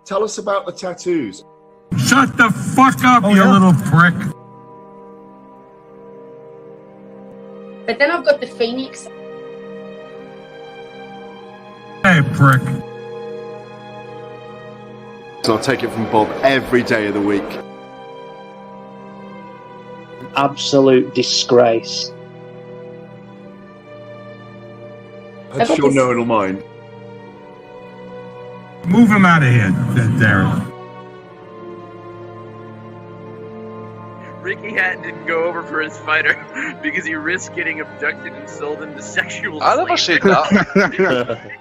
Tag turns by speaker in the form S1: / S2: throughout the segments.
S1: Tell us about the tattoos.
S2: Shut the fuck up, you little prick.
S3: But then I've got the Phoenix.
S2: Hey, prick.
S1: So I'll take it from Bob every day of the week.
S4: An absolute disgrace.
S1: I'm sure no one will mind.
S2: Move him out of here, Darren.
S5: Ricky Hatton didn't go over for his fighter because he risked getting abducted and sold into sexual
S6: I never said that.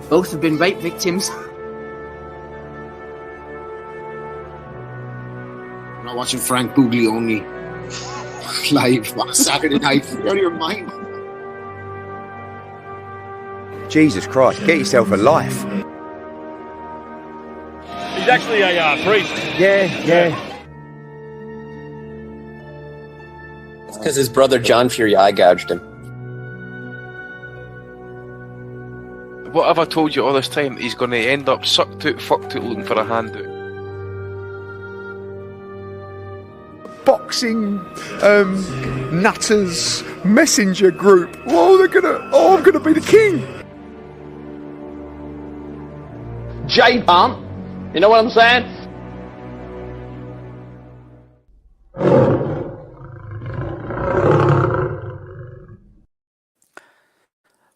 S7: Both have been rape victims. I'm not watching Frank Buglioni live on Saturday night. You're out of your mind.
S8: Jesus Christ, get yourself a life.
S9: He's actually a priest.
S8: Yeah.
S10: It's because his brother John Fury eye gouged him.
S6: What have I told you all this time? He's going to end up sucked out, fucked out, looking for a handout.
S8: Boxing, nutters, messenger group. I'm gonna be the king.
S9: J-Pump. You know what I'm saying?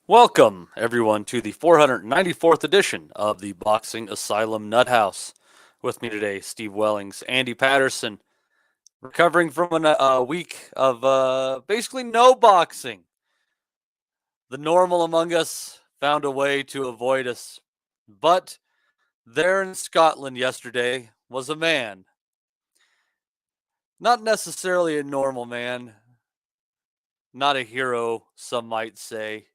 S11: Welcome, everyone, to the 494th edition of the Boxing Asylum Nuthouse. With me today, Steve Wellings, Andy Patterson, recovering from a week of basically no boxing. The normal among us found a way to avoid us. But there in Scotland yesterday was a man. Not necessarily a normal man. Not a hero, some might say.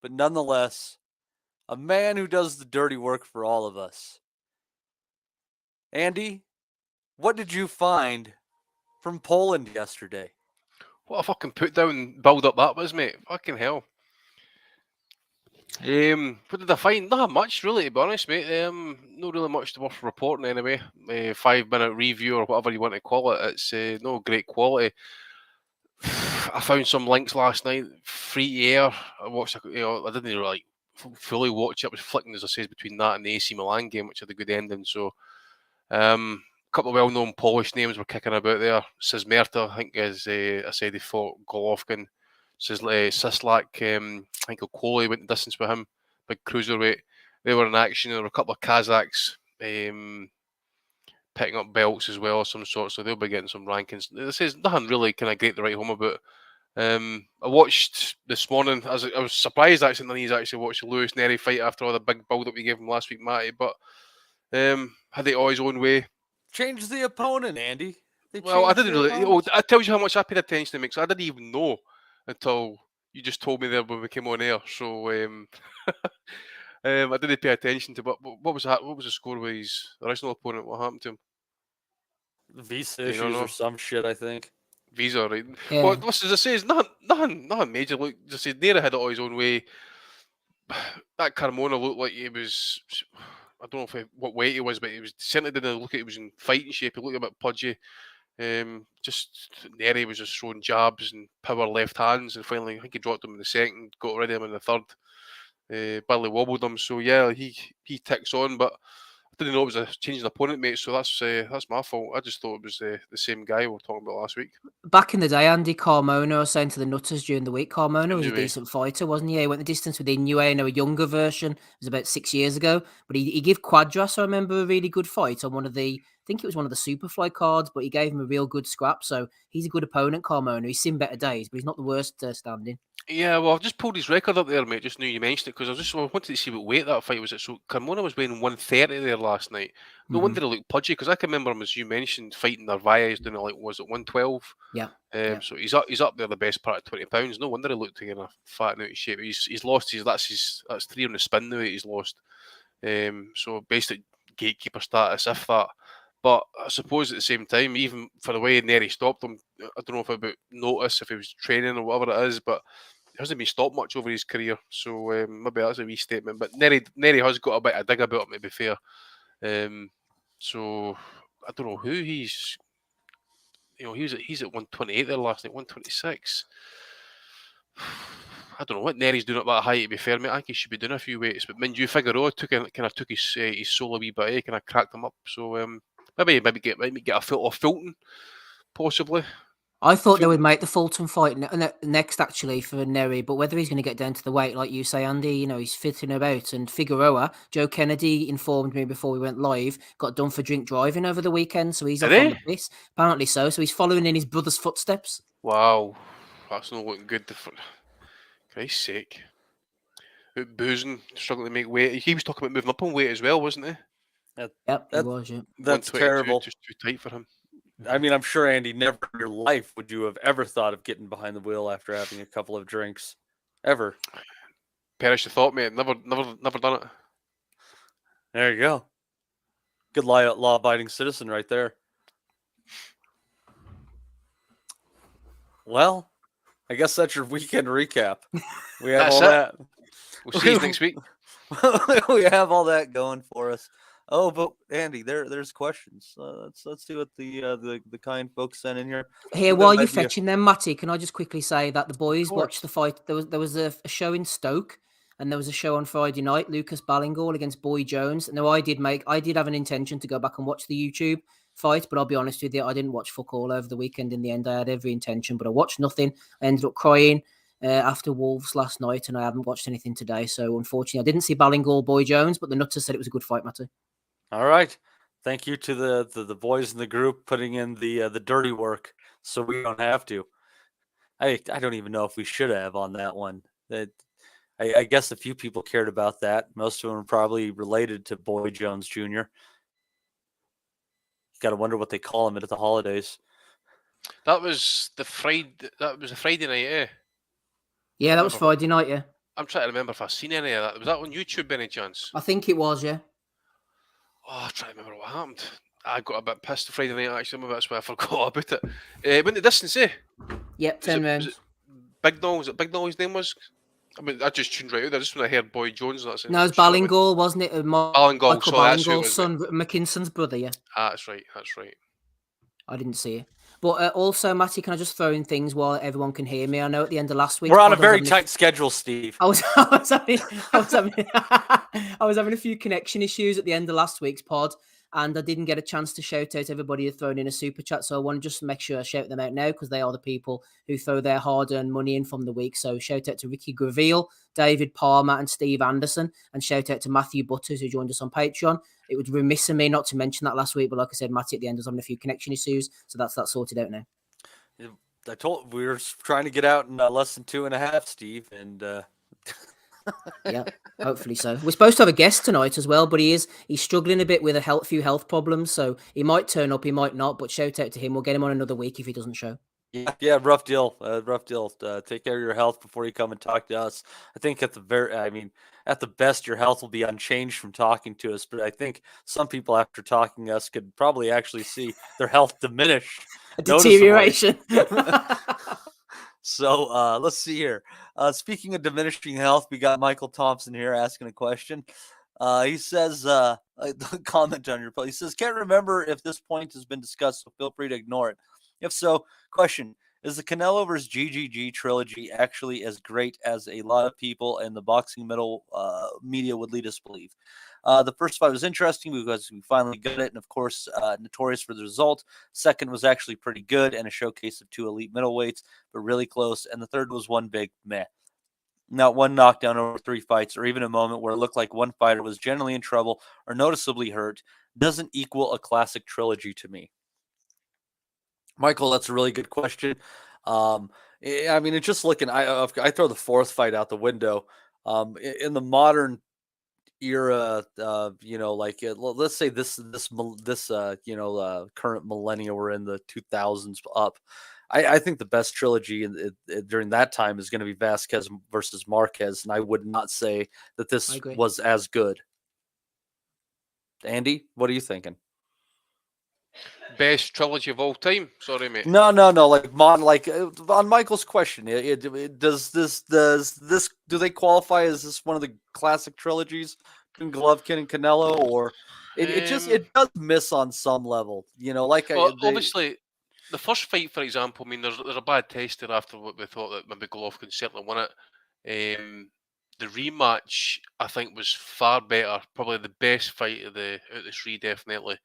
S11: But nonetheless, a man who does the dirty work for all of us. Andy, what did you find from Poland yesterday?
S6: What a fucking put down build up that was, mate. Fucking hell. What did I find? Not much, really, to be honest, mate. Not really much worth reporting anyway. 5-minute review or whatever you want to call it. It's no great quality. I found some links last night, free to air. I watched, I didn't really fully watch it. I was flicking, as I said, between that and the AC Milan game, which had a good ending. So, a couple of well-known Polish names were kicking about there. Sismerta, I think, as I said, he fought Golovkin. Sislak, I think Okoli went the distance with him, big cruiserweight. They were in action. There were a couple of Kazakhs picking up belts as well of some sort, so they'll be getting some rankings. This is nothing really kind of great to write home about. I watched this morning. I was surprised actually that he's actually watched the Lewis Neri fight after all the big build-up we gave him last week, Matty, but had it all his own way.
S11: Change the opponent, Andy.
S6: Well, I didn't really. I tell you how much I paid attention to him, because I didn't even know until you just told me there when we came on air. So I didn't pay attention to. But what was that? What was the score with his original opponent? What happened to him?
S11: Visa issues or some shit, I think.
S6: Visa, right?
S7: Yeah.
S6: Well, as I say, it's nothing major. Look, as I said, Nera had it all his own way. That Carmona looked like he was. I don't know what weight he was, but he was certainly didn't look like he was in fighting shape. He looked a bit pudgy. Just Neri was just throwing jabs and power left hands, and finally I think he dropped him in the second, got rid of him in the third. Barely wobbled him, so yeah, he ticks on, but I didn't know it was a changing opponent, mate. So that's my fault. I just thought it was the same guy we were talking about last week.
S7: Back in the day, Andy, Carmona, I was saying to the Nutters during the week, Carmona was a decent fighter, wasn't he? He went the distance with Inoue in a younger version. It was about 6 years ago. But he gave Quadras, I remember, a really good fight on one of the, I think it was one of the Superfly cards, but he gave him a real good scrap. So he's a good opponent, Carmona. He's seen better days, but he's not the worst standing.
S6: Yeah, well, I've just pulled his record up there, mate. Just knew you mentioned it, because I wanted to see what weight that fight was at. So Carmona was weighing 130 there last night. No wonder he looked pudgy, because I can remember him, as you mentioned, fighting Narvaez doing was it 112?
S7: Yeah.
S6: So he's up there the best part of 20 pounds. No wonder he looked kind of fat and out of shape. He's lost that's 3 on the spin now he's lost. So basically gatekeeper status, if that. But I suppose at the same time, even for the way Neri stopped him, I don't know if about notice if he was training or whatever it is, but hasn't been stopped much over his career, so maybe that's a wee statement. But Neri has got a bit of dig about him, to be fair. So I don't know who he's. He's at 128 there last night, 126. I don't know what Neri's doing at that height, to be fair, mate. I think he should be doing a few weights. But Minju Figueroa took his soul a wee bit, kind of cracked him up. So maybe get a foot off Fulton, possibly.
S7: I thought they would make the Fulton fight next, actually, for Neri, but whether he's going to get down to the weight, like you say, Andy, he's fitting about. And Figueroa, Joe Kennedy informed me before we went live, got done for drink driving over the weekend, so he's off on the piss. Apparently so. So he's following in his brother's footsteps.
S6: Wow, that's not looking good. Christ's sake. Boozing, struggling to make weight. He was talking about moving up on weight as well, wasn't he?
S7: Yep, he was, yeah.
S11: That's terrible.
S6: Just too tight for him.
S11: I mean, I'm sure, Andy, never in your life would you have ever thought of getting behind the wheel after having a couple of drinks. Ever.
S6: Perish the thought, mate. Never done it.
S11: There you go. Good law-abiding citizen right there. Well, I guess that's your weekend recap. We have all that.
S6: We'll see you next week.
S11: We have all that going for us. Oh, but Andy, there's questions. Let's see what the kind folks sent in here.
S7: Here, while you're fetching them, Matty, can I just quickly say that the boys watched the fight? There was a show in Stoke, and there was a show on Friday night. Lucas Ballingall against Boy Jones. Now, I did have an intention to go back and watch the YouTube fight, but I'll be honest with you, I didn't watch fuck all over the weekend. In the end, I had every intention, but I watched nothing. I ended up crying after Wolves last night, and I haven't watched anything today. So unfortunately, I didn't see Ballingall, Boy Jones, but the Nutters said it was a good fight, Matty.
S11: All right. Thank you to the boys in the group putting in the dirty work so we don't have to. I don't even know if we should have on that one. I guess a few people cared about that. Most of them are probably related to Boy Jones Jr. Got to wonder what they call him at the holidays.
S6: That was a Friday night, eh?
S7: Yeah, that was Friday night, yeah.
S6: I'm trying to remember if I've seen any of that. Was that on YouTube by any chance?
S7: I think it was, yeah.
S6: Oh, I'm trying to remember what happened. I got a bit pissed Friday night, actually. Maybe that's why I forgot about it. Went the distance, eh?
S7: Yep, 10 rounds.
S6: Big Noel, was it Big Noel his name was? I mean, I just tuned right out there just when I heard Boy Jones. And that's
S7: no, it was Ballingall, wasn't it?
S6: Ballingall,
S7: Michael Ballingall's son, McKinson's brother, yeah.
S6: That's right.
S7: I didn't see it. But also, Matty, can I just throw in things while everyone can hear me? I know at the end of last week...
S11: We're on a very tight schedule, Steve.
S7: I was having a few connection issues at the end of last week's pod, and I didn't get a chance to shout out everybody who thrown in a super chat, so I want to just make sure I shout them out now, because they are the people who throw their hard-earned money in from the week. So shout out to Ricky Graville, David Palmer, and Steve Anderson, and shout out to Matthew Butters, who joined us on Patreon. It was remiss of me not to mention that last week, but like I said, Matty at the end was having a few connection issues, so that's that sorted out now.
S11: I told we were trying to get out in less than 2.5, Steve, and
S7: yeah, hopefully so. We're supposed to have a guest tonight as well, but he's struggling a bit with a few health problems, so he might turn up, he might not. But shout out to him. We'll get him on another week if he doesn't show.
S11: Yeah, rough deal. Take care of your health before you come and talk to us. I think at the best, your health will be unchanged from talking to us. But I think some people after talking to us could probably actually see their health diminish.
S7: A deterioration.
S11: So let's see here. Speaking of diminishing health, we got Michael Thompson here asking a question. He says, comment on your post. He says, can't remember if this point has been discussed, so feel free to ignore it. If so, question, is the Canelo vs. GGG trilogy actually as great as a lot of people in the boxing media would lead us to believe? The first fight was interesting because we finally got it, and of course, notorious for the result. Second was actually pretty good and a showcase of two elite middleweights, but really close. And the third was one big meh. Not one knockdown over 3 fights, or even a moment where it looked like one fighter was generally in trouble or noticeably hurt, doesn't equal a classic trilogy to me. Michael, that's a really good question. I mean, it's just looking. I throw the fourth fight out the window. In the modern era, let's say this current millennia, we're in the 2000s up. I think the best trilogy during that time is going to be Vasquez versus Marquez, and I would not say that this was as good. Andy, what are you thinking?
S6: Best trilogy of all time. Sorry, mate.
S11: No. Like on Michael's question, does this do they qualify as this one of the classic trilogies between Golovkin and Canelo, or it does miss on some level,
S6: Obviously, the first fight, for example, I mean, there's a bad taste there after what we thought that maybe Golovkin certainly won it. The rematch, I think, was far better. Probably the best fight of the three, definitely.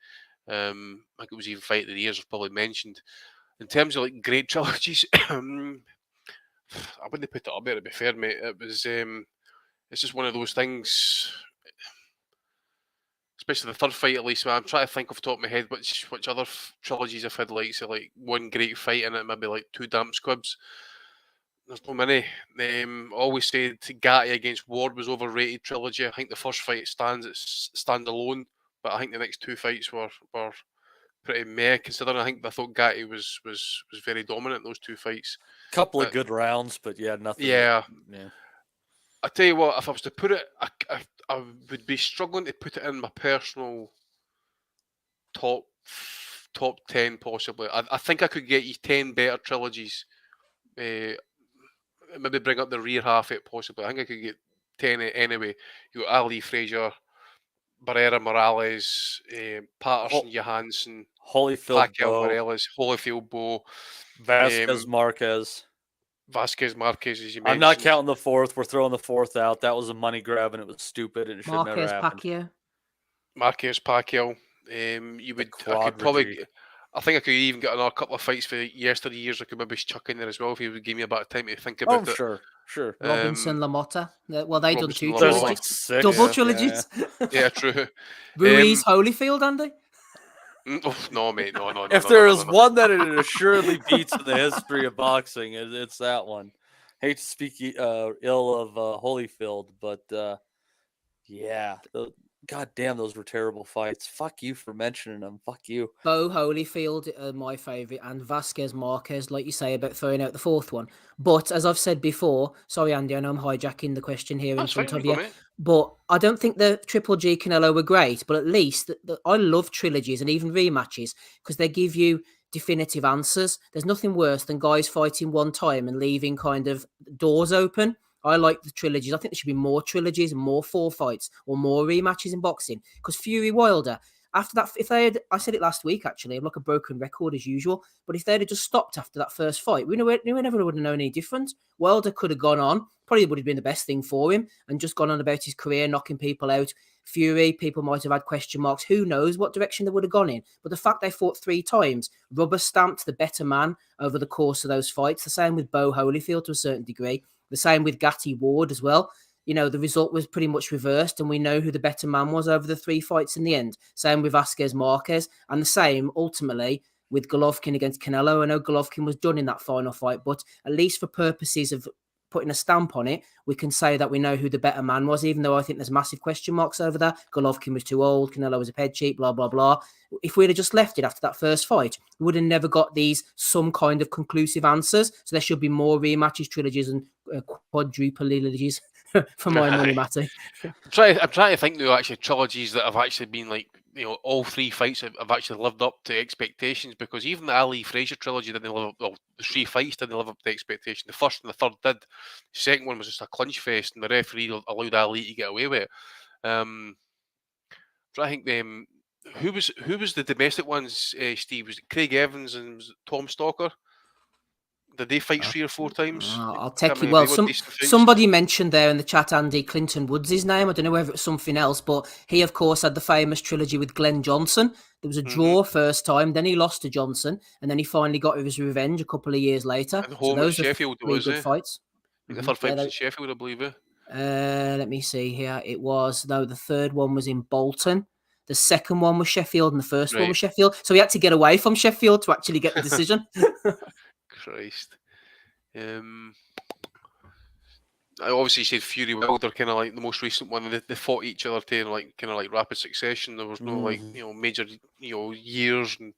S6: I think it was even fight of the years, was probably mentioned. In terms of like great trilogies, I wouldn't put it up there, to be fair, mate. It was it's just one of those things. Especially the third fight, at least. I'm trying to think off the top of my head which other trilogies I've had like one great fight in it, maybe like two damp squibs. There's no many. Always said Gatti against Ward was overrated trilogy. I think the first fight stands alone, but I think the next two fights were pretty meh. Considering I thought Gatti was very dominant in those two fights.
S11: Couple of good rounds, but nothing.
S6: Yeah. I tell you what, if I was to put it, I would be struggling to put it in my personal top 10 possibly. I think I could get you 10 better trilogies. Maybe bring up the rear half of it possibly. I think I could get 10 anyway. You got Ali, Frazier, Barrera, Morales, Patterson, Johansson,
S11: Holyfield,
S6: Pacquiao, Morales, Holyfield, Bo,
S11: Vasquez, Marquez.
S6: As you mentioned.
S11: I'm not counting the fourth. We're throwing the fourth out. That was a money grab and it was stupid and it should never happen.
S6: Marquez, Pacquiao. I think I could even get another couple of fights for yesteryears. I could maybe chuck in there as well if you would give me a bit of time to think about it.
S11: Sure.
S7: Robinson, LaMotta. Well, they done two
S11: There's
S7: trilogies.
S11: like six.
S7: Double trilogies.
S6: Yeah, true.
S7: Ruiz, Holyfield, Andy?
S6: No, mate. No.
S11: If there is one that it assuredly beats in the history of boxing, it's that one. Hate to speak ill of Holyfield, but God damn, those were terrible fights. Fuck you for mentioning them. Fuck you.
S7: Bo Holyfield, my favourite, and Vasquez Marquez, like you say about throwing out the fourth one. But as I've said before, sorry, Andy, I know I'm hijacking the question here in front of you. But I don't think the Triple G Canelo were great, but at least I love trilogies and even rematches because they give you definitive answers. There's nothing worse than guys fighting one time and leaving kind of doors open. I like the trilogies. I think there should be more trilogies and more four fights or more rematches in boxing. Because Fury Wilder, after that, if they had, I said it last week actually, I'm like a broken record as usual. But if they'd have just stopped after that first fight, we never would have known any difference. Wilder could have gone on, probably would have been the best thing for him, and just gone on about his career, knocking people out. Fury, people might have had question marks. Who knows what direction they would have gone in? But the fact they fought 3 times, rubber stamped the better man over the course of those fights. The same with Bo Holyfield to a certain degree. The same with Gatti Ward as well. You know, the result was pretty much reversed and we know who the better man was over the 3 fights in the end. Same with Vasquez Marquez and the same ultimately with Golovkin against Canelo. I know Golovkin was done in that final fight, but at least for purposes of putting a stamp on it, we can say that we know who the better man was, even though I think there's massive question marks over that. Golovkin was too old, Canelo was a head cheat, blah, blah, blah. If we'd have just left it after that first fight, we would have never got some kind of conclusive answers. So there should be more rematches, trilogies, and quadruple-logies for my money, Matty.
S6: I'm trying to think though, actually, trilogies that have actually been like, you know, all 3 fights have actually lived up to expectations, because even the Ali Frazier trilogy didn't live up, well, the 3 fights didn't live up to expectation. The first and the third did. The second one was just a clinch fest, and the referee allowed Ali to get away with it. I think who was the domestic ones, Steve? Was it Craig Evans and was it Tom Stalker? Did they fight 3 or 4 times?
S7: I'll take you. Well, somebody mentioned there in the chat, Andy, Clinton Woods' his name. I don't know whether it's something else, but he, of course, had the famous trilogy with Glenn Johnson. There was a draw first time, then he lost to Johnson, and then he finally got his revenge a couple of years later.
S6: And home at Sheffield,
S7: was good fights.
S6: The third fight was in Sheffield, I believe.
S7: Let me see here. It was, though, the third one was in Bolton. The second one was Sheffield, and the first one was Sheffield. So he had to get away from Sheffield to actually get the decision.
S6: Christ. I obviously said Fury Wilder, kind of like the most recent one. They fought each other to kind of like rapid succession. There was no major years and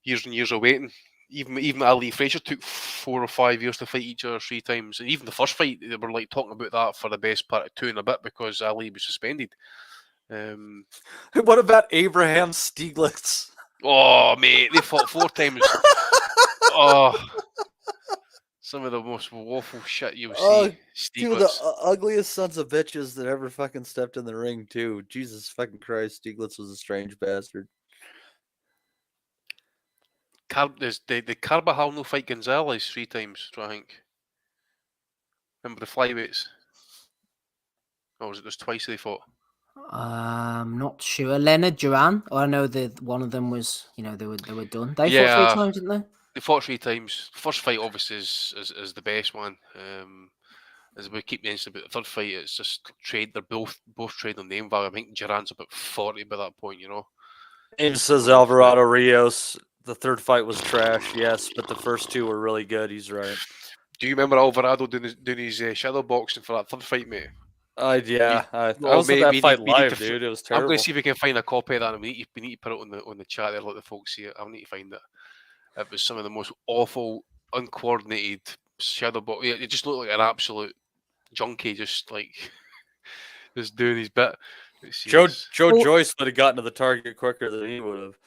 S6: years of waiting. Even Ali Frazier took 4 or 5 years to fight each other 3 times. And even the first fight, they were like talking about that for the best part of 2 and a bit because Ali was suspended.
S11: What about Abraham Stieglitz?
S6: Oh, mate, they fought 4 times. Oh, some of the most woeful shit you'll see.
S11: Two of the
S6: Stieglitz.
S11: ugliest sons of bitches that ever fucking stepped in the ring, too. Jesus fucking Christ, Stieglitz was a strange bastard.
S6: The Carvajal no fight Gonzalez 3 times, I think. Remember the flyweights? Or was it just twice they fought?
S7: Not sure. Leonard Duran. Oh, I know that one of them was, they were done. They fought 3 times, didn't they?
S6: They fought 3 times. First fight obviously is the best one. As we keep mentioning about the third fight, it's just they're both trading on name value. I think Duran's about 40 by that point,
S11: And says Alvarado Rios. The third fight was trash, yes, but the first 2 were really good. He's right.
S6: Do you remember Alvarado doing his shadow boxing for that third fight, mate?
S11: Yeah. I was at that fight live, dude. It was terrible.
S6: I'm going to see if we can find a copy of that. And we need to put it on the chat there, let the folks see it. I'll need to find it. It was some of the most awful, uncoordinated shadow box. It just looked like an absolute junkie, just doing his bit.
S11: Joe Joyce would have gotten to the target quicker than he would have.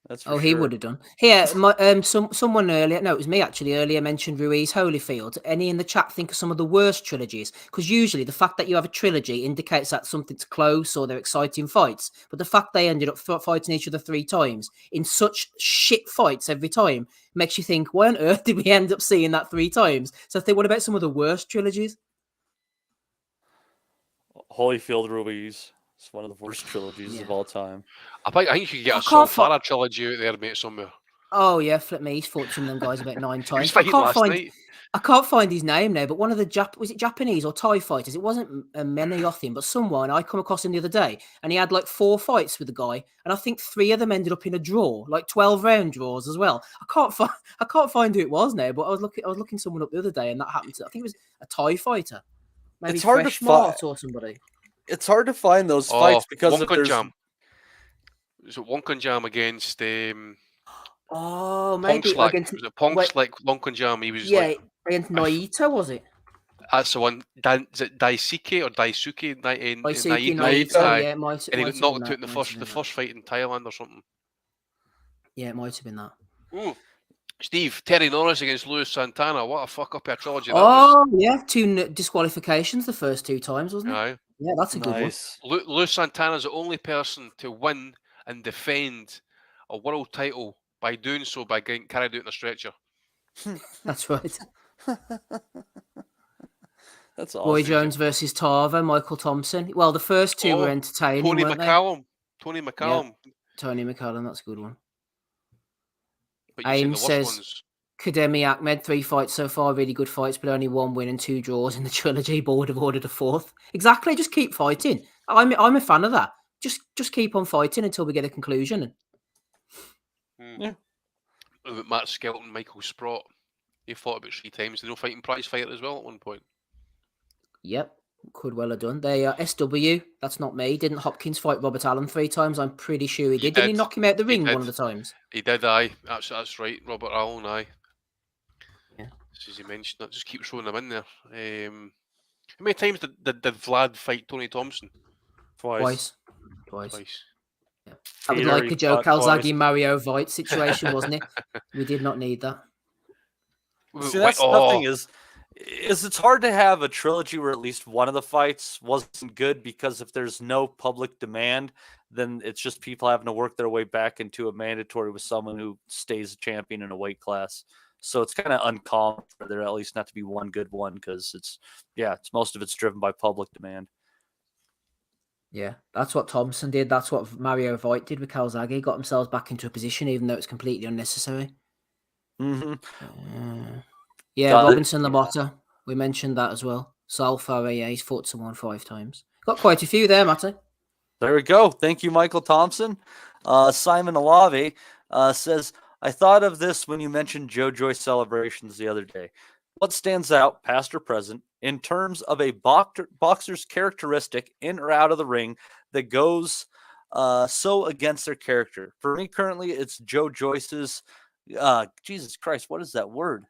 S11: That's for sure.
S7: He would have done. Here, someone earlier, no, it was me actually earlier, mentioned Ruiz Holyfield. Any in the chat think of some of the worst trilogies? Because usually the fact that you have a trilogy indicates that something's close or they're exciting fights. But the fact they ended up fighting each other 3 times in such shit fights every time makes you think, why on earth did we end up seeing that 3 times? So think, what about some of the worst trilogies?
S11: Holyfield Ruiz. It's one of the worst trilogies of all time.
S6: I think you could get a Saul Farah trilogy out there, mate, somewhere.
S7: Oh yeah, flip me. He's fought some of them guys about 9 times.
S6: I
S7: can't find his name now, but one of the was it Japanese or Thai fighters? It wasn't Menayothin, but someone I come across him the other day, and he had 4 fights with the guy, and I think 3 of them ended up in a draw, 12-round draws as well. I can't find who it was now, but I was looking someone up the other day, and that happened to, I think it was a Thai fighter, maybe
S11: it's hard to find
S7: or somebody.
S11: It's hard to find those fights because there's...
S6: Is it Wonkan Jam against
S7: maybe
S6: against Ponkslick Wonkan Jam? He was
S7: against Naito, was it?
S6: That's the one. Is it Daisuke or Daisuke?
S7: Naito. Yeah,
S6: and he got knocked out in the first fight in Thailand or something.
S7: Yeah, it might have been that.
S6: Ooh. Steve, Terry Norris against Luis Santana. What a fuck up your trilogy that
S7: was. Yeah, 2 disqualifications the first 2 times, wasn't it?
S6: Aye.
S7: Yeah, that's a good one.
S6: Luis Santana is the only person to win and defend a world title by doing so by getting carried out in a stretcher.
S7: That's right.
S11: That's awesome.
S7: Roy Jones versus Tarver, Michael Thompson. Well, the first 2 were entertaining.
S6: Tony McCallum.
S7: Yeah, Tony McCallum, that's a good one.
S6: But
S7: Aim says Kademi Ahmed, 3 fights so far, really good fights, but only 1 win and 2 draws in the trilogy. Board have ordered a 4th. Exactly, just keep fighting. I'm a fan of that. Just keep on fighting until we get a conclusion.
S6: Yeah. Matt Skelton, Michael Sprott. They fought about 3 times. They were fighting prize fighter as well at one point.
S7: Yep, could well have done. They SW. That's not me. Didn't Hopkins fight Robert Allen 3 times? I'm pretty sure he did. Didn't he knock him out the ring one of the times?
S6: He did. Aye, that's right. Robert Allen. Aye.
S7: Yeah.
S6: As you mentioned, that just keep throwing them in there. How many times did Vlad fight Tony Thompson?
S7: Twice. Yeah. That was
S11: Peter,
S7: like a Joe Calzaghe Mario Voigt situation, wasn't it? We did not need that.
S11: See, that's nothing is it's hard to have a trilogy where at least one of the fights wasn't good, because if there's no public demand, then it's just people having to work their way back into a mandatory with someone who stays a champion in a weight class. So it's kind of uncommon for there at least not to be one good one, because it's most of it's driven by public demand.
S7: Yeah, that's what Thompson did. That's what Mario Voigt did with Calzaghe. Got themselves back into a position, even though it's completely unnecessary.
S11: Mm-hmm.
S7: Robinson Lamotta. We mentioned that as well. Saul Farah, he's fought someone 5 times. Got quite a few there, Matty.
S11: There we go. Thank you, Michael Thompson. Simon Alave says, I thought of this when you mentioned Joe Joyce celebrations the other day. What stands out, past or present, in terms of a boxer's characteristic in or out of the ring that goes so against their character? For me, currently, it's Joe Joyce's, Jesus Christ, what is that word?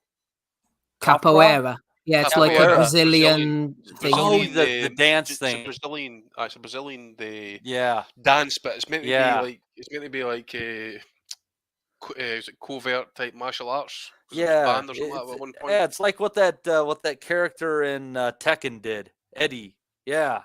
S7: Capoeira. Yeah, it's like a Brazilian thing.
S11: Oh, the dance thing.
S6: It's a Brazilian
S11: dance,
S6: but it's meant to be like is it covert type martial arts? Was it
S11: Yeah,
S6: banned or something like that at one point?
S11: yeah, it's like what that character in Tekken did, Eddie. Yeah,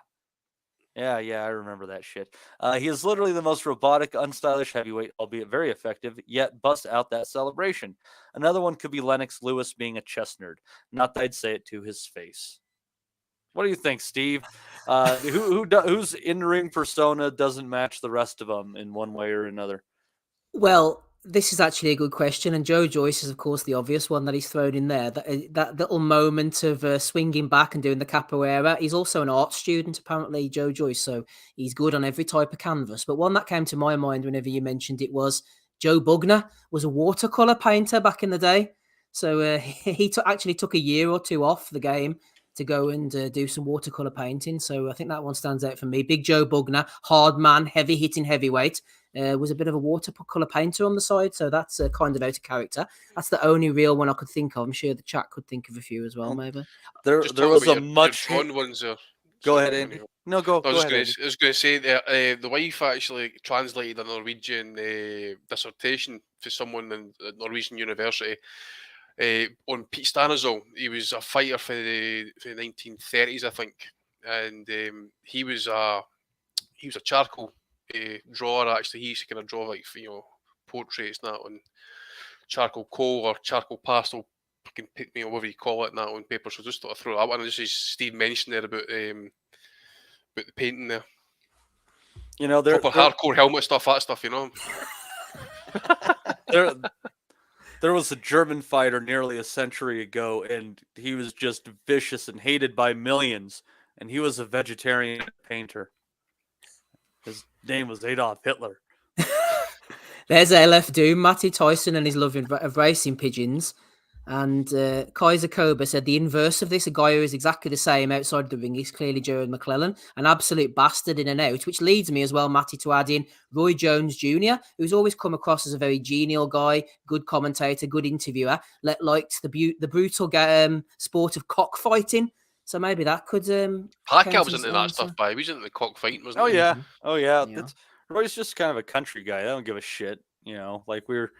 S11: I remember that shit. He is literally the most robotic, unstylish heavyweight, albeit very effective, yet busts out that celebration. Another one could be Lennox Lewis being a chess nerd. Not that I'd say it to his face. What do you think, Steve? Whose in-ring persona doesn't match the rest of them in one way or another?
S7: Well, this is actually a good question, and Joe Joyce is, of course, the obvious one that he's thrown in there. That little moment of swinging back and doing the capoeira. He's also an art student, apparently, Joe Joyce, so he's good on every type of canvas. But one that came to my mind whenever you mentioned it was Joe Bugner was a watercolor painter back in the day. So he actually took a year or two off the game to go and do some watercolor painting. So I think that one stands out for me. Big Joe Bugner, hard man, heavy hitting heavyweight. Was a bit of a watercolor painter on the side, so that's kind of out of character. That's the only real one I could think of. I'm sure the chat could think of a few as well, maybe.
S11: There was a much.
S6: Drawn ones there.
S11: Go ahead, Andy. No, go.
S6: I was
S11: ahead.
S6: going to say that the wife actually translated a Norwegian dissertation for someone in a Norwegian university on Pete Stanisel. He was a fighter for the 1930s, I think, and he was a charcoal drawer. Actually, he used to kind of draw like portraits and that on charcoal coal or charcoal pastel, whatever you call it, and that on paper. So just thought I'd throw that one. Just as Steve mentioned there about the painting there. Proper hardcore helmet stuff, that stuff,
S11: There was a German fighter nearly a century ago, and he was just vicious and hated by millions, and he was a vegetarian painter. His name was Adolf Hitler.
S7: There's LF Doom, Matty Tyson and his love of racing pigeons. And Kaiser Koba said the inverse of this, a guy who is exactly the same outside the ring, is clearly Jared McClellan, an absolute bastard in and out, which leads me as well, Matty, to add in Roy Jones Jr., who's always come across as a very genial guy, good commentator, good interviewer, liked the brutal sport of cockfighting. So maybe that could...
S6: Pacquiao was into that stuff, he was into the cockfighting, wasn't he?
S11: Oh, yeah. Roy's just kind of a country guy. I don't give a shit, like we're...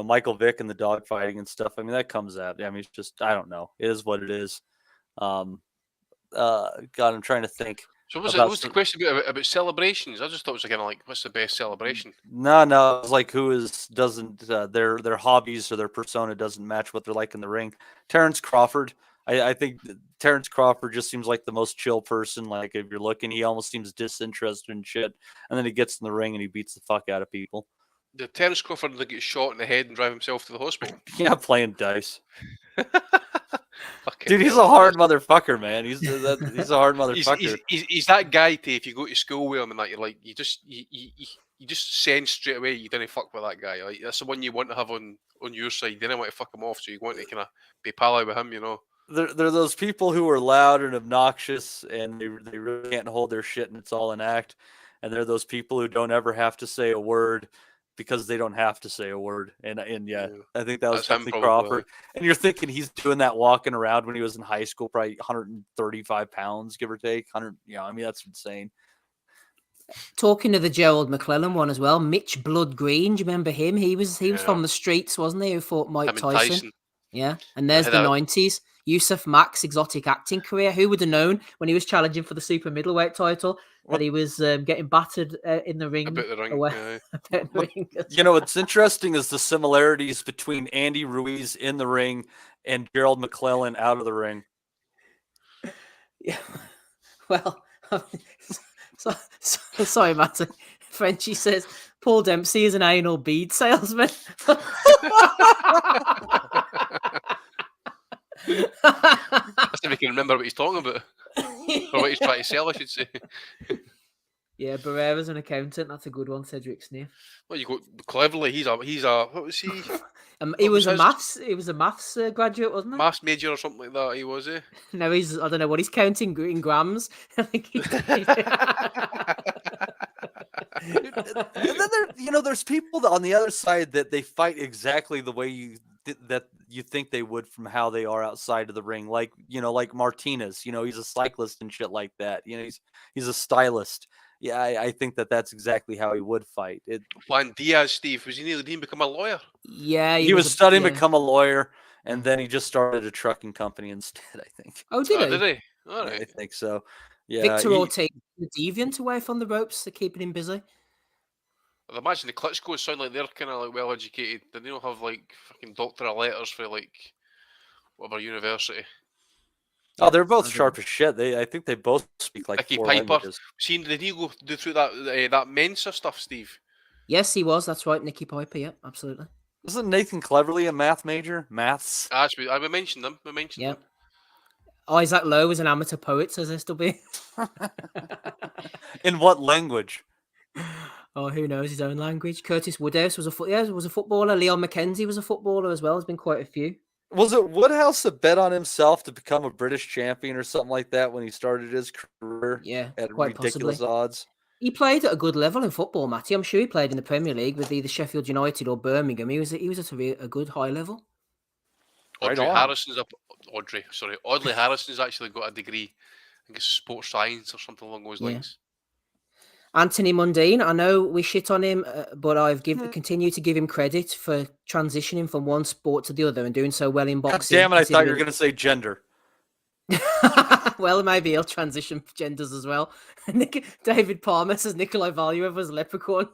S11: Michael Vick and the dog fighting and stuff. I mean, that comes out. I mean, it's just, I don't know. It is what it is. God, I'm trying to think.
S6: So what was the question about celebrations? I just thought it was kind of like, what's the best celebration?
S11: No, it's like their hobbies or their persona doesn't match what they're like in the ring. Terrence Crawford. I think Terrence Crawford just seems like the most chill person. Like if you're looking, he almost seems disinterested in shit. And then he gets in the ring and he beats the fuck out of people.
S6: Did Terence Crawford get shot in the head and drive himself to the hospital?
S11: Yeah, playing dice. Dude, he's a hard motherfucker, man. He's a hard motherfucker.
S6: He's that guy. If you go to school with him and that, you're like, you just sense straight away you didn't fuck with that guy. Like that's the one you want to have on your side. You didn't want to fuck him off, so you want to kind of be pally with him,
S11: They're those people who are loud and obnoxious, and they really can't hold their shit, and it's all an act. And they're those people who don't ever have to say a word. Because they don't have to say a word, and yeah, I think that was something Crawford. And you're thinking he's doing that walking around when he was in high school, probably 135 pounds, give or take. 100, I mean that's insane.
S7: Talking to the Gerald McClellan one as well, Mitch Blood Green. Do you remember him? He was from the streets, wasn't he? Who fought Mike Tyson? Yeah, and there's the 90s. Yusuf Mack's exotic acting career. Who would have known when he was challenging for the super middleweight title that he was getting battered in the ring?
S6: About the ring.
S11: What's interesting is the similarities between Andy Ruiz in the ring and Gerald McClellan out of the ring.
S7: Yeah. Well, sorry, Matty. Frenchie says Paul Dempsey is an anal bead salesman.
S6: That's if he can remember what he's talking about. Or what he's trying to sell, I should say.
S7: Yeah, Barrera's an accountant. That's a good one, Cedric Sniff.
S6: Well, you go cleverly. He's a what was he?
S7: He was a maths graduate, wasn't he?
S6: Maths major or something like that. He was.
S7: No, I don't know what he's counting in grams. I think he's...
S11: And then there's people on the other side that they fight exactly the way that you think they would from how they are outside of the ring, like Martinez. He's a cyclist and shit like that. He's a stylist. yeah, I think that's exactly how he would fight.
S6: Juan Diaz, Steve, was he nearly didn't become a lawyer?
S7: Yeah,
S11: he was studying to
S7: yeah.
S11: become a lawyer, and then he just started a trucking company instead, I think.
S7: Oh, did he?
S6: Did he? All
S11: Yeah,
S6: right.
S11: I think so. Yeah,
S7: Victor Ortiz, the deviant away from the ropes, they're keeping him busy.
S6: I imagine the Klitschko's sound like they're kind of like well educated. They don't have like fucking doctoral letters for like whatever university.
S11: Oh, they're both sharp as shit. I think they both speak like
S6: Nicky
S11: 4
S6: Piper.
S11: languages.
S6: Did he go through that Mensa stuff, Steve?
S7: Yes, he was. That's right, Nicky Piper. Yeah, absolutely.
S11: Wasn't Nathan Cleverly a math major? Maths?
S6: Actually, we mentioned them. We mentioned them.
S7: Isaac Lowe was an amateur poet, says SW.
S11: In what language?
S7: Oh, who knows his own language? Curtis Woodhouse was a footballer. Leon McKenzie was a footballer as well. There's been quite a few.
S11: Was it Woodhouse that bet on himself to become a British champion or something like that when he started his career?
S7: Yeah,
S11: at
S7: quite
S11: ridiculous
S7: possibly.
S11: odds.
S7: He played at a good level in football, Matty. I'm sure he played in the Premier League with either Sheffield United or Birmingham. He was at a good high level.
S6: Audley Harrison's actually got a degree. I think it's sports science or something along those lines.
S7: Anthony Mundine, I know we shit on him, but I've continued to give him credit for transitioning from one sport to the other and doing so well in boxing.
S11: God damn it, I thought you were going to say gender.
S7: Well, maybe he'll transition genders as well. David Palmer says Nikolai Valuev was a leprechaun.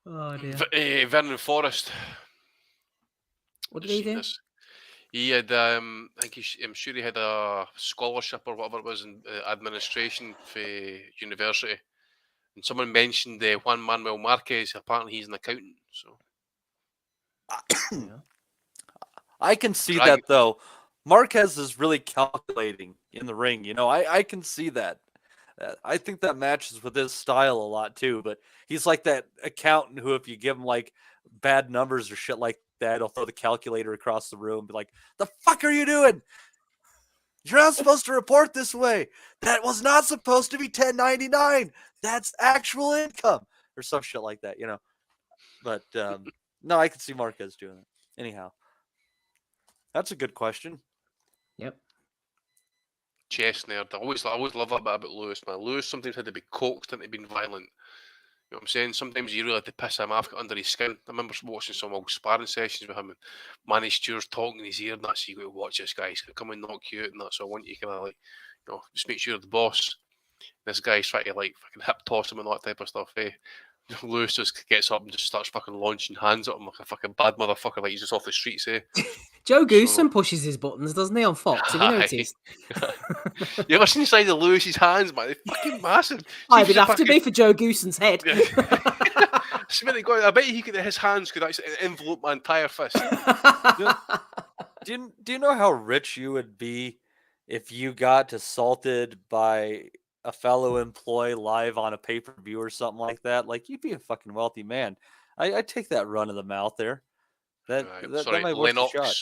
S7: Oh, dear.
S6: Vernon Forrest.
S7: What did he do?
S6: He had, I'm sure he had a scholarship or whatever it was in administration for university. And someone mentioned Juan Manuel Marquez. Apparently, he's an accountant. So,
S11: I can see that though. Marquez is really calculating in the ring. I can see that. I think that matches with his style a lot too. But he's like that accountant who, if you give him like bad numbers or shit like that, he'll throw the calculator across the room and be like, "The fuck are you doing? You're not supposed to report this way. That was not supposed to be 1099. That's actual income," or some shit like that, But no, I can see Marquez doing it. Anyhow, that's a good question.
S7: Yep.
S6: Chess nerd. I always love that bit about Lewis, man. Lewis sometimes had to be coaxed into being violent. You know what I'm saying? Sometimes you really had to piss him off, get under his skin. I remember watching some old sparring sessions with him, and Manny Stewart's talking in his ear, and that's, you got to watch this guy. He's going to come and knock you out, and that's, so I want you kind of like, just make sure you're the boss. This guy's trying to like fucking hip toss him and all that type of stuff. Lewis just gets up and just starts fucking launching hands at him like a fucking bad motherfucker, like he's just off the streets.
S7: Joe Goosen pushes his buttons, doesn't he, on Fox? Have you noticed?
S6: You ever seen the size of Lewis's hands, man? They're fucking massive.
S7: It'd have to be for Joe Goosen's head.
S6: I bet his hands could actually envelope my entire fist.
S11: Do you know how rich you would be if you got assaulted by a fellow employee live on a pay-per-view or something like that? Like, you'd be a fucking wealthy man. I take that run of the mouth there. That might work a shot.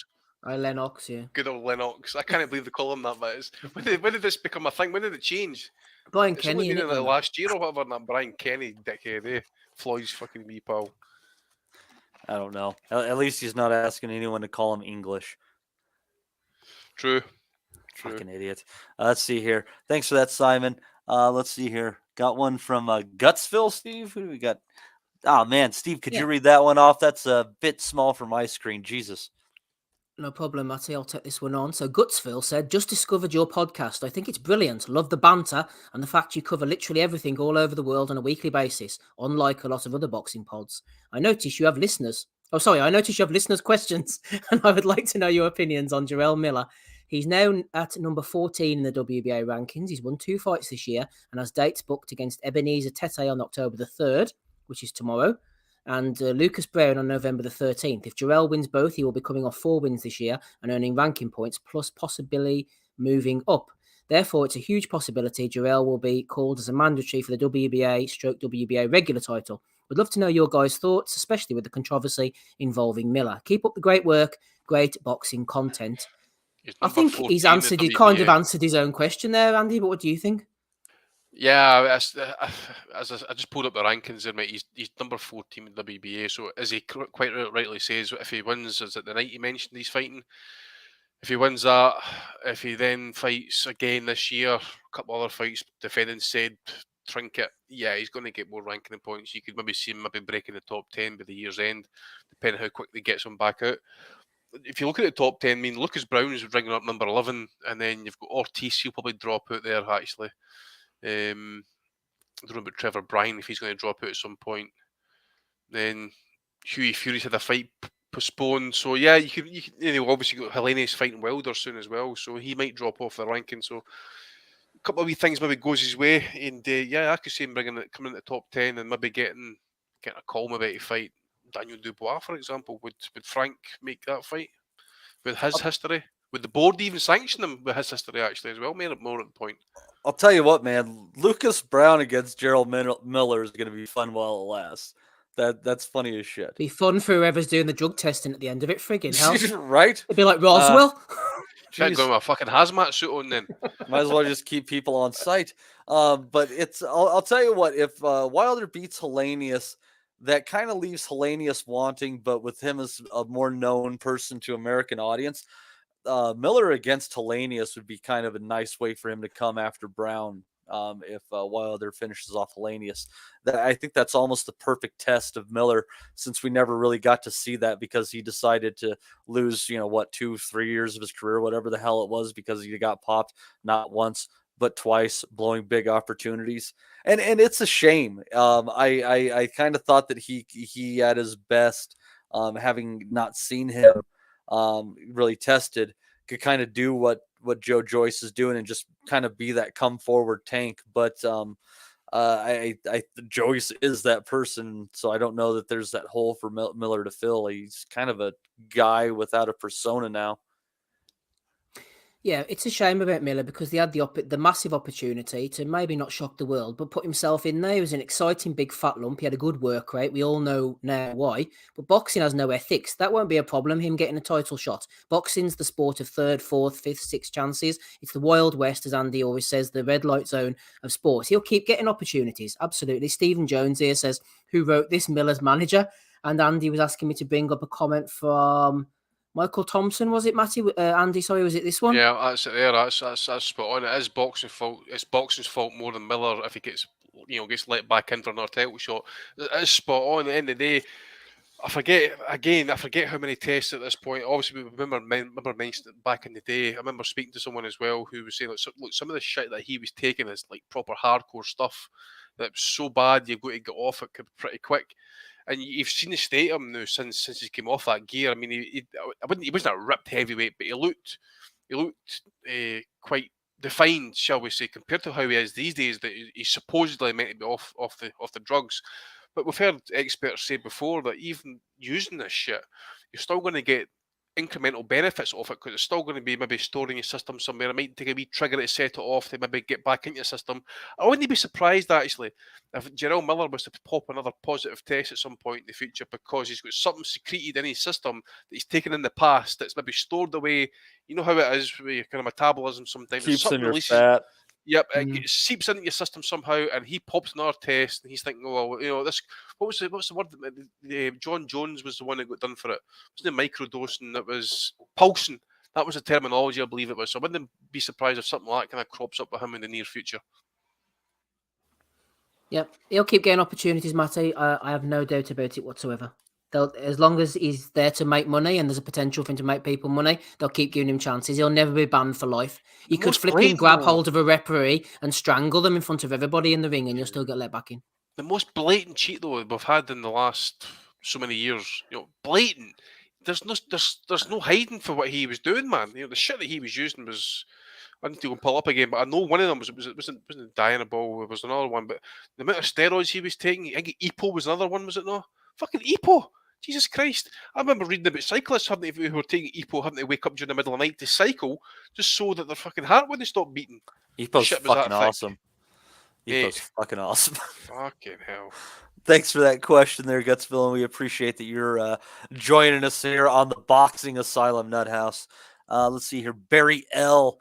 S7: Lennox, yeah.
S6: Good old Lennox. I can't believe they call him that, but when did this become a thing? When did it change?
S7: Brian Kenny.
S6: It's only been last year or whatever, that Brian Kenny dickhead, Floyd's fucking wee pal.
S11: I don't know. At least he's not asking anyone to call him English.
S6: True.
S11: Fucking idiot. Let's see here. Thanks for that, Simon. Let's see here. Got one from Gutsville, Steve. Who do we got? Oh, man, Steve, could you read that one off? That's a bit small for my screen. Jesus.
S7: No problem, Matty. I'll take this one on. So Gutsville said, just discovered your podcast. I think it's brilliant. Love the banter and the fact you cover literally everything all over the world on a weekly basis, unlike a lot of other boxing pods. I notice you have listeners. I notice you have listeners' questions, and I would like to know your opinions on Jarrell Miller. He's now at number 14 in the WBA rankings. He's won 2 fights this year and has dates booked against Ebenezer Tete on October the 3rd, which is tomorrow, and Lucas Brown on November the 13th. If Jarrell wins both, he will be coming off 4 wins this year and earning ranking points, plus possibly moving up. Therefore, it's a huge possibility Jarrell will be called as a mandatory for the WBA regular title. Would love to know your guys' thoughts, especially with the controversy involving Miller. Keep up the great work, great boxing content. I think he's answered. He kind of answered his own question there, Andy. But what do you think?
S6: Yeah, as I just pulled up the rankings there, mate. He's number 14 in the WBA. So as he quite rightly says, if he wins, is it the night he mentioned he's fighting? If he wins that, if he then fights again this year, couple other fights defending said Trinket, yeah, he's going to get more ranking points. You could maybe see him breaking the top 10 by the year's end, depending how quickly he gets him back out. If you look at the top 10, I mean, Lucas Brown's ringing up number 11, and then you've got Ortiz, he'll probably drop out there, actually. I don't know about Trevor Bryan, if he's going to drop out at some point. Then Hughie Fury's had a fight postponed, so yeah, you can obviously got Helenius fighting Wilder soon as well, so he might drop off the ranking. So a couple of wee things maybe goes his way, and yeah, I could see him coming into the top 10 and maybe getting a call maybe to fight Daniel Dubois, for example. Would Frank make that fight with his history? Would the board even sanction him with his history actually as well? Made it more at the point.
S11: I'll tell you what, man. Lucas Brown against Jarrell Miller is going to be fun while it lasts. That's funny as shit.
S7: Be fun for whoever's doing the drug testing at the end of it. Friggin' hell,
S11: right?
S7: It'd be like Roswell.
S6: Should go with a fucking hazmat suit on then.
S11: Might as well just keep people on site. But I'll tell you what. If Wilder beats Helenius, that kind of leaves Helenius wanting. But with him as a more known person to American audience, Miller against Helenius would be kind of a nice way for him to come after Brown. If Wilder finishes off Helenius, I think that's almost the perfect test of Miller, since we never really got to see that because he decided to lose, 2-3 years of his career, whatever the hell it was, because he got popped not once but twice, blowing big opportunities, and it's a shame. I kind of thought that he at his best, having not seen him really tested, could kind of do what Joe Joyce is doing and just kind of be that come forward tank. But Joyce is that person, so I don't know that there's that hole for Miller to fill. He's kind of a guy without a persona now.
S7: Yeah, it's a shame about Miller because he had the massive opportunity to maybe not shock the world, but put himself in there. He was an exciting big fat lump. He had a good work rate. We all know now why. But boxing has no ethics. That won't be a problem, him getting a title shot. Boxing's the sport of third, fourth, fifth, sixth chances. It's the Wild West, as Andy always says, the red light zone of sports. He'll keep getting opportunities. Absolutely. Stephen Jones here says, who wrote this? Miller's manager. And Andy was asking me to bring up a comment from Michael Thompson, was it, Matty? Andy, sorry, was it this one?
S6: Yeah, that's it there. That's spot on. It is boxing's fault. It's boxing's fault more than Miller if he gets let back in for another title shot. It is spot on. At the end of the day, I forget how many tests at this point. Obviously, we remember mentioned it back in the day. I remember speaking to someone as well who was saying, look, some of the shit that he was taking is like proper hardcore stuff that was so bad you've got to get off it pretty quick. And you've seen the state of him now since he came off that gear. I mean, he wasn't a ripped heavyweight, but he looked quite defined, shall we say, compared to how he is these days. That he's supposedly meant to be off the drugs. But we've heard experts say before that even using this shit, you're still going to get incremental benefits off it because it's still going to be maybe stored in your system somewhere. It might take a wee trigger to set it off to maybe get back into your system. I wouldn't be surprised actually if Jarrell Miller was to pop another positive test at some point in the future because he's got something secreted in his system that he's taken in the past that's maybe stored away. You know how it is with your kind of metabolism sometimes.
S11: Keeps in your fat.
S6: Yep, it seeps into your system somehow, and he pops another test, and he's thinking, "Oh, well, this. What's the word? John Jones was the one that got done for it. It wasn't microdosing. It was pulsing. That was the terminology, I believe it was. So I wouldn't be surprised if something like that kind of crops up with him in the near future.
S7: Yep, he'll keep getting opportunities, Matty. I have no doubt about it whatsoever. As long as he's there to make money and there's a potential for him to make people money, they'll keep giving him chances. He'll never be banned for life. You could flip and grab hold of a referee and strangle them in front of everybody in the ring and you'll still get let back in.
S6: The most blatant cheat, though, we've had in the last so many years, blatant. There's no hiding for what he was doing, man. The shit that he was using was... I need to go and pull up again, but I know one of them wasn't Dianabol. It was another one, but the amount of steroids he was taking, I think EPO was another one, was it not? Fucking EPO! Jesus Christ. I remember reading about cyclists who were taking EPO having to wake up during the middle of the night to cycle just so that their fucking heart wouldn't stop beating.
S11: EPO's fucking awesome. EPO's fucking awesome.
S6: Fucking hell.
S11: Thanks for that question there, Gutsville, and we appreciate that you're joining us here on the Boxing Asylum Nuthouse. Let's see here. Barry L.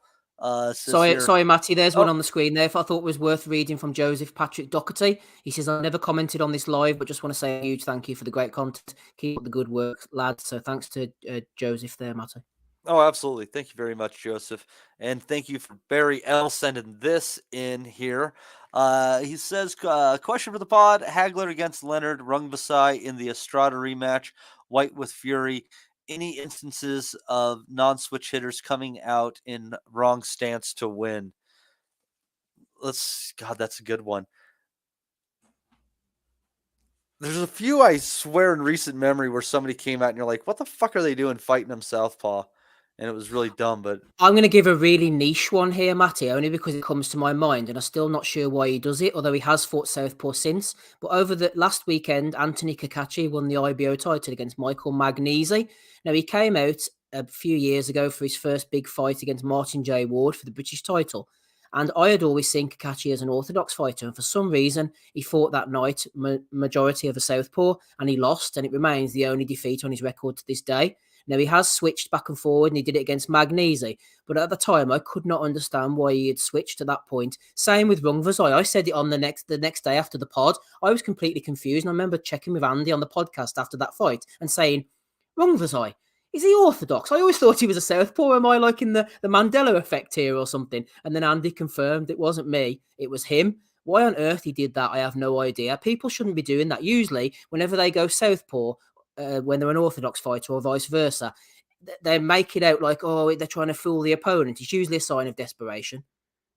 S7: Sorry, Matty. There's one on the screen there. If I thought it was worth reading from Joseph Patrick Doherty. He says, I never commented on this live, but just want to say a huge thank you for the great content. Keep up the good work, lads. So thanks to Joseph there, Matty.
S11: Oh, absolutely. Thank you very much, Joseph. And thank you for Barry L. sending this in here. He says, question for the pod, Hagler against Leonard, Rungvisai in the Estrada rematch, White with Fury. Any instances of non-switch hitters coming out in wrong stance to win? God, that's a good one. There's a few, I swear, in recent memory where somebody came out and you're like, what the fuck are they doing fighting him southpaw? And it was really dumb, but
S7: I'm going to give a really niche one here, Matty, only because it comes to my mind, and I'm still not sure why he does it, although he has fought southpaw since. But over the last weekend, Anthony Kakachi won the IBO title against Michael Magnesi. Now, he came out a few years ago for his first big fight against Martin J. Ward for the British title. And I had always seen Kakachi as an orthodox fighter, and for some reason, he fought that night majority of a southpaw, and he lost, and it remains the only defeat on his record to this day. Now, he has switched back and forward, and he did it against Magnesi. But at the time, I could not understand why he had switched at that point. Same with Rungvisai. I said it on the next day after the pod. I was completely confused. And I remember checking with Andy on the podcast after that fight and saying, Rungvisai, is he orthodox? I always thought he was a southpaw. Am I like in the Mandela effect here or something? And then Andy confirmed it wasn't me. It was him. Why on earth he did that, I have no idea. People shouldn't be doing that. Usually, whenever they go southpaw, when they're an orthodox fighter or vice versa, they make it out like, oh, they're trying to fool the opponent. It's usually a sign of desperation.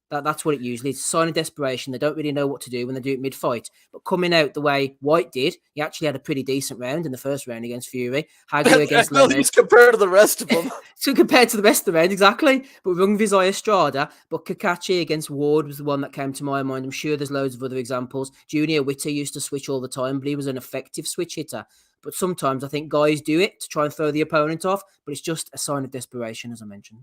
S7: That's what it usually is. It's a sign of desperation. They don't really know what to do when they do it mid-fight. But coming out the way White did, he actually had a pretty decent round in the first round against Fury. Hagler against Leonard.
S11: Compared to the rest of them.
S7: So compared to the rest of the round, exactly. But Rungvisai Estrada, but Kakachi against Ward was the one that came to my mind. I'm sure there's loads of other examples. Junior Witter used to switch all the time, but he was an effective switch hitter. But sometimes I think guys do it to try and throw the opponent off, but it's just a sign of desperation, as I mentioned.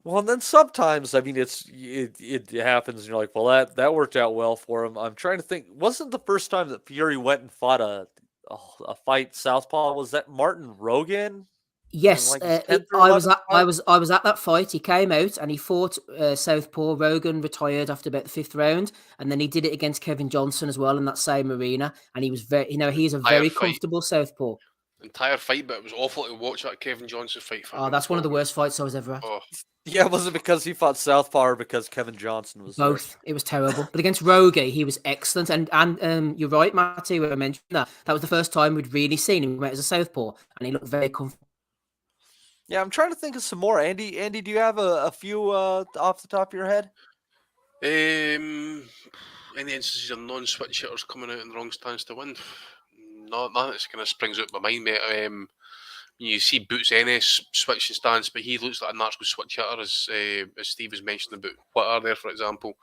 S11: Well, and then sometimes, I mean, it happens, and you're like, well, that worked out well for him. I'm trying to think. Wasn't the first time that Fury went and fought a fight southpaw? Was that Martin Rogan?
S7: Yes, I was at that fight. He came out and he fought southpaw. Rogan retired after about the 5th round, and then he did it against Kevin Johnson as well in that same arena. And he was he's a very comfortable southpaw.
S6: Entire fight, but it was awful to watch that Kevin Johnson fight.
S7: Oh, that's one of the worst fights I was ever at.
S6: Oh.
S11: Yeah, was it because he fought southpaw or because Kevin Johnson was
S7: both?
S11: There?
S7: It was terrible. But against Rogue, he was excellent. And you're right, Matty, when I mentioned that was the first time we'd really seen him as a southpaw, and he looked very comfortable.
S11: Yeah, I'm trying to think of some more. Andy, do you have a few off the top of your head?
S6: Any instances of non-switch hitters coming out in the wrong stance to win? No, nothing that kind of springs out my mind, mate. You see Boots Ennis switching stance, but he looks like a natural switch hitter, as Steve was mentioning about Twitter there, for example.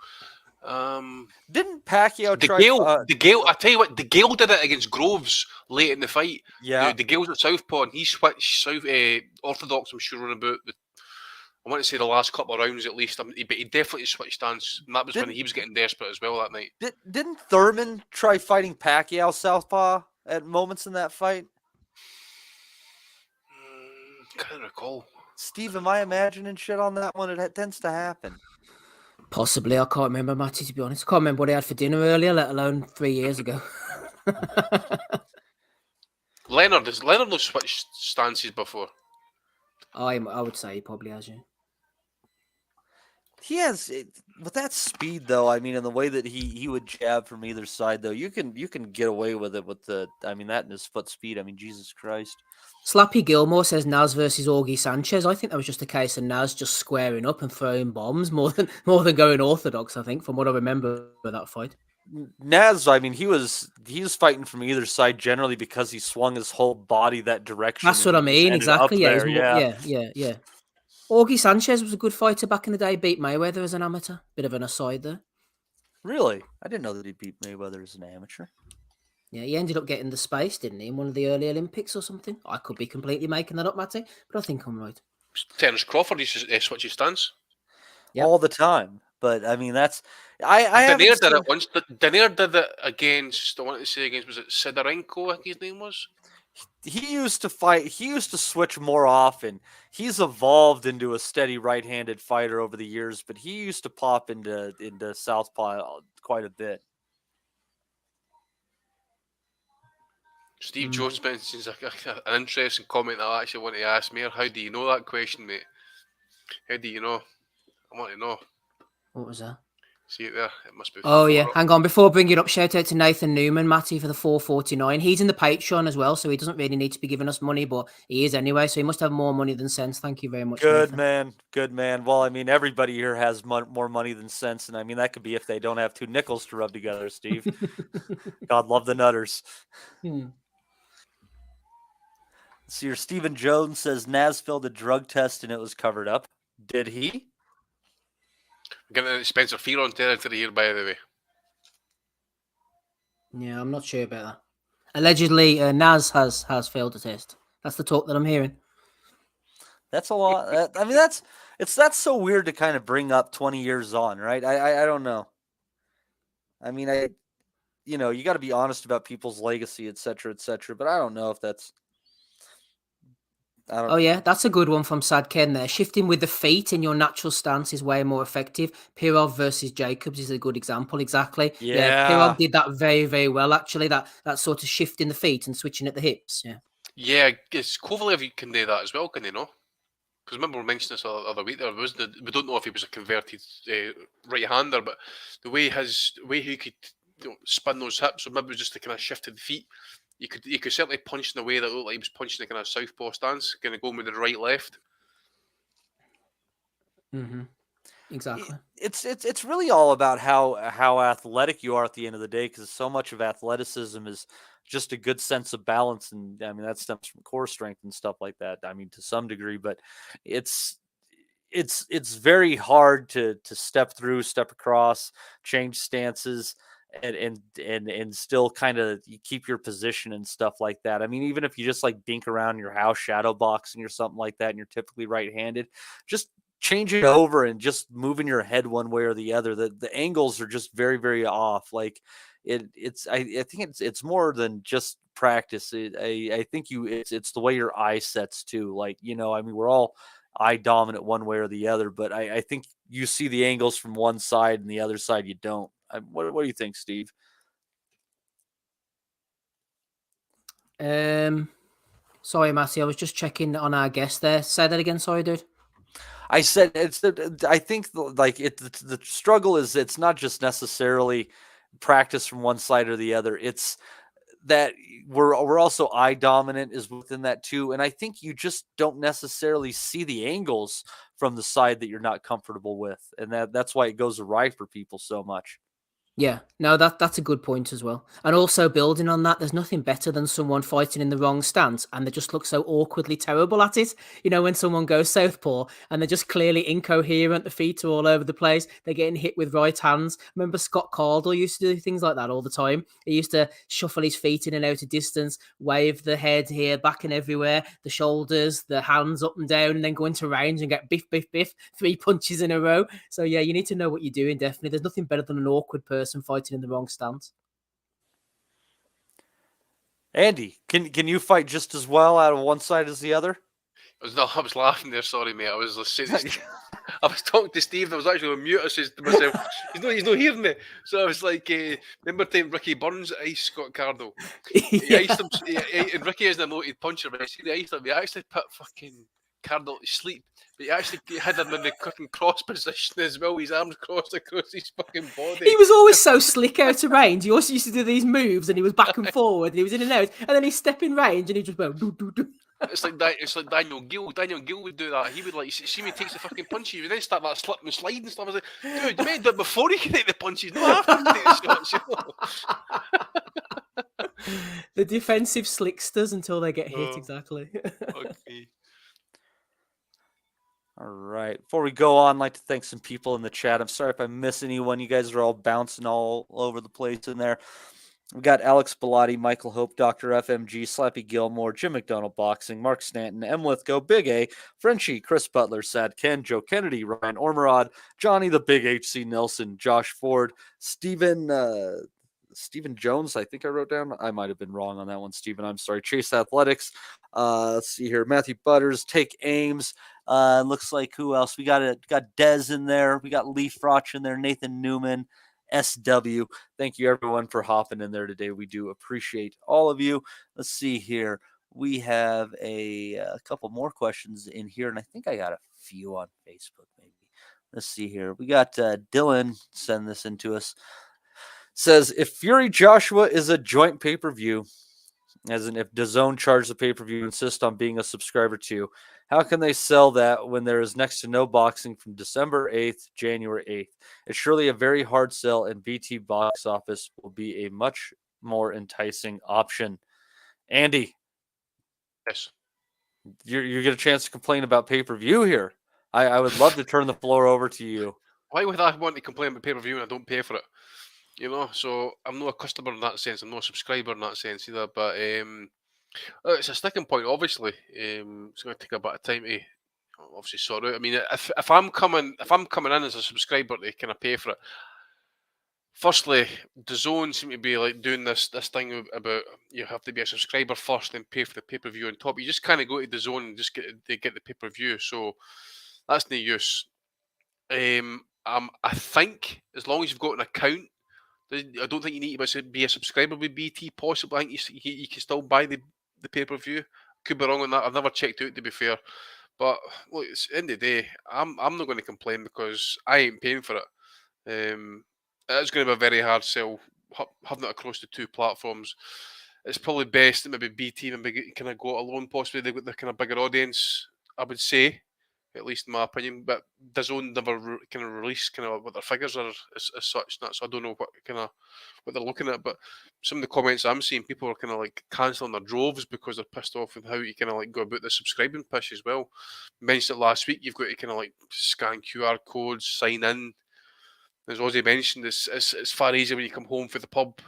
S11: Didn't Pacquiao
S6: try? The Gale. I tell you what, the Gale did it against Groves late in the fight.
S11: Yeah,
S6: the Gale's at southpaw, and he switched orthodox. I'm sure on about I want to say the last couple of rounds at least. But he definitely switched stance, and that was when he was getting desperate as well that night.
S11: Didn't Thurman try fighting Pacquiao southpaw at moments in that fight?
S6: Can't recall.
S11: Steve, am I imagining shit on that one? It tends to happen.
S7: Possibly. I can't remember, Matty, to be honest. I can't remember what he had for dinner earlier, let alone 3 years ago.
S6: Leonard no switched stances before?
S7: I would say he probably has, yeah.
S11: He has, with that speed though. I mean, in the way that he would jab from either side, though, you can get away with it with that and his foot speed. I mean, Jesus Christ.
S7: Slappy Gilmore says Naz versus Augie Sanchez. I think that was just a case of Naz just squaring up and throwing bombs more than going orthodox. I think, from what I remember of that fight.
S11: Naz, I mean, he was fighting from either side generally because he swung his whole body that direction.
S7: That's what I mean. Exactly.
S11: Yeah.
S7: Augie Sanchez was a good fighter back in the day. Beat Mayweather as an amateur. Bit of an aside there.
S11: Really? I didn't know that he beat Mayweather as an amateur.
S7: Yeah, he ended up getting the space, didn't he, in one of the early Olympics or something? I could be completely making that up, Matty, but I think I'm right.
S6: Terence Crawford used to switch his stance.
S7: Yep.
S11: All the time. But, I mean, that's...
S6: Danair did it once. Danair did it against, I want to say against, was it Sidorenko, I think his name was?
S11: He used to fight. He used to switch more often. He's evolved into a steady right-handed fighter over the years, but he used to pop into southpaw quite a bit.
S6: Steve Jones mentions an interesting comment that I actually want to ask me. How do you know that question, mate? How do you know? I want to know.
S7: What was that?
S6: See it there? It must be.
S7: Oh, yeah. Hang on. Before bringing it up, shout out to Nathan Newman, Matty, for the 4.49. He's in the Patreon as well, so he doesn't really need to be giving us money, but he is anyway, so he must have more money than sense. Thank you very much,
S11: Good
S7: Nathan.
S11: man. Good man. Well, I mean, everybody here has more money than sense, and I mean, that could be if they don't have two nickels to rub together, Steve. God love the Nutters. So your Stephen Jones says Naz failed a drug test and it was covered up. Did he?
S6: Getting Spencer Fearon territory here, by the way.
S7: Yeah, I'm not sure about that. Allegedly, Naz has failed a test. That's the talk that I'm hearing.
S11: That's a lot. I mean, that's so weird to kind of bring up 20 years on, right? I don't know. I mean, you got to be honest about people's legacy, et cetera, but I don't know if that's.
S7: Oh, yeah, that's a good one from Sad Ken there. Shifting with the feet in your natural stance is way more effective. Pirog versus Jacobs is a good example, exactly. Yeah, Pirog did that very, very well, actually, that sort of shifting the feet and switching at the hips, yeah.
S6: Yeah, it's Kovalev can do that as well, can he, no? Because remember we mentioned this the other week, we don't know if he was a converted right-hander, but the way he could spin those hips, or maybe it was just the kind of shifted feet, he could certainly punch in a way that looked like he was punching the kind of southpaw stance, kind of going with the right-left.
S7: Mm-hmm. Exactly.
S11: It's really all about how athletic you are at the end of the day, because so much of athleticism is just a good sense of balance, and I mean that stems from core strength and stuff like that. I mean, to some degree, but it's very hard to step across, change stances, and still kind of keep your position and stuff like that. I mean, even if you just like dink around your house shadow boxing or something like that, and you're typically right-handed, just change it over and just moving your head one way or the other. The angles are just very, very off. Like I think it's more than just practice. I think it's the way your eye sets too. Like, I mean, we're all eye dominant one way or the other, but I think you see the angles from one side and the other side you don't. What do you think, Steve?
S7: Sorry, Matty, I was just checking on our guest there. Say that again, sorry, dude.
S11: I said I think the struggle is it's not just necessarily practice from one side or the other. It's that we're also eye dominant is within that too. And I think you just don't necessarily see the angles from the side that you're not comfortable with. And that's why it goes awry for people so much.
S7: Yeah, no, that's a good point as well. And also building on that, there's nothing better than someone fighting in the wrong stance and they just look so awkwardly terrible at it. When someone goes southpaw and they're just clearly incoherent, the feet are all over the place, they're getting hit with right hands. Remember Scott Cardle used to do things like that all the time. He used to shuffle his feet in and out of distance, wave the head here, back and everywhere, the shoulders, the hands up and down, and then go into range and get biff, biff, biff, 3 punches in a row. So yeah, you need to know what you're doing, definitely. There's nothing better than an awkward person fighting in the wrong stance.
S11: Andy, can you fight just as well out of one side as the other?
S6: I was laughing there. Sorry, mate. I was talking to Steve. I was actually on mute. I said to myself, "He's not hearing me." So I was like, "Remember time Ricky Burns iced Scott Cardle? He iced him, and Ricky isn't a noted puncher, but I see the iced him. He actually put fucking Cardle to sleep, but he actually had him in the cooking cross position as well. His arms crossed across his fucking body.
S7: He was always so slick out of range. He also used to do these moves, and he was back and forward, and he was in and out, and then he'd step in range, and he just went do do do.
S6: It's like Daniel Gill. Daniel Gill would do that. He would see me takes the fucking punches. He would then start that slip and slide and stuff. I was like, dude, you made that before he could take the punches, not after he take the shots.
S7: The defensive slicksters until they get hit. Exactly.
S6: Okay.
S11: All right. Before we go on, I'd like to thank some people in the chat. I'm sorry if I miss anyone. You guys are all bouncing all over the place in there. We've got Alex Bellotti, Michael Hope, Dr. FMG, Slappy Gilmore, Jim McDonald Boxing, Mark Stanton, M. Lithgow, Big A, Frenchie, Chris Butler, Sad Ken, Joe Kennedy, Ryan Ormerod, Johnny the Big HC Nelson, Josh Ford, Stephen Jones, I think I wrote down. I might have been wrong on that one, Stephen. I'm sorry. Chase Athletics. Let's see here. Matthew Butters, Take Ames. Looks like who else? We got Dez in there. We got Lee Frotch in there, Nathan Newman. SW. Thank you, everyone, for hopping in there today. We do appreciate all of you. Let's see here. We have a couple more questions in here, and I think I got a few on Facebook, maybe. Let's see here. We got Dylan send this in to us. Says, if Fury Joshua is a joint pay-per-view, as in if DAZN charges the pay-per-view, insist on being a subscriber too, how can they sell that when there is next to no boxing from December 8th, January 8th? It's surely a very hard sell, and BT box office will be a much more enticing option. Andy.
S6: Yes.
S11: You get a chance to complain about pay-per-view here. I would love to turn the floor over to you.
S6: Why would I want to complain about pay-per-view and I don't pay for it? You know, so I'm not a customer in that sense. I'm not a subscriber in that sense either. But it's a sticking point, obviously. It's going to take a bit of time to obviously sort out. I mean, if I'm coming in as a subscriber to kind of pay for it, firstly, DAZN seem to be like doing this thing about you have to be a subscriber first, then pay for the pay-per-view on top. You just kind of go to DAZN and just get the pay-per-view. So that's no use. I think as long as you've got an account, I don't think you need to be a subscriber with BT. Possibly, I think you can still buy the pay-per-view. Could be wrong on that. I've never checked out, to be fair. But look, it's the end of the day, I'm not going to complain because I ain't paying for it. It's going to be a very hard sell having it across the two platforms. It's probably best that maybe BT maybe kind of go it alone. Possibly they've got the kind of bigger audience, I would say, at least in my opinion. But DAZN never kind of release kind of what their figures are as such. So I don't know what they're looking at. But some of the comments I'm seeing, people are kind of like cancelling their droves because they're pissed off with how you kind of like go about the subscribing push as well. Mentioned it last week. You've got to kind of like scan QR codes, sign in. As Ozzy mentioned, it's far easier when you come home from the pub.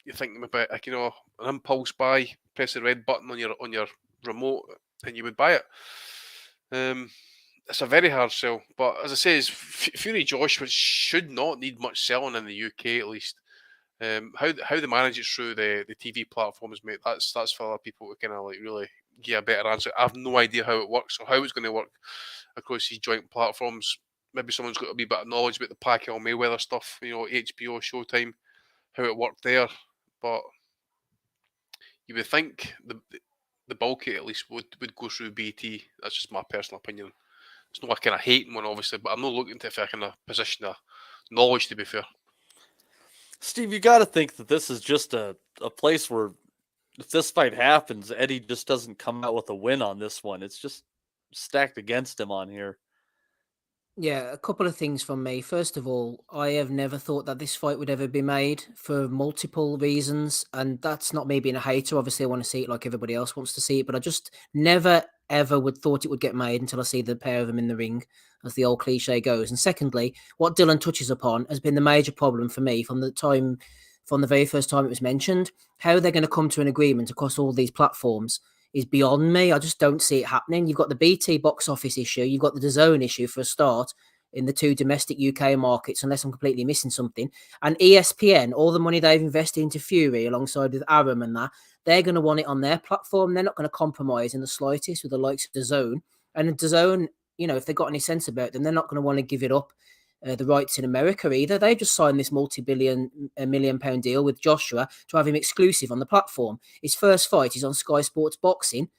S6: You're thinking about like, an impulse buy, press the red button on your remote, and you would buy it. It's a very hard sell, but as I say, Fury Joshua should not need much selling in the UK at least. How they manage it through the TV platforms, mate, that's for other people to kind of like really get a better answer. I have no idea how it works or how it's going to work across these joint platforms. Maybe someone's got a wee bit of knowledge about the Pacquiao Mayweather stuff, HBO, Showtime, how it worked there. But you would think the bulk of it at least would go through BT. That's just my personal opinion. It's not a kind of hating one, obviously, but I'm not looking to if I can position of knowledge, to be fair.
S11: Steve, you got to think that this is just a place where if this fight happens, Eddie just doesn't come out with a win on this one. It's just stacked against him on here.
S7: Yeah, a couple of things from me. First of all, I have never thought that this fight would ever be made for multiple reasons. And that's not me being a hater. Obviously, I want to see it like everybody else wants to see it. But I just never, ever thought it would get made until I see the pair of them in the ring, as the old cliche goes. And secondly, what Dylan touches upon has been the major problem for me from the very first time it was mentioned. How they're going to come to an agreement across all these platforms is beyond me. I just don't see it happening. You've got the BT box office issue. You've got the DAZN issue for a start in the two domestic UK markets, unless I'm completely missing something. And ESPN, all the money they've invested into Fury alongside with Aram and that, they're going to want it on their platform. They're not going to compromise in the slightest with the likes of DAZN. And DAZN, if they've got any sense about them, they're not going to want to give it up. The rights in America either. They just signed this multi-million-pound deal with Joshua to have him exclusive on the platform. His first fight is on Sky Sports Boxing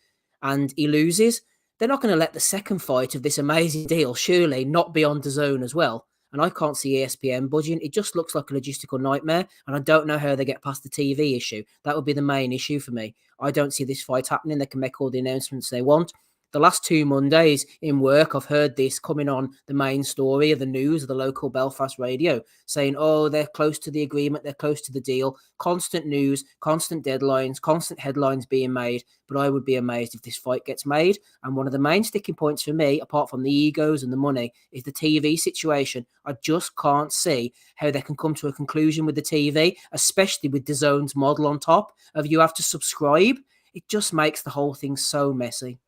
S7: and he loses. They're not going to let the second fight of this amazing deal surely not be on DAZN as well. And I can't see ESPN budging. It just looks like a logistical nightmare. And I don't know how they get past the TV issue. That would be the main issue for me. I don't see this fight happening. They can make all the announcements they want. The last 2 Mondays in work, I've heard this coming on the main story of the news of the local Belfast radio, saying, oh, they're close to the agreement, they're close to the deal. Constant news, constant deadlines, constant headlines being made. But I would be amazed if this fight gets made. And one of the main sticking points for me, apart from the egos and the money, is the TV situation. I just can't see how they can come to a conclusion with the TV, especially with DAZN's model on top of you have to subscribe. It just makes the whole thing so messy.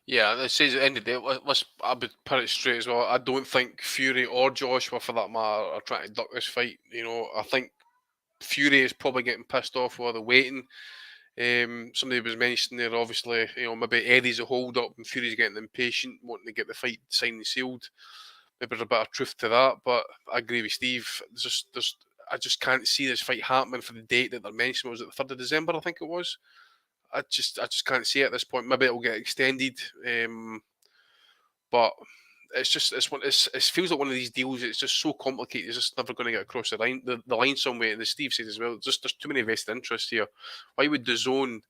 S6: Yeah, it says at the end of the day, I'll be put it straight as well. I don't think Fury or Joshua, for that matter, are trying to duck this fight. I think Fury is probably getting pissed off while they're waiting. Somebody was mentioning there, obviously, maybe Eddie's a hold up and Fury's getting impatient, wanting to get the fight signed and sealed. maybe there's a bit of truth to that. But I agree with Steve. I just can't see this fight happening for the date that they're mentioning. Was it the 3rd of December? I think it was. I just can't see it at this point. Maybe it'll get extended, but it feels like one of these deals. It's just so complicated. It's just never going to get across the line. The line somewhere. And as Steve says as well, there's too many vested interests here. Why would DAZN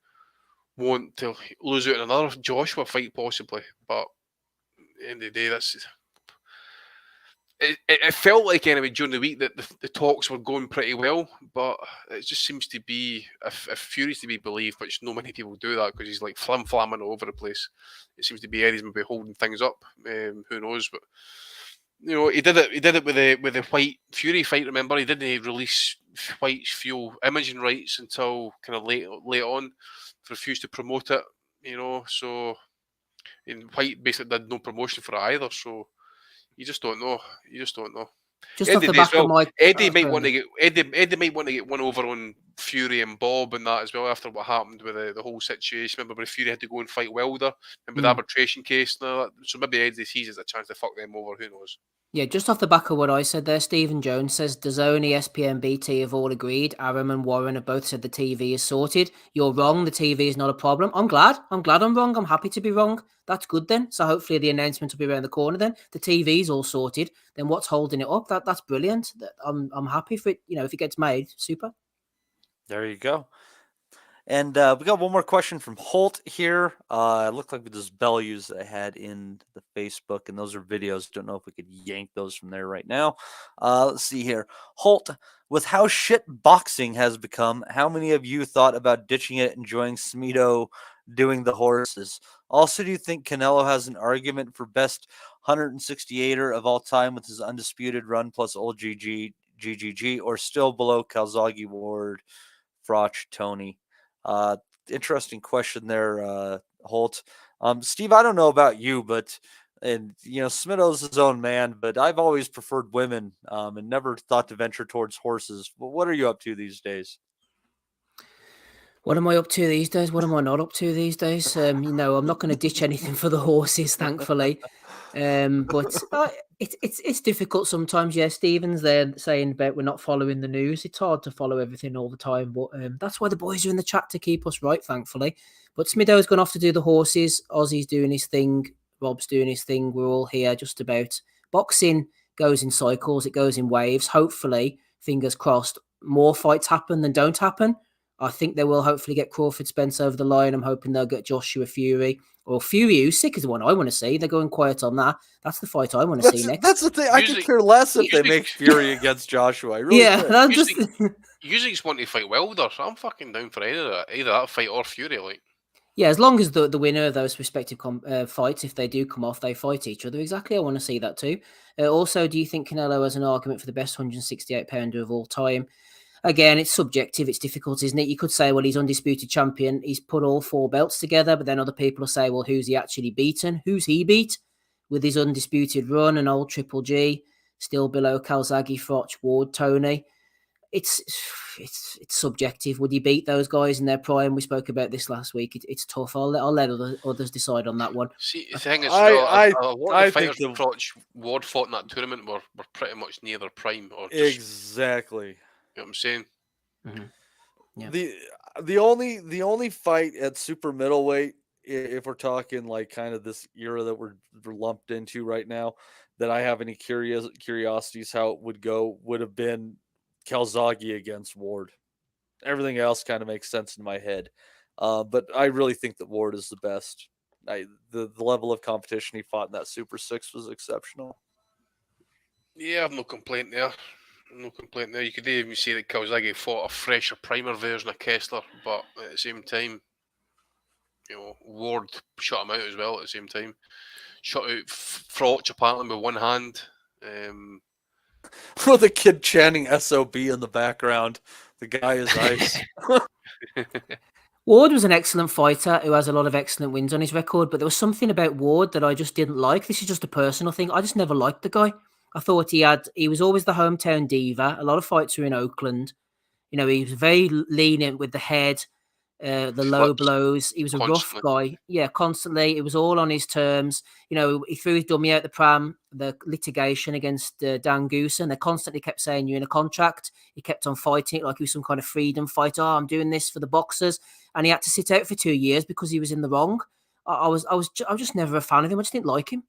S6: want to lose out on another Joshua fight possibly? But at the end of the day, it felt like anyway during the week that the talks were going pretty well, but it just seems to be if Fury's to be believed, which no many people do that because he's like flamming all over the place. It seems to be Eddie's maybe holding things up. Who knows? But you know, he did it with the White Fury fight. Remember, he didn't release White's Fuel imaging rights until kind of late on. Refused to promote it. You know, so White basically did no promotion for it either. So. You just don't know. Just
S7: off the back of my
S6: Eddie might want to get one over on Fury and Bob and that as well after what happened with the whole situation. Remember when Fury had to go and fight Wilder and with the arbitration case and all that. So maybe Eddie sees it as a chance to fuck them over. Who knows?
S7: Yeah, just off the back of what I said there, Stephen Jones says DAZN, ESPN, BT have all agreed. Aram and Warren have both said the TV is sorted. You're wrong. The TV is not a problem. I'm glad I'm wrong. I'm happy to be wrong. That's good then. So hopefully the announcement will be around the corner then. The TV's all sorted. Then what's holding it up? That's brilliant. I'm happy for it. You know, if it gets made, super.
S11: There you go. And we got one more question from Holt here. It looked like those Bellews that I had in the Facebook, and those are videos. Don't know if we could yank those from there right now. Let's see here. Holt, with how shit boxing has become, how many of you thought about ditching it, enjoying Smido doing the horses? Also, do you think Canelo has an argument for best 168er of all time with his undisputed run plus old GGG, or still below Calzaghe, Ward, Froch, Tony? Interesting question there, Holt. Steve, I don't know about you, but Smido's his own man, but I've always preferred women and never thought to venture towards horses. What are you up to these days?
S7: What am I up to these days? What am I not up to these days? I'm not going to ditch anything for the horses, thankfully. But it's difficult sometimes. Yeah, Stephen's there saying about we're not following the news. It's hard to follow everything all the time, but that's why the boys are in the chat to keep us right, thankfully. But Smido's gone off to do the horses. Ozzy's doing his thing. Rob's doing his thing. We're all here just about. Boxing goes in cycles. It goes in waves. Hopefully, fingers crossed, more fights happen than don't happen. I think they will hopefully get Crawford Spence over the line. I'm hoping they'll get Joshua Fury. Or Fury, Usyk is the one I want to see. They're going quiet on that. That's the fight I want to see next.
S11: That's the thing. I could care less if they make Fury against Joshua. I really
S6: Usyk want to fight Wilder, so I'm fucking down for either that fight or Fury. Like,
S7: yeah, as long as the winner of those respective fights, if they do come off, they fight each other. Exactly, I want to see that too. Also, do you think Canelo has an argument for the best 168-pounder of all time? Again, it's subjective. It's difficult, isn't it? You could say, well, he's undisputed champion. He's put all 4 belts together. But then other people will say, well, who's he actually beaten? Who's he beat with his undisputed run? An old Triple G, still below Calzaghe, Froch, Ward, Tony. It's subjective. Would he beat those guys in their prime? We spoke about this last week. It's tough. I'll let others decide on that one.
S6: See, the thing is, a lot of the fighters Froch, Ward fought in that tournament were pretty much near their prime. Or just,
S11: exactly.
S6: You know what I'm saying?
S7: Mm-hmm. Yeah.
S11: The only fight at super middleweight, if we're talking like kind of this era that we're lumped into right now, that I have any curiosities how it would go, would have been Calzaghe against Ward. Everything else kind of makes sense in my head, but I really think that Ward is the best. The level of competition he fought in that Super 6 was exceptional.
S6: Yeah, I've no complaint there. You could even say that Calzaghe fought a fresher, primer version of Kessler, but at the same time, Ward shut him out as well at the same time. Shut out Froch apparently with one hand.
S11: With the kid chanting SOB in the background. The guy is ice.
S7: Ward was an excellent fighter who has a lot of excellent wins on his record, but there was something about Ward that I just didn't like. This is just a personal thing. I just never liked the guy. I thought he was always the hometown diva. A lot of fights were in Oakland. He was very lenient with the head. the low blows. He was a rough
S6: constantly.
S7: guy. Yeah, constantly. It was all on his terms. You know, he threw his dummy out the pram, the litigation against Dan Goosen. They constantly kept saying, you're in a contract. He kept on fighting like he was some kind of freedom fighter. Oh, I'm doing this for the boxers. And he had to sit out for 2 years because he was in the wrong. I was just never a fan of him. I just didn't like him.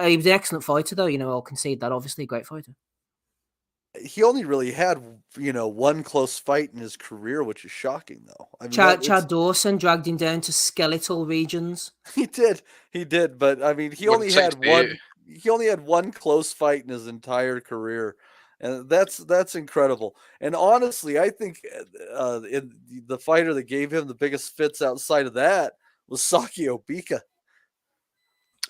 S7: He was an excellent fighter, though. You know, I'll concede that. Obviously, a great fighter.
S12: He only really had, one close fight in his career, which is shocking, though. I mean,
S7: Chad Dawson dragged him down to skeletal regions.
S12: He did, but I mean, he only had one close fight in his entire career, and that's incredible. And honestly, I think the fighter that gave him the biggest fits outside of that was Saki Obika.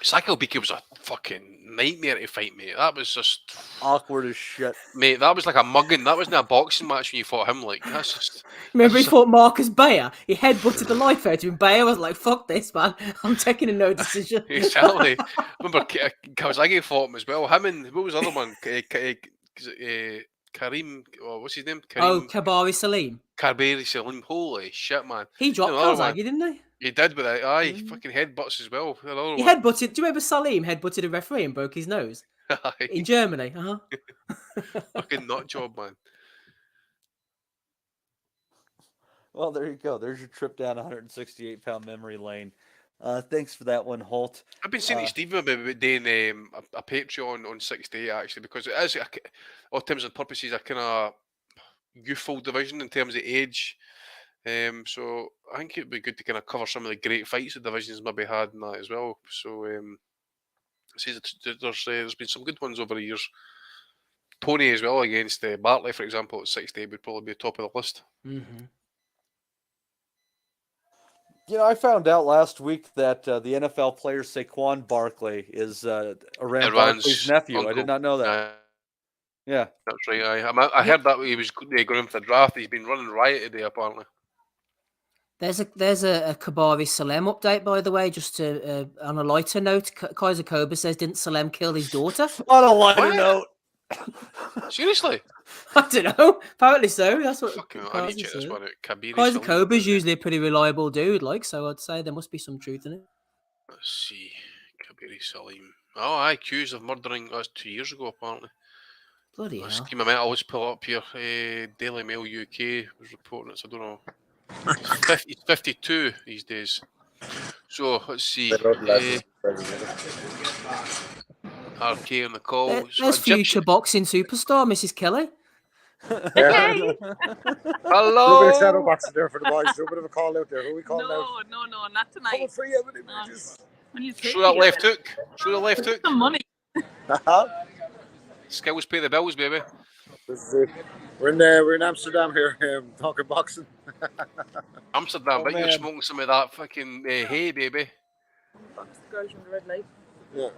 S6: Saki Obika was a fucking nightmare to fight, mate. That was just
S12: awkward as shit,
S6: mate. That was like a mugging. That wasn't a boxing match when you fought him. Like that's just.
S7: Remember he fought Marcus Bayer. He headbutted the life out of him. Bayer was like, "Fuck this, man! I'm taking a no decision."
S6: Exactly. Remember Kawasaki fought him as well. Him and what was the other one? Karim. Oh, what's his name?
S7: Kabari Salim.
S6: Kabari Salim. Holy shit, man!
S7: He dropped Kawasaki, didn't he?
S6: He did, but he fucking headbutts as well.
S7: He headbutted. Do you remember Salim headbutted a referee and broke his nose in Germany?
S6: Fucking nut job, man.
S12: Well, there you go. There's your trip down 168-pound memory lane. Thanks for that one, Holt.
S6: I've been saying to Stephen about doing a Patreon on 68 actually, because it is, all intents and purposes, a kind of youthful division in terms of age. So I think it'd be good to kind of cover some of the great fights the divisions maybe had in that as well. So there's been some good ones over the years. Tony as well against Bartley, for example, at 68 would probably be top of the list.
S7: Mm-hmm.
S12: I found out last week that the NFL player Saquon Barkley is Iran Barkley's nephew.
S6: Uncle.
S12: I did not know that. Yeah,
S6: that's right. I heard that he was going in for the draft. He's been running riot today, apparently.
S7: There's a Kabari Salem update, by the way, just to on a lighter note. Kaiser Koba says, didn't Salem kill his daughter?
S12: On a lighter note.
S6: Seriously?
S7: I don't know. Apparently so. That's what
S6: I need to check this one out.
S7: Kaiser Koba's usually a pretty reliable dude, so I'd say there must be some truth in it.
S6: Let's see. Kabiri Salim. Oh, I accused of murdering us 2 years ago, apparently.
S7: Bloody hell.
S6: Scheme of mental, let's pull up here. Daily Mail UK was reporting it, so I don't know. He's 52 these days. So, let's see. RK on the call.
S7: There's future boxing superstar, Mrs. Kelly.
S8: Hey.
S6: Hello.
S8: A bit of shadow boxing there for the boys. Do a bit of a call out there. Who are we calling out?
S13: No, not tonight.
S8: Coming for you,
S6: Show that left hook. Show the left hook.
S13: Some money.
S6: Skills pay the bills, baby.
S8: This is it. We're in Amsterdam here, talking boxing.
S6: Amsterdam, but you're smoking some of that fucking hay, baby.
S13: Box the girls from the red light.
S8: Yeah.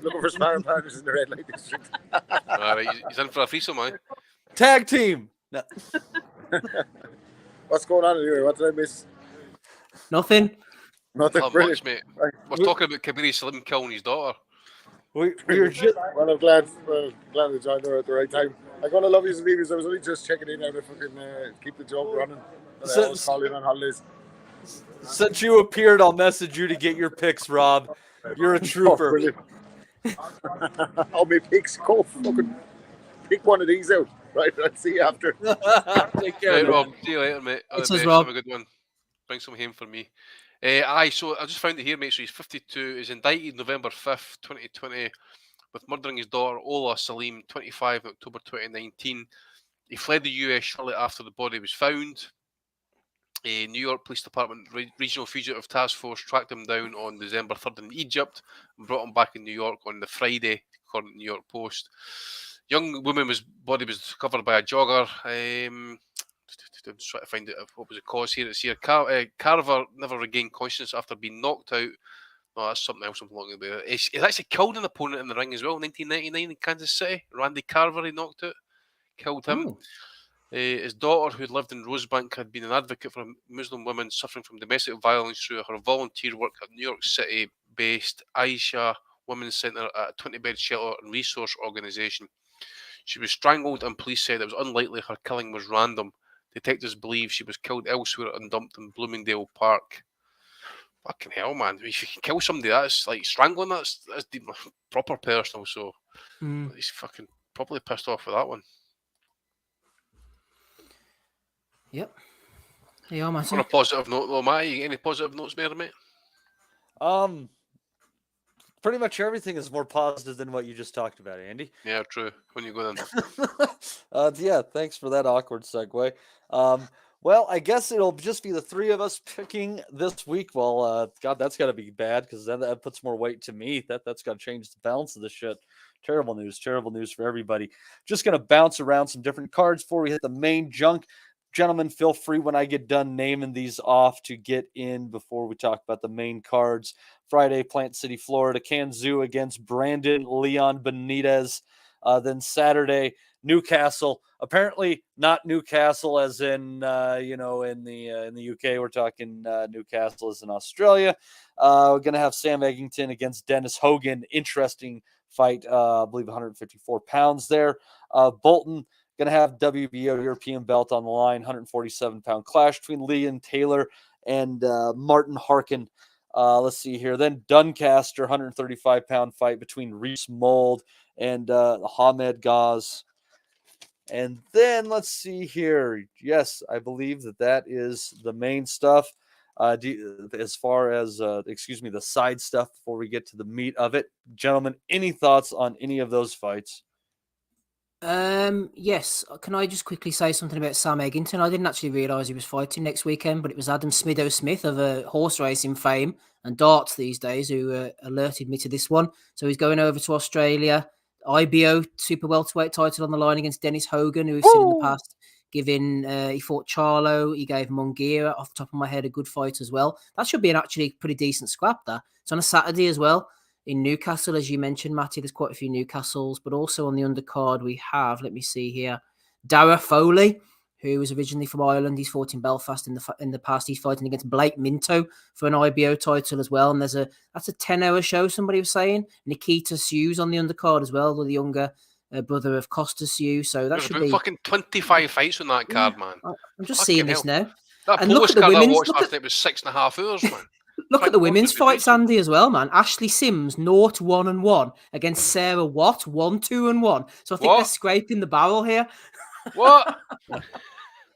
S8: Looking for sparring partners in the red light district.
S6: Alright, he's in for a threesome, man.
S12: Tag team. No.
S8: What's going on anyway? What did I miss?
S7: Nothing.
S8: Nothing.
S6: Not
S8: Brilliant.
S6: much, mate. We're talking about Kabiri Salim killing his daughter.
S12: We're just...
S8: Well, I'm glad to join her at the right time. I'm going to love you and leave you. I was only just checking in how to fucking keep the joke running. I always call in on holidays.
S12: Since you appeared, I'll message you to get your picks, Rob. You're a trooper.
S8: Oh, my picks. Go fucking pick one of these out. Right, I'll see you after.
S12: Take care,
S6: Right, Rob. See you later, mate.
S7: It's
S6: Have a good one. Bring some home for me. So I just found it here, mate. So he's 52. He's indicted November 5th, 2020, with murdering his daughter, Ola Salim, 25, in October 2019. He fled the US shortly after the body was found. New York Police Department Regional Fugitive Task Force tracked him down on December 3rd in Egypt and brought him back in New York on the Friday, according to the New York Post. Young woman's body was discovered by a jogger. I'm just trying to find out what was the cause here. It's here. Carver never regained consciousness after being knocked out. Oh, that's something else I'm looking about. He's actually killed an opponent in the ring as well in 1999 in Kansas City. Randy Carver, he knocked out. Killed him. His daughter, who lived in Rosebank, had been an advocate for Muslim women suffering from domestic violence through her volunteer work at New York City-based Aisha Women's Centre, a 20-bed shelter and resource organisation. She was strangled, and police said it was unlikely her killing was random. Detectives believe she was killed elsewhere and dumped in Bloomingdale Park. Fucking hell, man. If you can kill somebody, that's like strangling, that's deep, proper personal, so he's fucking probably pissed off with that one.
S7: Yep. Yeah, man.
S6: On a positive note, though, Matt, you get any positive notes there, mate?
S12: Pretty much everything is more positive than what you just talked about, Andy.
S6: Yeah, true. When you go then.
S12: Yeah, thanks for that awkward segue. Well, I guess it'll just be the three of us picking this week. Well, God, that's got to be bad because then that puts more weight to me. That's got to change the balance of the shit. Terrible news for everybody. Just going to bounce around some different cards before we hit the main junk. Gentlemen, feel free when I get done naming these off to get in before we talk about the main cards. Friday, Plant City, Florida, Kanzu against Brandon Leon Benitez. Then Saturday, Newcastle. Apparently not Newcastle as in, in the UK. We're talking Newcastle as in Australia. We're going to have Sam Eggington against Dennis Hogan. Interesting fight. I believe 154 pounds there. Bolton. Going to have WBO European belt on the line, 147-pound clash between Leon Taylor and Martin Harkin. Let's see here. Then Doncaster, 135-pound fight between Reese Mold and Hamed Gaz. And then let's see here. Yes, I believe that is the main stuff. As far as, the side stuff before we get to the meat of it. Gentlemen, any thoughts on any of those fights?
S7: Yes. Can I just quickly say something about Sam Eggington? I didn't actually realise he was fighting next weekend, but it was Adam Smitho Smith of horse racing fame and darts these days who alerted me to this one. So he's going over to Australia. IBO super welterweight title on the line against Dennis Hogan, who we've seen in the past giving. He fought Charlo. He gave Munguia, off the top of my head, a good fight as well. That should be an actually pretty decent scrap. That it's on a Saturday as well. In Newcastle, as you mentioned, Matty, there's quite a few Newcastles, but also on the undercard we have, let me see here, Dara Foley, who was originally from Ireland. He's fought in Belfast in the past. He's fighting against Blake Minto for an IBO title as well. And that's a 10-hour show, somebody was saying. Nikita Sue's on the undercard as well, the younger brother of Costa Sue. So that should be
S6: fucking 25 fights on that card, man.
S7: I'm just seeing this now.
S6: That Polish card I watched last night was 6.5 hours, man.
S7: Look at the women's fights, Andy, as well, man. Ashley Sims, 0-1-1 against Sarah Watt, 1-2-1. So I think they're scraping the barrel here.
S6: What?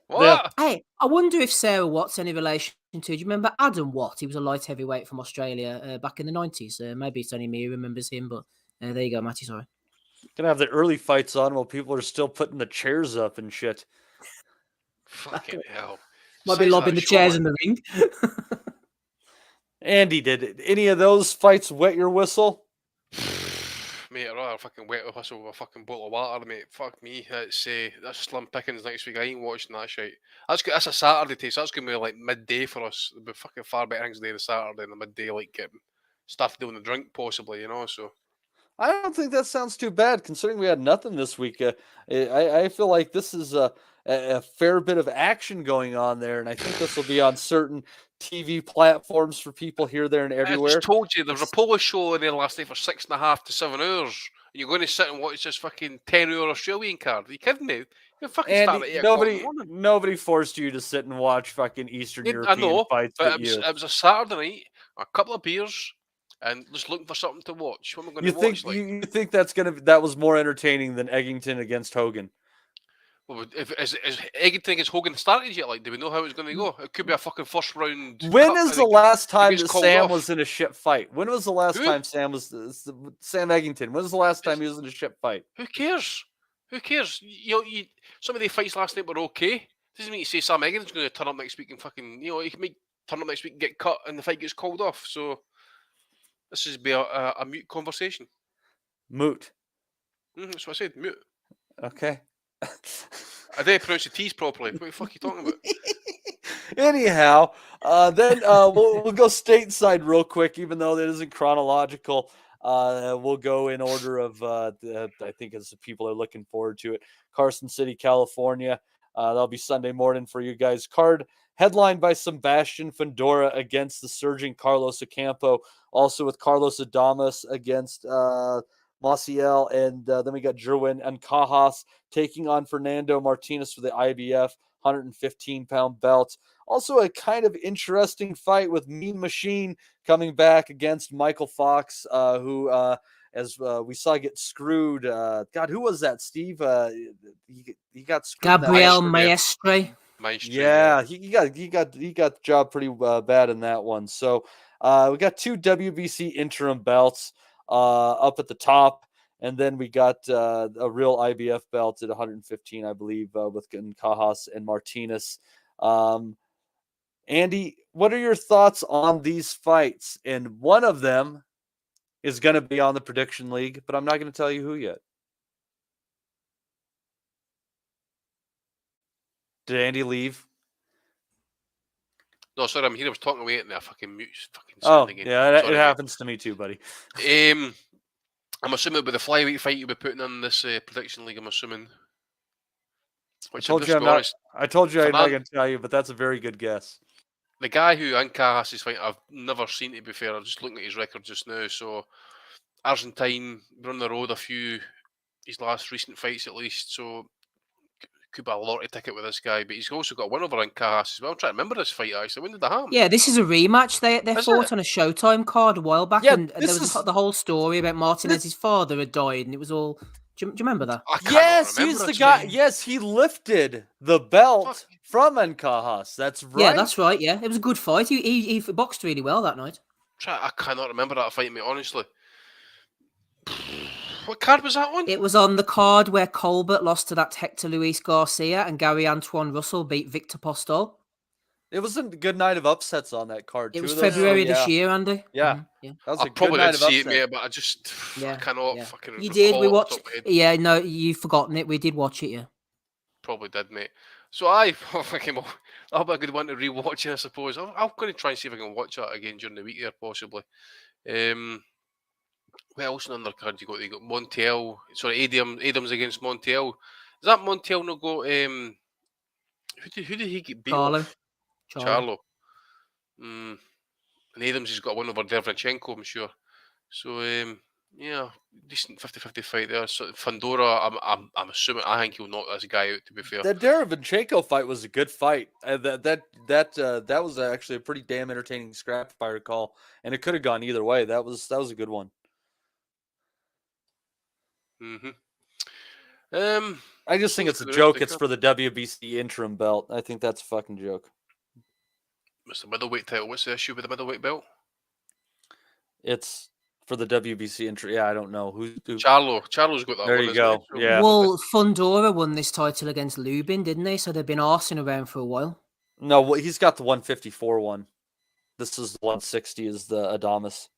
S6: What?
S7: Hey, I wonder if Sarah Watt's any relation to, do you remember Adam Watt? He was a light heavyweight from Australia back in the 90s. Maybe it's only me who remembers him, but there you go, Matty, sorry.
S12: Gonna have the early fights on while people are still putting the chairs up and shit.
S6: Fucking hell.
S7: Might be lobbing the chairs in the ring.
S12: Andy, did any of those fights wet your whistle?
S6: Mate, I'd rather fucking wet the whistle with a fucking bottle of water, mate. Fuck me. That's slim pickings next week. I ain't watching that shit. That's a Saturday taste. So that's going to be like midday for us. It'll be fucking far better things than the Saturday and the midday, like getting stuff doing the drink, possibly, so.
S12: I don't think that sounds too bad, considering we had nothing this week. I feel like this is a fair bit of action going on there, and I think this will be on certain TV platforms for people here, there, and everywhere.
S6: I just told you, there was a Polish show in there last night for 6.5 to 7 hours, and you're going to sit and watch this fucking 10-hour Australian card. Are you kidding me? You fucking start at 8 o'clock in the morning.
S12: Nobody forced you to sit and watch fucking Eastern European fights.
S6: But it was a Saturday night, a couple of beers, and just looking for something to watch. What am I going to watch?
S12: You think that was more entertaining than Eggington against Hogan?
S6: Well, is Eggington against Hogan started yet? Like, do we know how it's going to go? It could be a fucking first round.
S12: When is the last time that Sam was in a shit fight? When was the last time Sam Eggington? When was the last time he was in a shit fight?
S6: Who cares? Some of the fights last night were okay. Doesn't mean you say Sam Eggington's going to turn up next week and fucking, he can turn up next week and get cut and the fight gets called off. So this is be a mute conversation.
S12: Moot.
S6: That's what I said. Mute.
S12: Okay.
S6: I didn't pronounce the T's properly. What the fuck are you talking about?
S12: Anyhow, then we'll go stateside real quick, even though that isn't chronological. We'll go in order of, I think as the people are looking forward to it. Carson City, California. That'll be Sunday morning for you guys. Card headlined by Sebastian Fundora against the surging Carlos Ocampo. Also with Carlos Adames against Maciel, and then we got Jerwin and Cajas taking on Fernando Martinez for the IBF 115-pound belt. Also a kind of interesting fight with Mean Machine coming back against Michael Fox, who as we saw get screwed. God, who was that, Steve? He got screwed.
S7: Gabriel Maestre.
S12: Yeah, he got the job pretty bad in that one. So we got 2 WBC interim belts up at the top, and then we got a real IBF belt at 115, I believe, with Cajas and Martinez. Andy, what are your thoughts on these fights? And one of them is going to be on the prediction league, but I'm not going to tell you who yet. Did Andy leave?
S6: No, sorry, I'm here. I was talking away and I fucking mute. Again.
S12: Yeah,
S6: sorry,
S12: it happens to me too, buddy.
S6: I'm assuming it'll be the flyweight fight you'll be putting in this prediction league. I'm assuming.
S12: I told you I'm not going to tell you, but that's a very good guess.
S6: The guy who Ancajas is fighting, I've never seen, to be fair. I'm just looking at his record just now. So, Argentine, been on the road a few, his last recent fights at least. So, could be a lottery ticket with this guy. But he's also got a win over Ancajas as well. I'm trying to remember this fight, actually. When did that happen?
S7: Yeah, this is a rematch. They fought on a Showtime card a while back.
S12: Yeah,
S7: and there was the whole story about Martinez's father had died. And it was all... Do you remember that?
S12: Yes, he's the guy. Yes, he lifted the belt from Ancajas. That's right.
S7: Yeah, that's right. Yeah, it was a good fight. He boxed really well that night.
S6: I cannot remember that fight, mate, honestly. What card was that on?
S7: It was on the card where Colbert lost to that Hector Luis Garcia and Gary Antoine Russell beat Victor Postol.
S12: It was a good night of upsets on that card.
S7: It was February this year, Andy.
S12: Yeah,
S7: yeah.
S12: That was a
S6: I probably
S12: good night
S6: did
S12: of
S6: see it,
S12: upset.
S6: mate, but I cannot fucking.
S7: You did. We
S6: recall off the
S7: watched.
S6: top of my head.
S7: Yeah, no, you've forgotten it. We did watch it. Yeah.
S6: Probably did, mate. So that'll be a good one to rewatch, I suppose. I'm going to try and see if I can watch that again during the week there, possibly. What else on the card you got? You got Montiel. Sorry, Adams against Montiel. Does that Montiel not go? Who did he get beat off? Charlo. And Adams has got one over Derevchenko, I'm sure. So yeah, decent 50-50 fight there. So Fandora, I'm assuming, I think he'll knock this guy out, to be fair.
S12: That Derevchenko fight was a good fight. That was actually a pretty damn entertaining scrap, if I recall, and it could have gone either way. That was a good one. I just think it's a joke. It's for the WBC interim belt. I think that's a fucking joke.
S6: What's the middleweight title? What's the issue with the middleweight belt?
S12: It's for the WBC interim. Yeah, I don't know who.
S6: Charlo's got that.
S12: There
S6: one,
S12: you go.
S6: It?
S12: Yeah.
S7: Well, Fundora won this title against Lubin, didn't they? So they've been arsing around for a while.
S12: No, well, he's got the 154 one. This is the 160 is the Adamas.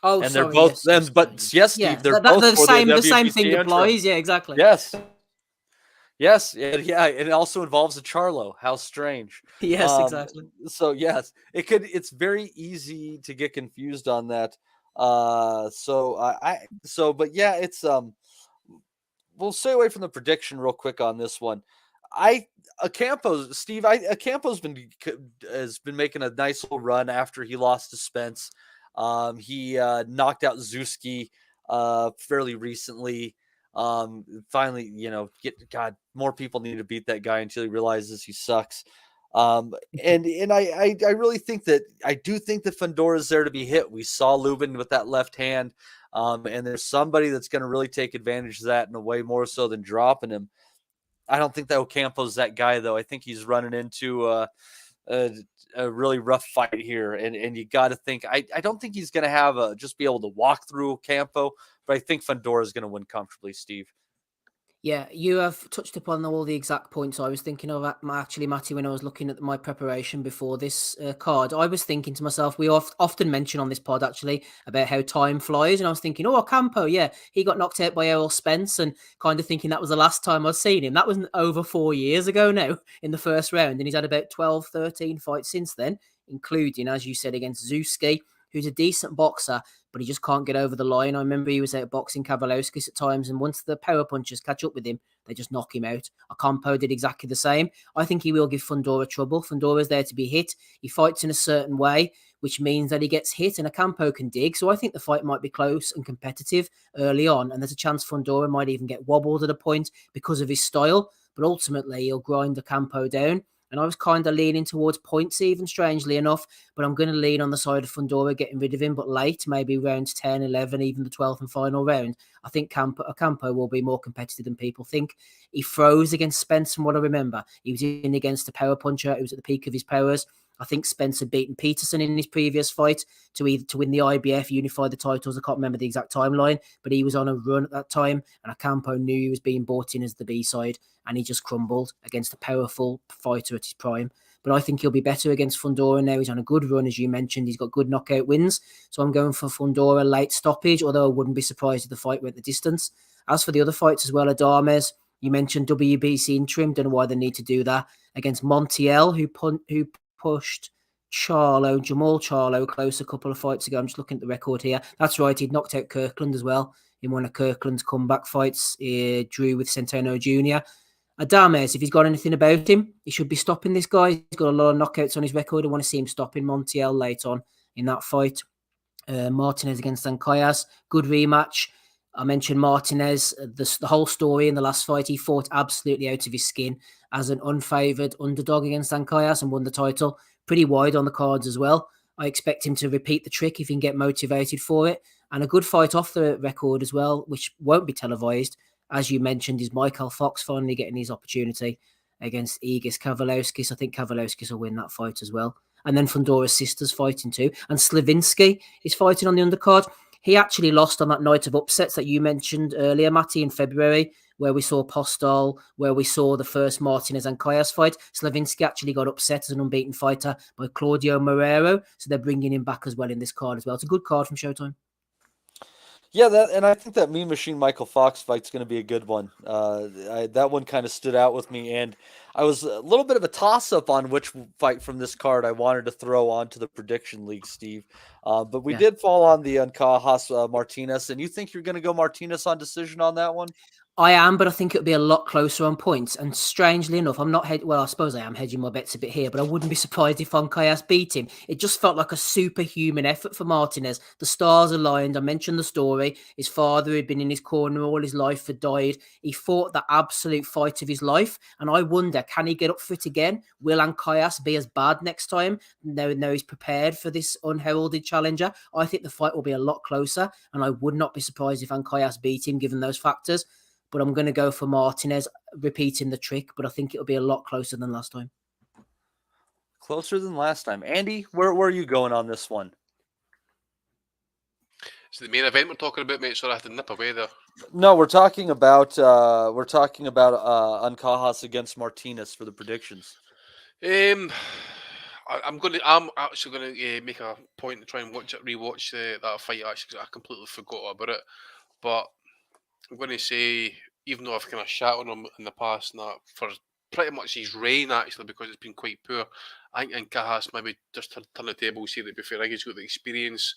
S7: Oh,
S12: and
S7: sorry,
S12: they're both
S7: yes,
S12: them, but yes, Steve,
S7: yeah,
S12: they're both
S7: the
S12: for
S7: same.
S12: the
S7: same
S12: WBC
S7: thing
S12: interim.
S7: applies. Yeah, exactly.
S12: Yes. Yes, yeah, it also involves a Charlo. How strange.
S7: Yes, exactly.
S12: So yes, it's very easy to get confused on that. But yeah, it's we'll stay away from the prediction real quick on this one. Ocampo's has been making a nice little run after he lost to Spence. He knocked out Zuski fairly recently. Finally, God, more people need to beat that guy until he realizes he sucks. And I really think that Fundora's there to be hit. We saw Lubin with that left hand. And there's somebody that's going to really take advantage of that in a way more so than dropping him. I don't think that Ocampo's that guy, though. I think he's running into a really rough fight here. And you got to think, I don't think he's going to have just be able to walk through Ocampo, but I think Fundora is going to win comfortably, Steve.
S7: Yeah, you have touched upon all the exact points I was thinking of. Actually, Matty, when I was looking at my preparation before this card, I was thinking to myself, we often mention on this pod, actually, about how time flies. And I was thinking, Ocampo, yeah, he got knocked out by Errol Spence, and kind of thinking that was the last time I'd seen him. That was over 4 years ago now in the first round. And he's had about 12, 13 fights since then, including, as you said, against Zuski, who's a decent boxer, but he just can't get over the line. I remember he was out boxing Kavalauskas at times, and once the power punchers catch up with him, they just knock him out. Ocampo did exactly the same. I think he will give Fundora trouble. Fundora's there to be hit. He fights in a certain way. which means that he gets hit and Ocampo can dig. So I think the fight might be close and competitive early on, and there's a chance Fundora might even get wobbled at a point because of his style, but ultimately he'll grind Ocampo down. And I was kind of leaning towards points even, strangely enough, but I'm going to lean on the side of Fundora getting rid of him, but late, maybe rounds 10, 11, even the 12th and final round. I think Ocampo will be more competitive than people think. He froze against Spence from what I remember. He was in against a power puncher. He was at the peak of his powers. I think Spence had beaten Peterson in his previous fight to win the IBF, unify the titles. I can't remember the exact timeline, but he was on a run at that time, and Ocampo knew he was being brought in as the B-side, and he just crumbled against a powerful fighter at his prime. But I think he'll be better against Fundora now. He's on a good run, as you mentioned. He's got good knockout wins. So I'm going for Fundora late stoppage, although I wouldn't be surprised if the fight went the distance. As for the other fights as well, Adames, you mentioned WBC interim. Don't know why they need to do that. Against Montiel, who pushed Jamal Charlo close a couple of fights ago. I'm just looking at the record here. That's right. He'd knocked out Kirkland as well in one of Kirkland's comeback fights. He drew with Centeno Jr. Adames, if he's got anything about him, he should be stopping this guy. He's got a lot of knockouts on his record. I want to see him stopping Montiel late on in that fight. Martinez against Ancayas, good rematch. I mentioned Martinez, the whole story in the last fight. He fought absolutely out of his skin as an unfavoured underdog against Ancayas and won the title. Pretty wide on the cards as well. I expect him to repeat the trick if he can get motivated for it. And a good fight off the record as well, which won't be televised. As you mentioned, is Michael Fox finally getting his opportunity against Egis Kavalauskas. I think Kavalauskas will win that fight as well. And then Fundora's sister's fighting too. And Slavinsky is fighting on the undercard. He actually lost on that night of upsets that you mentioned earlier, Matty, in February, where we saw Postol, where we saw the first Martinez and Kayas fight. Slavinsky actually got upset as an unbeaten fighter by Claudio Morero. So they're bringing him back as well in this card as well. It's a good card from Showtime.
S12: Yeah, and I think that Mean Machine Michael Fox fight's going to be a good one. That one kind of stood out with me, and I was a little bit of a toss-up on which fight from this card I wanted to throw onto the prediction league, Steve. But we did fall on the Cajas Martinez, and you think you're going to go Martinez on decision on that one?
S7: I am, but I think it'll be a lot closer on points. And strangely enough, I'm not well, I suppose I am hedging my bets a bit here, but I wouldn't be surprised if Ancayas beat him. It just felt like a superhuman effort for Martinez. The stars aligned. I mentioned the story. His father had been in his corner all his life, had died. He fought the absolute fight of his life. And I wonder, can he get up for it again? Will Ancayas be as bad next time? Now he's prepared for this unheralded challenger. I think the fight will be a lot closer, and I would not be surprised if Ancayas beat him, given those factors. But I'm going to go for Martinez repeating the trick, but I think it'll be a lot closer than last time.
S12: Closer than last time. Andy, where are you going on this one?
S6: So the main event we're talking about, mate. Sorry, I have to nip away there.
S12: No, we're talking about Ancajas against Martinez for the predictions.
S6: I'm actually going to make a point to try and rewatch that fight. Actually, I completely forgot about it, but I'm going to say, even though I've kind of shat on him in the past, and that for pretty much his reign, actually, because it's been quite poor, I think Cajas maybe just turn the table, say that before he's got the experience.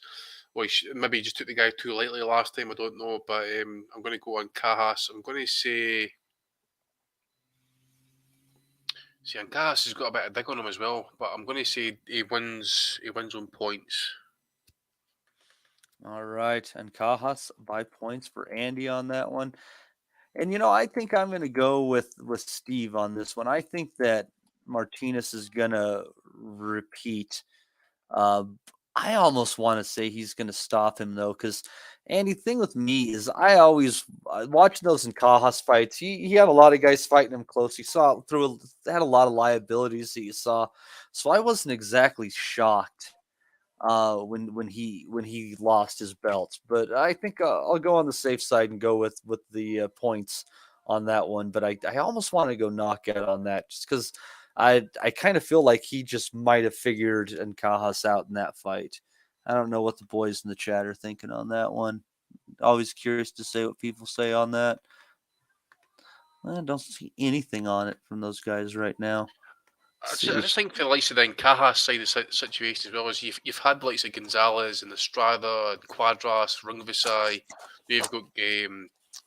S6: Well, maybe he just took the guy too lightly last time, I don't know, but I'm going to go on Cajas. I'm going to say... See, Cajas has got a bit of dig on him as well, but I'm going to say he wins on points.
S12: All right, and Cajas by points for Andy on that one. And, I think I'm going to go with Steve on this one. I think that Martinez is going to repeat. I almost want to say he's going to stop him, though, because, Andy, the thing with me is I always, watching those Cajas fights, he had a lot of guys fighting him close. He had a lot of liabilities that you saw. So I wasn't exactly shocked when he lost his belt, but I think I'll go on the safe side and go with the points on that one. But I almost want to go knockout on that, just because I kind of feel like he just might have figured Cajas out in that fight. I don't know what the boys in the chat are thinking on that one. Always curious to say what people say on that. I don't see anything on it from those guys right now.
S6: I just think for the likes of the Cajas side of the situation as well, as you've had the likes of Gonzalez and Estrada and Quadras, Rungvisai. You've got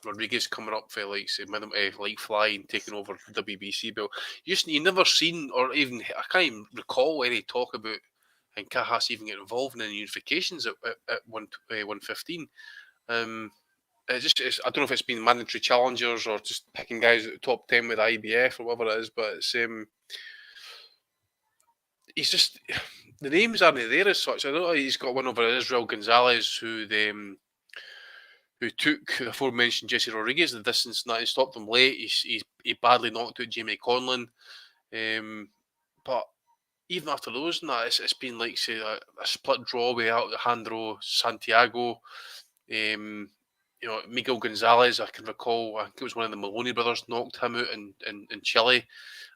S6: Rodriguez coming up for Light Fly and taking over the WBC belt. You never seen, or even I can't even recall any talk about and Kahas even get involved in the unifications at 115. I don't know if it's been mandatory challengers or just picking guys at the top 10 with IBF or whatever it is, but it's he's just the names aren't there as such. I know he's got one over Israel Gonzalez who took the aforementioned Jesse Rodriguez the distance and that stopped him late. He badly knocked out Jamie Conlon, but even after those and that, it's been like say a split draw with Alejandro Santiago. Miguel Gonzalez, I can recall, I think it was one of the Maloney brothers knocked him out in Chile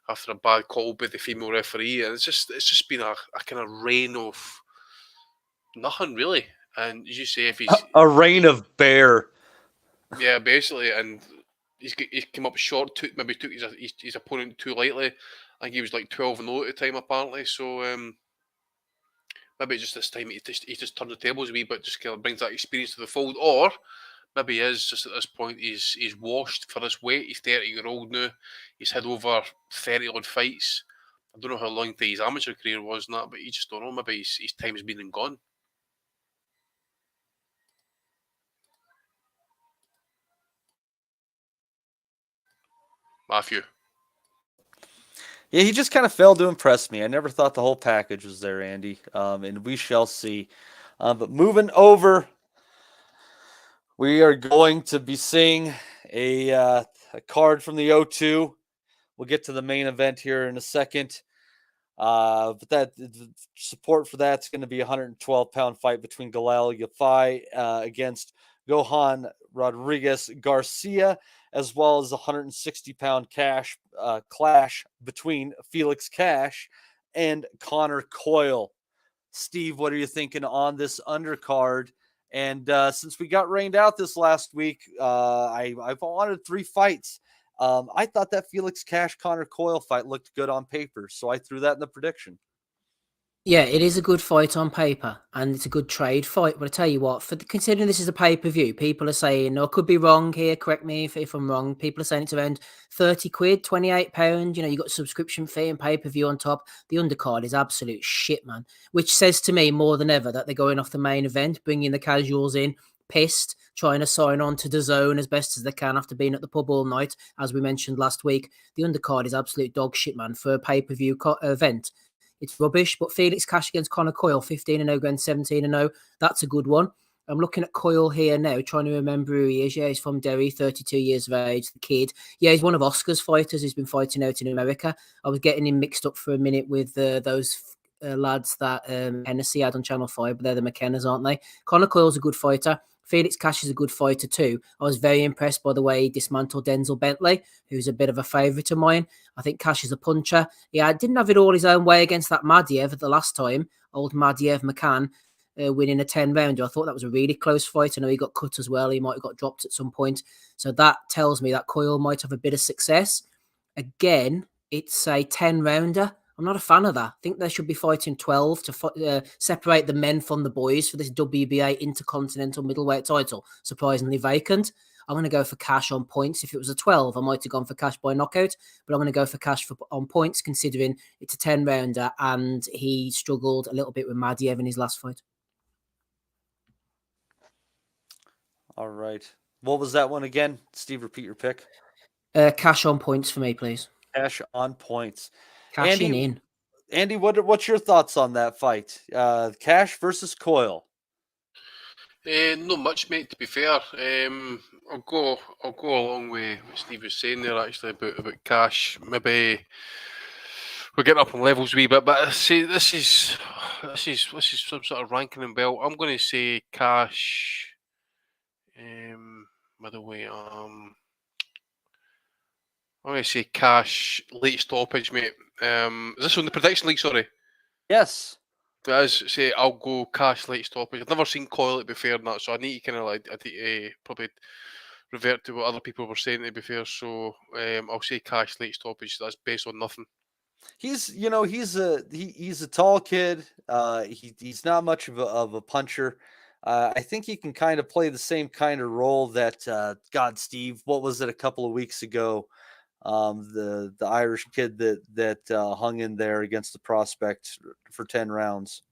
S6: after a bad call by the female referee, and it's just been a kind of reign of nothing really. And as you say, if he's
S12: a reign of bear,
S6: yeah, basically, and he came up short, took his opponent too lightly. I think he was like 12-0 at the time apparently. So maybe just this time he just turned the tables a wee bit, just kind of brings that experience to the fold, or maybe he is just at this point he's washed for this weight. He's 30-year-old now. He's had over 30 odd fights. I don't know how long his amateur career was and that, but you just don't know. Maybe his time has been and gone. Matthew.
S12: Yeah, he just kind of failed to impress me. I never thought the whole package was there, Andy, and we shall see. But moving over, we are going to be seeing a card from the O2. We'll get to the main event here in a second. But that the support for that's going to be a 112-pound fight between Galal Yafai against Gohan Rodriguez Garcia, as well as a 160-pound clash between Felix Cash and Conor Coyle. Steve, what are you thinking on this undercard? And since we got rained out this last week, I've wanted 3 fights. I thought that Felix Cash Conor Coyle fight looked good on paper, so I threw that in the prediction.
S7: Yeah, it is a good fight on paper, and it's a good trade fight. But I tell you what, considering this is a pay-per-view, people are saying, I could be wrong here, correct me if I'm wrong. People are saying it's around 30 quid, £28. You got subscription fee and pay-per-view on top. The undercard is absolute shit, man, which says to me more than ever that they're going off the main event, bringing the casuals in, pissed, trying to sign on to DAZN as best as they can after being at the pub all night, as we mentioned last week. The undercard is absolute dog shit, man, for a pay-per-view event. It's rubbish, but Felix Cash against Conor Coyle, 15-0 going 17-0. That's a good one. I'm looking at Coyle here now, trying to remember who he is. Yeah, he's from Derry, 32 years of age, the kid. Yeah, he's one of Oscar's fighters. He's been fighting out in America. I was getting him mixed up for a minute with those lads that Hennessy had on Channel 5, but they're the McKennas, aren't they? Conor Coyle's a good fighter. Felix Cash is a good fighter too. I was very impressed by the way he dismantled Denzel Bentley, who's a bit of a favourite of mine. I think Cash is a puncher. Yeah, didn't have it all his own way against that Madiev the last time. Old Madiev McCann winning a 10-rounder. I thought that was a really close fight. I know he got cut as well. He might have got dropped at some point. So that tells me that Coyle might have a bit of success. Again, it's a 10-rounder. I'm not a fan of that. I think they should be fighting 12 to separate the men from the boys for this WBA Intercontinental Middleweight title. Surprisingly vacant. I'm going to go for Cash on points. If it was a 12, I might have gone for Cash by knockout, but I'm going to go for Cash on points, considering it's a 10-rounder and he struggled a little bit with Madiev in his last fight.
S12: All right. What was that one again? Steve, repeat your pick.
S7: Cash on points for me, please.
S12: Cash on points.
S7: Cashing in.
S12: Andy, what's your thoughts on that fight? Cash versus Coyle.
S6: Not much, mate. To be fair, I'll go along with what Steve was saying there. Actually, about Cash. Maybe we're getting up on levels a wee bit, but I say this is some sort of ranking and belt. I'm going to say Cash. By the way, I'm going to say Cash late stoppage, mate. Is this on the prediction league? Sorry.
S12: Yes.
S6: As say, I'll go Cash late stoppage. I've never seen Coyle to be fair in that, so I need to kind of like probably revert to what other people were saying to be fair. So I'll say Cash late stoppage. That's based on nothing.
S12: He's a tall kid. He's not much of a puncher. I think he can kind of play the same kind of role that Steve. What was it a couple of weeks ago? The Irish kid that hung in there against the prospect for 10 rounds.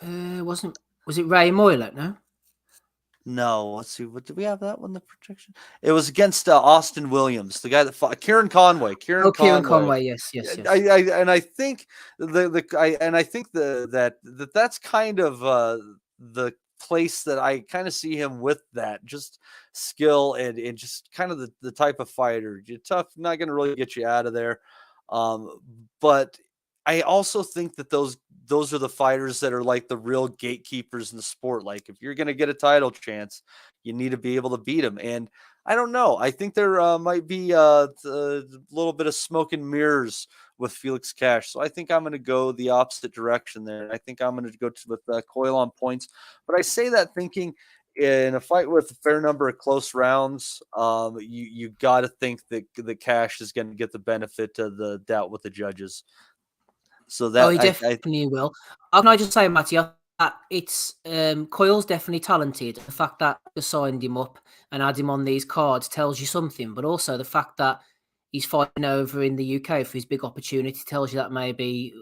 S7: Was it Ray Moylett? No.
S12: No, let's see. What did we have that one? The protection. It was against Austin Williams, the guy that fought Kieran Conway. Kieran
S7: Conway. Yes.
S12: I think that's kind of the place that I kind of see him with, that just skill and just kind of the type of fighter. You're tough, not going to really get you out of there. But I also think that those are the fighters that are like the real gatekeepers in the sport. Like, if you're going to get a title chance, you need to be able to beat them. And I don't know. I think there might be a little bit of smoke and mirrors with Felix Cash. So I think I'm going to go the opposite direction there. I think I'm going to go with Coyle on points. But I say that thinking in a fight with a fair number of close rounds, you got to think that the Cash is going to get the benefit of the doubt with the judges. So that
S7: he definitely will. Can I just say, Matty, it's Coyle's definitely talented. The fact that they signed him up and had him on these cards tells you something, but also the fact that he's fighting over in the UK for his big opportunity tells you that maybe,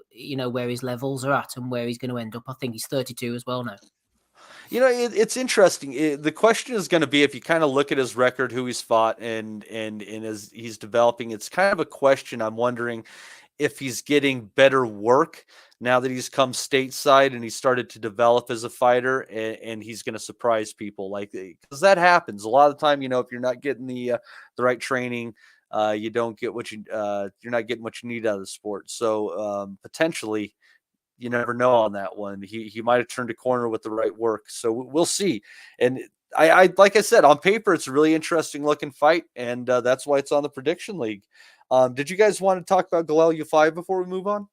S7: where his levels are at and where he's going to end up. I think he's 32 as well now.
S12: It's interesting. The question is going to be, if you kind of look at his record, who he's fought, and as he's developing, it's kind of a question. I'm wondering if he's getting better work now that he's come stateside and he started to develop as a fighter, and he's going to surprise people, because that happens a lot of the time. If you're not getting the right training, you don't get what you're not getting what you need out of the sport. So potentially, you never know on that one. He might have turned a corner with the right work. So we'll see. And I like I said, on paper, it's a really interesting looking fight, and that's why it's on the prediction league. Did you guys want to talk about Galal U5 before we move on?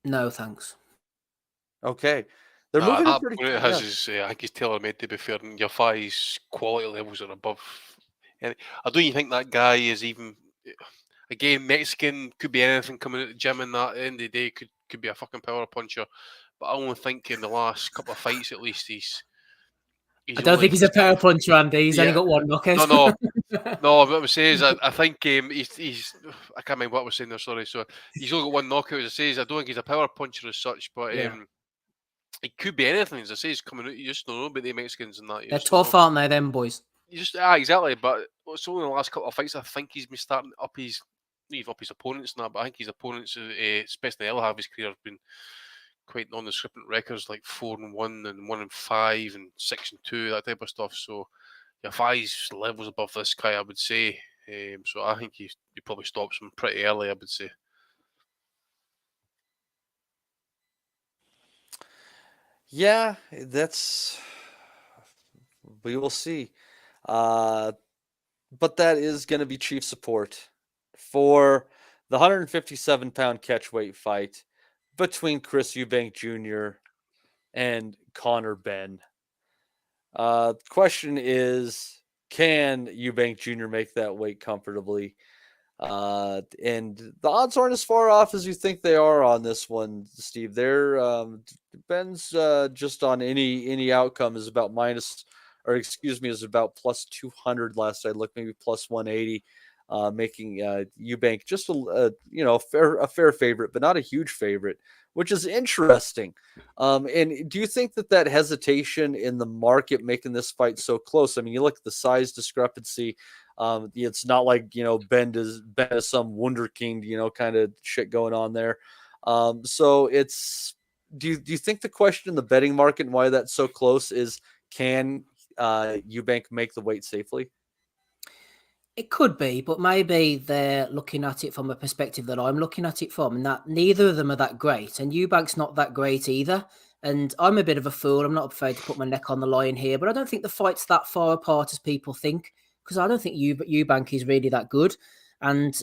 S7: No, thanks.
S12: Okay. They're moving
S6: that
S12: pretty
S6: it has his, I think he's tailor-made, to be fair, and U5's quality levels are above. And I don't even think that guy is even, again, Mexican, could be anything coming out the gym, and that at the end of the day could be a fucking power puncher. But I only think in the last couple of fights, at least, he's
S7: I don't think he's a power puncher, Andy. He's only got one knockout.
S6: No. What I was saying is, I think he's. I can't remember what I was saying there. Sorry. So he's only got one knockout. As I say, I don't think he's a power puncher as such, but it could be anything. As I say, he's coming out. You just don't know about the Mexicans and that.
S7: They're tough, aren't they, them boys?
S6: You just exactly. But it's only the last couple of fights I think he's been starting up his opponents and that. But I think his opponents, especially the have his career, have been quite nondescript records, like 4-1 and 1-5 and 6-2, that type of stuff. So Fi's levels above this guy, I would say. So I think he probably stops him pretty early, I would say.
S12: Yeah, we will see. But that is going to be chief support for the 157-pound catchweight fight between Chris Eubank Jr. and Conor Benn. The question is, can Eubank Jr. make that weight comfortably? And the odds aren't as far off as you think they are on this one, Steve. Benn's just on any outcome is about is about plus 200 last I looked, maybe plus 180. Making Eubank just a fair favorite, but not a huge favorite, which is interesting. And do you think that hesitation in the market making this fight so close? I mean, you look at the size discrepancy. It's not like Ben is some wunderkind, kind of shit going on there. So it's do you think the question in the betting market and why that's so close is, can Eubank make the weight safely?
S7: It could be, but maybe they're looking at it from a perspective that I'm looking at it from, and that neither of them are that great. And Eubank's not that great either. And I'm a bit of a fool. I'm not afraid to put my neck on the line here, but I don't think the fight's that far apart as people think, because I don't think Eubank is really that good. And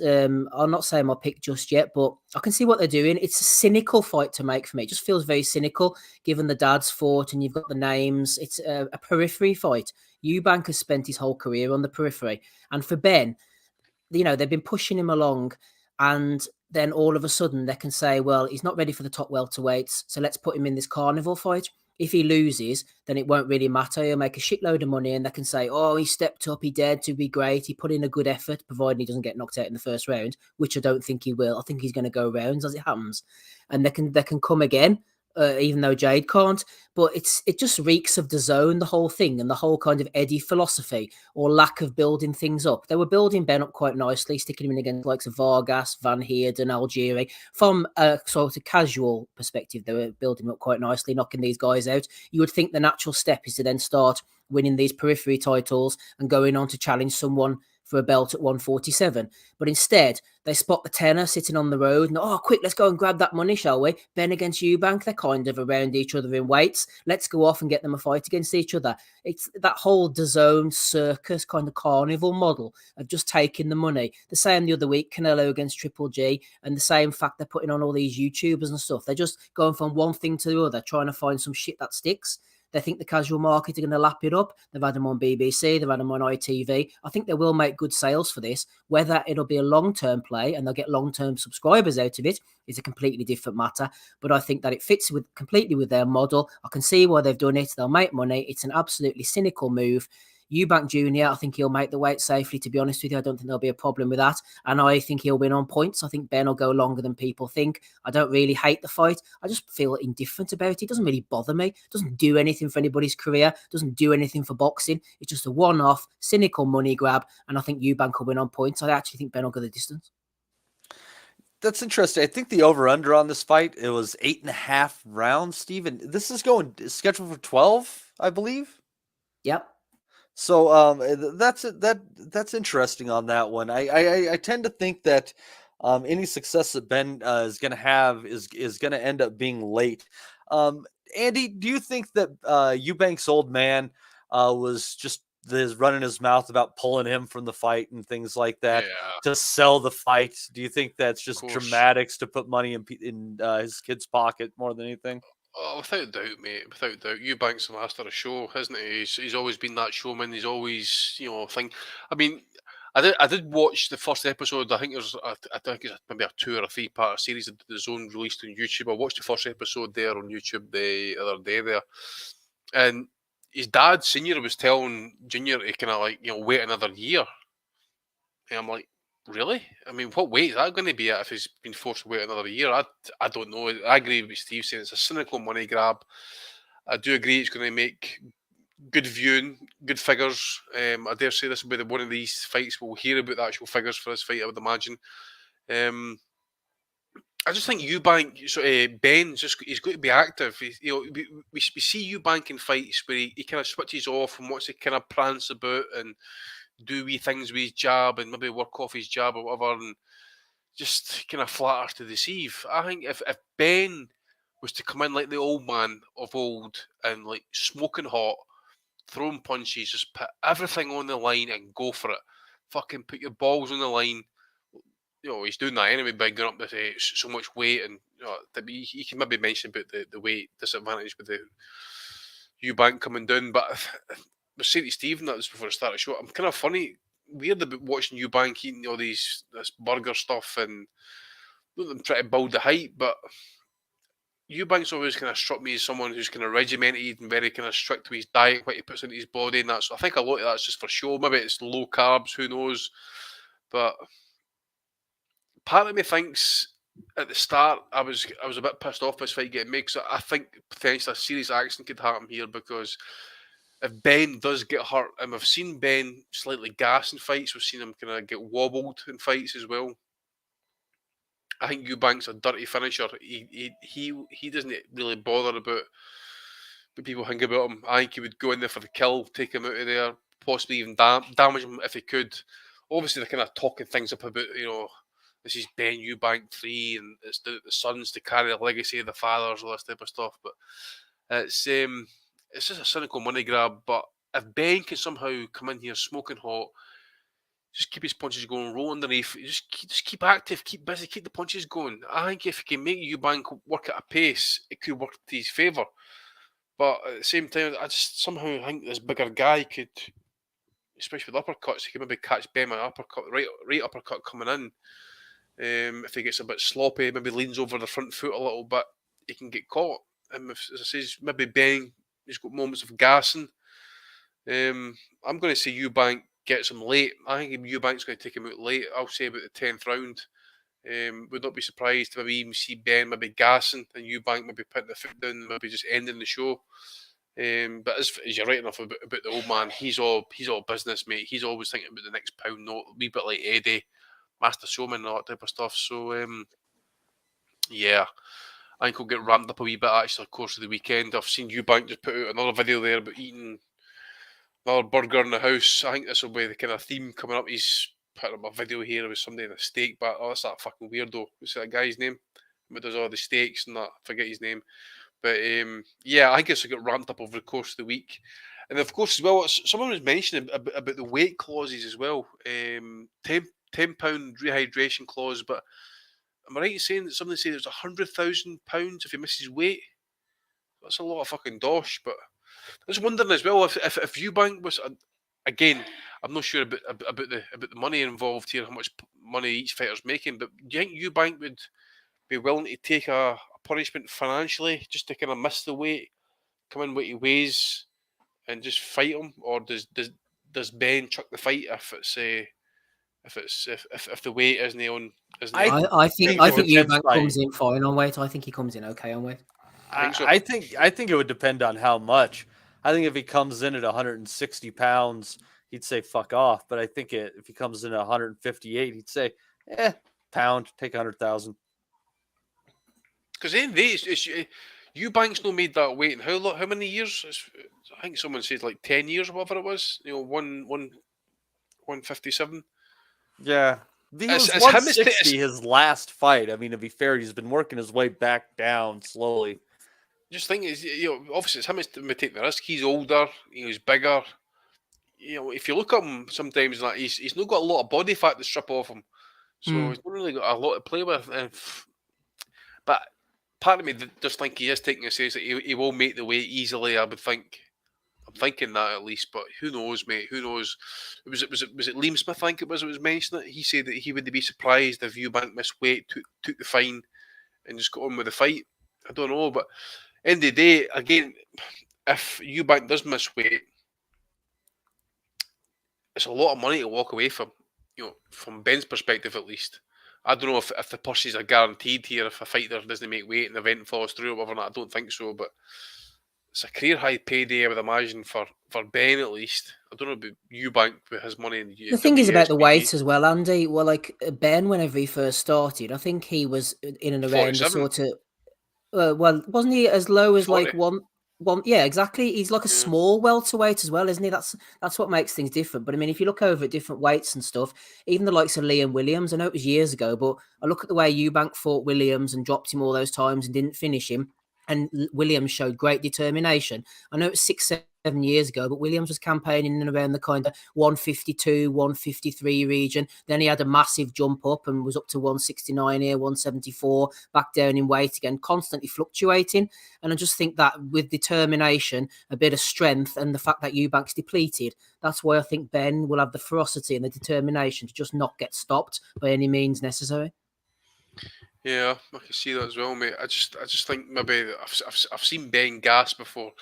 S7: I'll not say my pick just yet, but I can see what they're doing. It's a cynical fight to make for me. It just feels very cynical, given the dad's fought and you've got the names. It's a periphery fight. Eubank has spent his whole career on the periphery. And for Ben, they've been pushing him along, and then all of a sudden they can say, well, he's not ready for the top welterweights, so let's put him in this carnival fight. If he loses, then it won't really matter. He'll make a shitload of money, and they can say, oh, he stepped up, he dared to be great, he put in a good effort, provided he doesn't get knocked out in the first round, which I don't think he will. I think he's going to go rounds as it happens. And they can come again even though Jade can't. But it just reeks of the zone, the whole thing, and the whole kind of Eddie philosophy or lack of building things up. They were building Ben up quite nicely, sticking him in against the likes of Vargas, Van Heerden, Algieri. From a sort of casual perspective, they were building him up quite nicely, knocking these guys out. You would think the natural step is to then start winning these periphery titles and going on to challenge someone for a belt at 147. But instead, they spot the tenor sitting on the road and, oh, quick, let's go and grab that money, shall we? Ben against Eubank, they're kind of around each other in weights. Let's go off and get them a fight against each other. It's that whole DAZN circus kind of carnival model of just taking the money. The same the other week, Canelo against Triple G, and the same fact they're putting on all these YouTubers and stuff. They're just going from one thing to the other, trying to find some shit that sticks. They think the casual market are going to lap it up. They've had them on BBC. They've had them on ITV. I think they will make good sales for this. Whether it'll be a long-term play and they'll get long-term subscribers out of it is a completely different matter. But I think that it fits completely with their model. I can see why they've done it. They'll make money. It's an absolutely cynical move. Eubank Jr., I think he'll make the weight safely, to be honest with you. I don't think there'll be a problem with that. And I think he'll win on points. I think Ben will go longer than people think. I don't really hate the fight. I just feel indifferent about it. It doesn't really bother me. It doesn't do anything for anybody's career. It doesn't do anything for boxing. It's just a one-off, cynical money grab. And I think Eubank will win on points. I actually think Ben will go the distance.
S12: That's interesting. I think the over-under on this fight, it was 8.5 rounds, Steven. This is scheduled for 12, I believe.
S7: Yep.
S12: So that's interesting on that one. I tend to think that any success that Ben is going to have is going to end up being late. Andy, do you think that Eubank's old man was just running his mouth about pulling him from the fight and things like that to sell the fight? Do you think that's just dramatics to put money in his kid's pocket more than anything?
S6: Oh, without doubt, mate. Without doubt. Eubank's the master of show, hasn't he? He's always been that showman. He's always, thing. I mean, I did watch the first episode. I think there's, I think it's maybe a 2 or a 3 part series that the Zone released on YouTube. I watched the first episode there on YouTube the other day there, and his dad, Senior, was telling Junior to kind of wait another year. And I'm like, really? I mean, what weight is that going to be at if he's been forced to wait another year? I don't know. I agree with Steve saying it's a cynical money grab. I do agree it's going to make good viewing, good figures. I dare say this will be one of these fights we'll hear about the actual figures for this fight, I would imagine. I just think Eubank, Ben, he's got to be active. We see Eubank in fights where he kind of switches off and wants to kind of prance about and do wee things with his jab and maybe work off his jab or whatever and just kind of flatter to deceive. I think if Ben was to come in like the old man of old and like smoking hot, throwing punches, just put everything on the line and go for it. Fucking put your balls on the line. He's doing that anyway by going up with so much weight and he can maybe mention about the weight disadvantage with the Eubank coming down, but I was saying to Stephen that was before I started the show. I'm kind of weird about watching Eubank eating all this burger stuff and not them trying to build the height, but Eubank's always kind of struck me as someone who's kind of regimented and very kind of strict with his diet, what he puts into his body, and that's. I think a lot of that's just for show. Maybe it's low carbs, who knows? But part of me thinks at the start I was a bit pissed off by this fight getting made because I think potentially a serious accident could happen here because if Ben does get hurt, and we've seen Ben slightly gas in fights, we've seen him kind of get wobbled in fights as well. I think Eubank's a dirty finisher. He doesn't really bother about what people think about him. I think he would go in there for the kill, take him out of there, possibly even damage him if he could. Obviously, they're kind of talking things up about, this is Ben Eubank 3 and it's the sons to carry the legacy of the fathers, all this type of stuff. But it's just a cynical money grab. But if Ben can somehow come in here smoking hot, just keep his punches going, roll underneath, just keep active, keep busy, keep the punches going. I think if he can make Eubank work at a pace, it could work to his favour. But at the same time, I just somehow think this bigger guy could, especially with uppercuts, he could maybe catch Ben with an uppercut, right uppercut coming in. If he gets a bit sloppy, maybe leans over the front foot a little bit, he can get caught. And as I say, maybe Ben, he's got moments of gassing. I'm going to say Eubank gets him late. I think Eubank's going to take him out late. I'll say about the 10th round. Would not be surprised to maybe even see Benn maybe gassing and Eubank maybe putting the foot down and maybe just ending the show. But as you're right enough about the old man, he's all business, mate. He's always thinking about the next pound note, a wee bit like Eddie, Master Showman and all that type of stuff. So, yeah, I think he'll get ramped up a wee bit actually, of course, of the weekend. I've seen Eubank just put out another video there about eating another burger in the house. I think this will be the kind of theme coming up. He's put up a video here with somebody in a steak, but that's that fucking weirdo. What's that guy's name? Who does all the steaks and that? I forget his name. But yeah, I guess I got ramped up over the course of the week. And of course, as well, someone was mentioning about the weight clauses as well. £10 rehydration clause, but am I right in saying that somebody said it was £100,000 if he misses weight? That's a lot of fucking dosh. But I was wondering as well if Eubank was again, I'm not sure about the money involved here, how much money each fighter's making. But do you think Eubank would be willing to take a punishment financially just to kind of miss the weight, come in what he weighs, and just fight him, or does Benn chuck the fight if the weight isn't on?
S7: I think Eubank comes in fine on weight. I think he comes in okay on weight.
S12: I think it would depend on how much. I think if he comes in at 160 pounds, he'd say fuck off. But I think if he comes in at 158, he'd say, pound, take 100,000.
S6: Because in days, Eubank's not made that weight in how many years? I think someone said like 10 years or whatever it was. 157.
S12: Yeah. He was 160 his last fight. I mean, to be fair, he's been working his way back down slowly.
S6: Just think is, obviously it's him to take the risk. He's older, he's bigger. If you look at him sometimes, like he's not got a lot of body fat to strip off him, so he's not really got a lot to play with. But part of me just think he is taking a serious. That he will make the weight easily. I would think. I'm thinking that at least, but who knows, mate? Who knows? Was it Liam Smith? I think it was mentioned that he said that he would be surprised if Eubank missed weight, took the fine, and just got on with the fight. I don't know, but end of the day, again, if Eubank does miss weight, it's a lot of money to walk away from. From Benn's perspective at least. I don't know if the purses are guaranteed here if a fighter doesn't make weight and the event falls through or whatever. I don't think so, but it's a career high payday, I would imagine, for Benn at least. I don't know about Eubank with his money.
S7: The thing is about the weight as well, Andy. Well, like Benn, whenever he first started, I think he was in and around the sort of. Well, wasn't he as low as 40? Like one? Yeah, exactly. He's like a small welterweight as well, isn't he? That's what makes things different. But I mean, if you look over at different weights and stuff, even the likes of Liam Williams, I know it was years ago, but I look at the way Eubank fought Williams and dropped him all those times and didn't finish him. And Williams showed great determination. I know it was 6-7 years ago, but Williams was campaigning in around the kind of 152, 153 region. Then he had a massive jump up and was up to 169 here, 174, back down in weight again, constantly fluctuating. And I just think that with determination, a bit of strength, and the fact that Eubank's depleted, that's why I think Benn will have the ferocity and the determination to just not get stopped by any means necessary.
S6: Yeah, I can see that as well, mate. I just think maybe I've seen Benn gas before.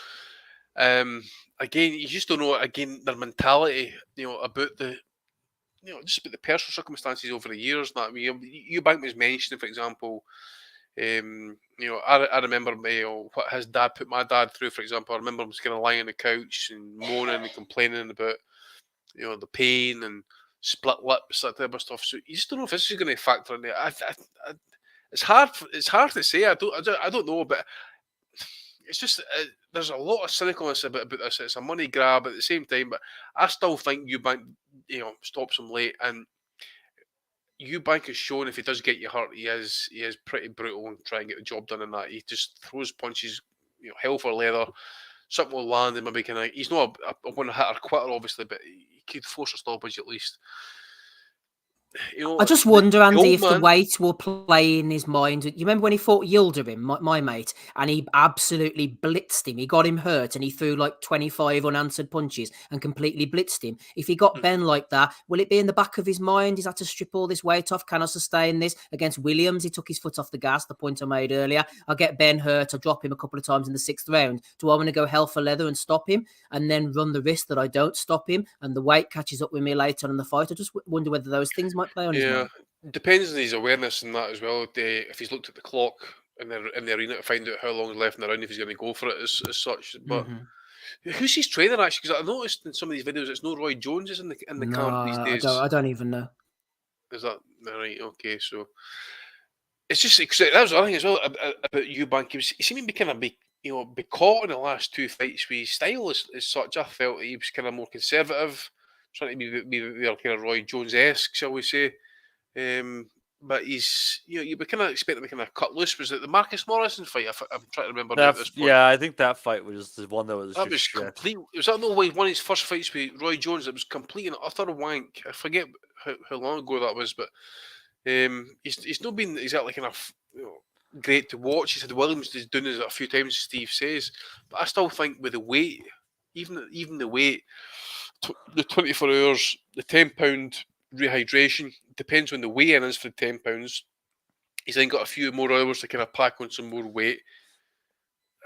S6: Again, you just don't know. Again, their mentality, about the, just about the personal circumstances over the years. That Eubank was mentioning, for example, I remember what his dad put my dad through. For example, I remember him just kind of lying on the couch and moaning and complaining about, the pain and split lips, that type of stuff. So you just don't know if this is going to factor in there. It's hard to say. I don't know, but it's just there's a lot of cynicalness about this. It's a money grab at the same time, but I still think Eubank, stops him late, and Eubank has shown if he does get you hurt, he is pretty brutal and try and get the job done. In that he just throws punches, hell for leather. Something will land and maybe he's not a one hitter quitter, obviously, but he could force a stoppage at least.
S7: I just wonder, Andy, if the weight will play in his mind. You remember when he fought Yildirim, my mate, and he absolutely blitzed him. He got him hurt and he threw like 25 unanswered punches and completely blitzed him. If he got Benn like that, will it be in the back of his mind? He's had to strip all this weight off. Can I sustain this? Against Williams, he took his foot off the gas, the point I made earlier. I'll get Benn hurt. I'll drop him a couple of times in the 6th round. Do I want to go hell for leather and stop him and then run the risk that I don't stop him and the weight catches up with me later in the fight? I just wonder whether those things might play on his mind.
S6: Depends on his awareness and that as well. If he's looked at the clock in the arena to find out how long is left in the round, if he's going to go for it as such. But who's his trainer actually? Because I noticed in some of these videos, it's no Roy Jones is in the camp these days.
S7: I don't even know.
S6: Is that right? Okay, so it's just that was the other thing as well about Eubank. He seemed to be kind of be caught in the last two fights with his style as such. I felt he was kind of more conservative, trying to be kind of Roy Jones-esque, shall we say. But he's, you kind of expect him to kind of cut loose. Was it the Marcus Morrison fight? I'm trying to remember at this point.
S11: Yeah, I think that fight was the one that was
S6: complete. Was that one of his first fights with Roy Jones? It was complete and utter wank. I forget how long ago that was, but he's not been exactly kind of great to watch. He said Williams has done it a few times, Steve says, but I still think with the weight, even the weight, the 24 hours, the £10 rehydration, depends when the weigh-in is for the £10. He's then got a few more hours to kind of pack on some more weight.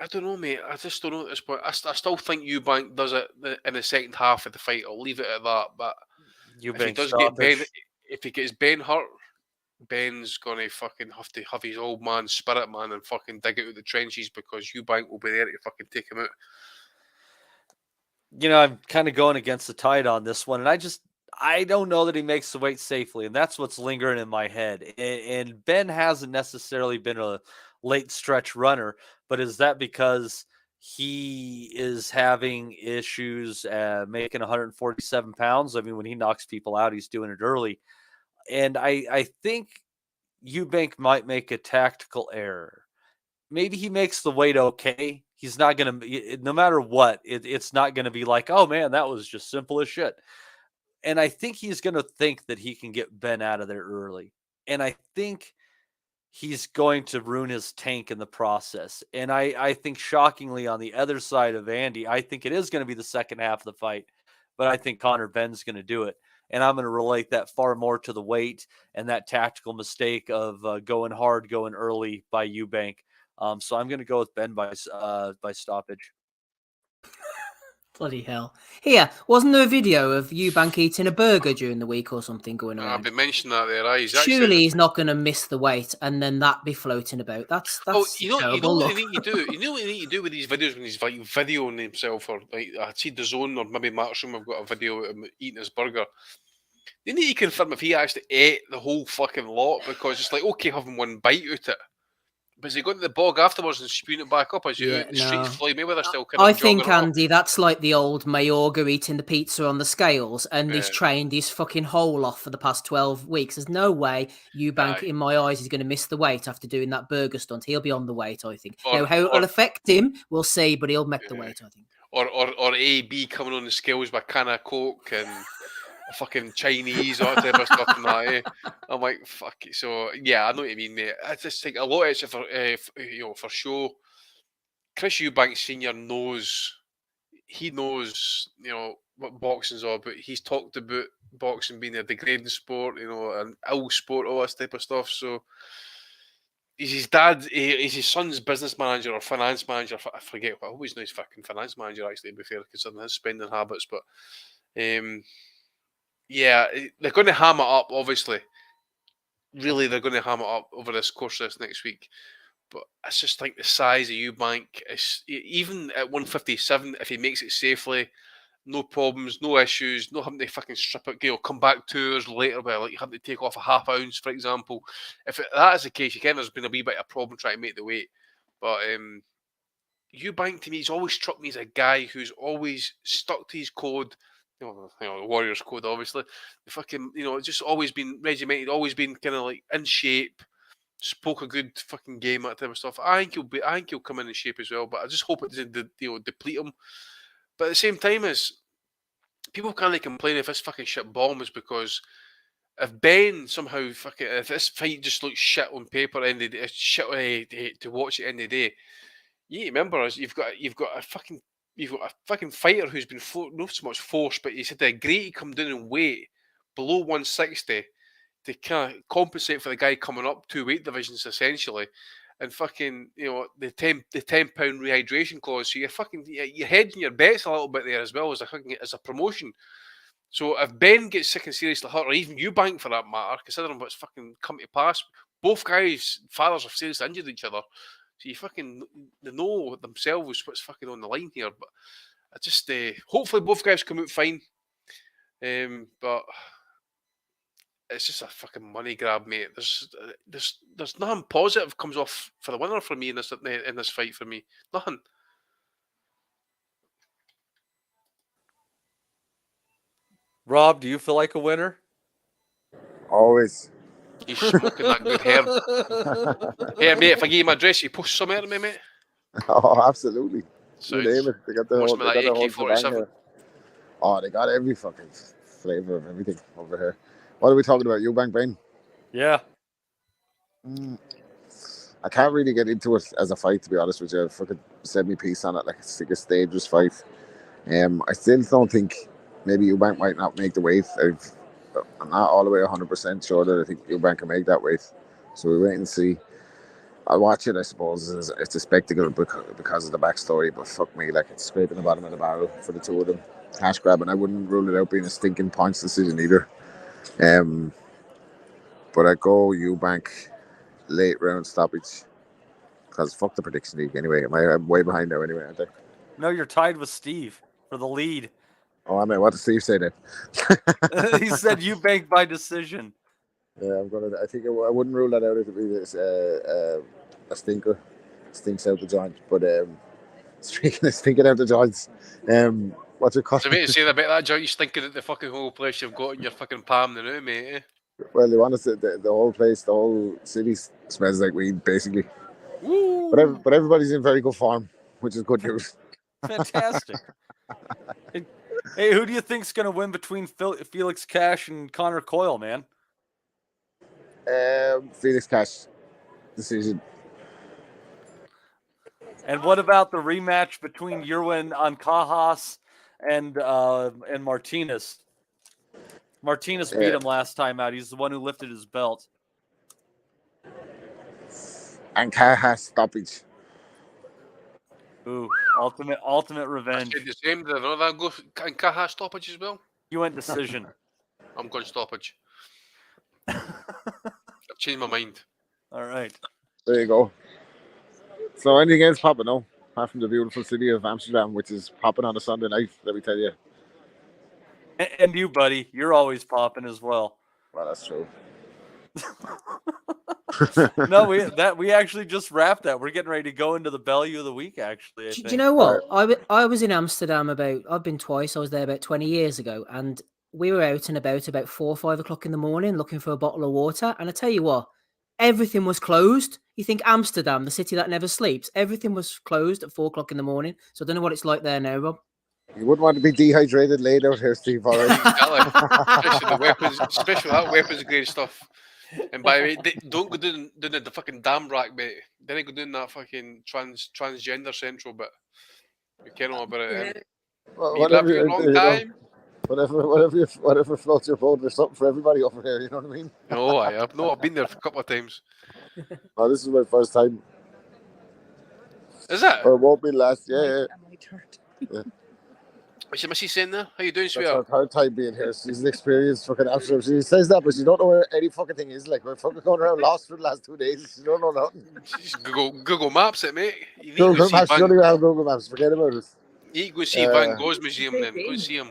S6: I don't know, mate. I just don't know at this point. I still think Eubank does it in the second half of the fight. I'll leave it at that. But if he does get Ben, if he gets Ben hurt, Ben's gonna fucking have to have his old man spirit, man, and fucking dig out of the trenches because Eubank will be there to fucking take him out.
S11: I'm kind of going against the tide on this one, and I don't know that he makes the weight safely, and that's what's lingering in my head. And Ben hasn't necessarily been a late stretch runner, but is that because he is having issues making 147 pounds? I mean, when he knocks people out, he's doing it early. And I think Eubank might make a tactical error. Maybe he makes the weight okay. He's not going to, no matter what, it's not going to be like, oh man, that was just simple as shit. And I think he's going to think that he can get Ben out of there early. And I think he's going to ruin his tank in the process. And I think shockingly on the other side of Andy, I think it is going to be the second half of the fight, but I think Conor Benn's going to do it. And I'm going to relate that far more to the weight and that tactical mistake of going hard, going early by Eubank. So I'm going to go with Ben by stoppage.
S7: Bloody hell. Here, wasn't there a video of Eubank eating a burger during the week or something going on?
S6: I've been mentioning that there.
S7: Surely he's not going to miss the weight and then that be floating about. That's
S6: you know what you need to do? You know what you need to do with these videos when he's like videoing himself, or like I see the Zone or maybe Matchroom have got a video of him eating his burger. You need to confirm if he actually ate the whole fucking lot, because it's like, okay, having one bite out it. But has he got to the bog afterwards and spewing it back up as you out in the streets? Floyd Mayweather still kind of
S7: I think, Andy, that's like the old Mayorga eating the pizza on the scales, and he's trained his fucking hole off for the past 12 weeks. There's no way Eubank, in my eyes, is going to miss the weight after doing that burger stunt. He'll be on the weight, I think. Now, how it'll affect him, we'll see, but he'll make the weight, I think.
S6: Or AB coming on the scales with a can of Coke and fucking Chinese, all that type of stuff and that, eh? I'm like, fuck it. So yeah, I know what you mean, mate. I just think a lot of it's for show. Chris Eubank Senior knows what boxing's all about. He's talked about boxing being a degrading sport, an ill sport, all this type of stuff. So he's his dad, he's his son's business manager or finance manager. I forget. I always know he's fucking finance manager, actually, to be fair, considering his spending habits. But yeah, they're going to ham it up, obviously. Really, they're going to ham it up over this course of this next week. But I just think the size of Eubank is, even at 157, if he makes it safely, no problems, no issues, not having to fucking strip it, come back 2 hours later, like having to take off a half ounce, for example. If that is the case, again, there's been a wee bit of problem trying to make the weight. But Eubank, to me, he's always struck me as a guy who's always stuck to his code. The Warriors code, obviously. The fucking, just always been regimented, always been kind of like in shape, spoke a good fucking game, that type of stuff. I think he'll come in shape as well, but I just hope it doesn't deplete him. But at the same time, as people can't complain if this fucking shit bombs, because if Ben somehow if this fight just looks shit on paper and it's shit to watch at the end of the day, you remember you've got a fucking fighter who's been not so much forced, but he's had to agree to come down in weight below 160 to kind of compensate for the guy coming up 2 weight divisions, essentially, and fucking the £10 rehydration clause. So you're hedging your bets a little bit there as well as a promotion. So if Ben gets sick and seriously hurt, or even Eubank for that matter, considering what's fucking come to pass, both guys' fathers have seriously injured each other. So they know themselves what's fucking on the line here. But I just hopefully both guys come out fine. But it's just a fucking money grab, mate. There's nothing positive comes off for the winner for me in this fight for me. Nothing.
S12: Rob, do you feel like a winner?
S8: Always.
S6: He's smoking that good hair. Hey, mate, if I give you my address, you post some out of me, mate.
S8: Oh, absolutely.
S6: Sounds.
S8: You name it. They got the whole, they got the whole shebang
S6: AK-47.
S8: here. Oh, they got every fucking flavor of everything over here. What are we talking about? Eubank, Benn?
S12: Yeah.
S8: I can't really get into it as a fight, to be honest with you. I fucking said me piece on it like it's like a dangerous fight. I still don't think maybe Eubank might not make the weight. I'm not all the way 100% sure that I think Eubank can make that weight. So we wait and see. I'll watch it, I suppose. It's a spectacle because of the backstory, but fuck me, like it's scraping the bottom of the barrel for the two of them. Cash grab, and I wouldn't rule it out being a stinking points decision either. But I go Eubank late round stoppage because fuck the prediction league anyway. I'm way behind now anyway, aren't I?
S12: No, you're tied with Steve for the lead.
S8: Oh, I mean, what did Steve say then?
S12: He said Eubank by decision.
S8: Yeah, I think I wouldn't rule that out if it be a stinker. Stinks out the joint. But speaking of stinking out the joints, what's your cost?
S6: So, mate, saying about that joint, you're stinking at the fucking whole place you've got in your fucking palm now, mate. Eh?
S8: Well, they want to say the whole place, the whole city smells like weed, basically.
S12: Woo!
S8: But everybody's in very good form, which is good news.
S12: Fantastic. Hey, who do you think's going to win between Felix Cash and Conor Coyle, man?
S8: Felix Cash decision.
S12: And what about the rematch between Yerwin Ancajas and Martinez? Martinez beat him last time out. He's the one who lifted his belt.
S8: Ancajas stoppage.
S12: Ooh, ultimate revenge.
S6: I said the same. Did I know that go Ancajas stoppage as well?
S12: You went decision.
S6: I'm going stoppage. I've changed my mind.
S12: All right.
S8: There you go. So anything else popping? No, apart from the beautiful city of Amsterdam, which is popping on a Sunday night. Let me tell you.
S12: And you, buddy, you're always popping as well.
S8: Well, that's true.
S12: No, we actually just wrapped that. We're getting ready to go into the Bellew of the week. Actually,
S7: Do you know what? I was in Amsterdam I've been twice. I was there about 20 years ago, and we were out and about 4 or 5 o'clock in the morning looking for a bottle of water. And I tell you what, everything was closed. You think Amsterdam, the city that never sleeps, everything was closed at 4 o'clock in the morning. So I don't know what it's like there now, Rob.
S8: You wouldn't want to be dehydrated laid out here, Steve. All right.
S6: Especially the weapons, especially that weapons grade stuff. And by the way, don't go down the fucking damn rack, mate. Then go down that fucking transgender central bit. You can't know about it.
S8: Whatever floats your boat. There's something for everybody over here. You know what I mean?
S6: No, I have. No, I've been there a couple of times.
S8: Oh, this is my first time.
S6: Is it?
S8: Or it won't be last. Yeah.
S6: What's your missus saying there? How you doing,
S8: That's
S6: sweetheart?
S8: her third time being here. She's an experienced fucking Amsterdam. She says that, but she don't know where any fucking thing is. Like, we're fucking going around lost for the last 2 days. She don't know nothing.
S6: Just Google Maps it, mate. You need
S8: Google Maps. You don't even have Google Maps. Forget about it.
S6: You need to go see Van Gogh's museum then. Go see him.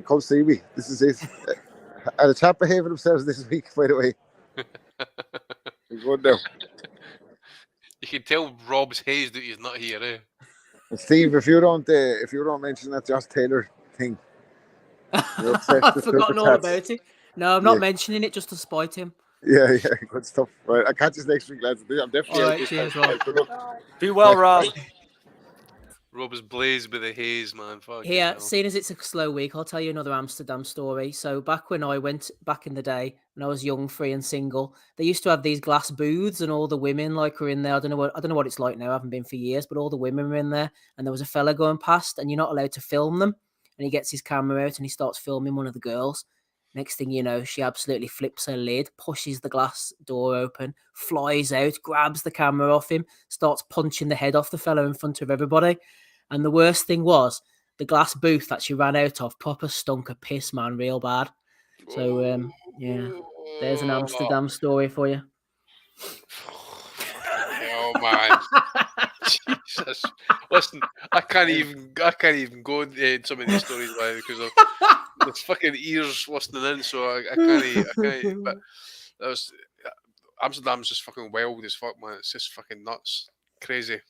S8: Come see me. This is it. And the chap behaving themselves this week, by the way. He's going down.
S6: You can tell Rob's hazed that he's not here, eh?
S8: And Steve, if you don't mention that Josh Taylor thing, you're upset.
S7: I've forgotten all about it. No, I'm not mentioning it just to spite him.
S8: Yeah, good stuff. Right, I'll catch you next week, lads. I'm definitely
S7: all right, cheers, Rob.
S12: Be well, Rob.
S6: Rob is blazed with the haze, man.
S7: Here, seeing as it's a slow week, I'll tell you another Amsterdam story. So back when I went back in the day, when I was young, free and single, they used to have these glass booths, and all the women were in there. I don't know what it's like now. I haven't been for years, but all the women were in there, and there was a fella going past, and you're not allowed to film them. And he gets his camera out and he starts filming one of the girls. Next thing you know, she absolutely flips her lid, pushes the glass door open, flies out, grabs the camera off him, starts punching the head off the fella in front of everybody. And the worst thing was, the glass booth that she ran out of proper stunk of piss, man, real bad. So yeah, there's an Amsterdam story for you.
S6: Hell, man. Jesus. Listen, I can't even go into some of these stories, man, because there's fucking ears listening in, so I can't. But that was Amsterdam's just fucking wild as fuck, man. It's just fucking nuts, crazy.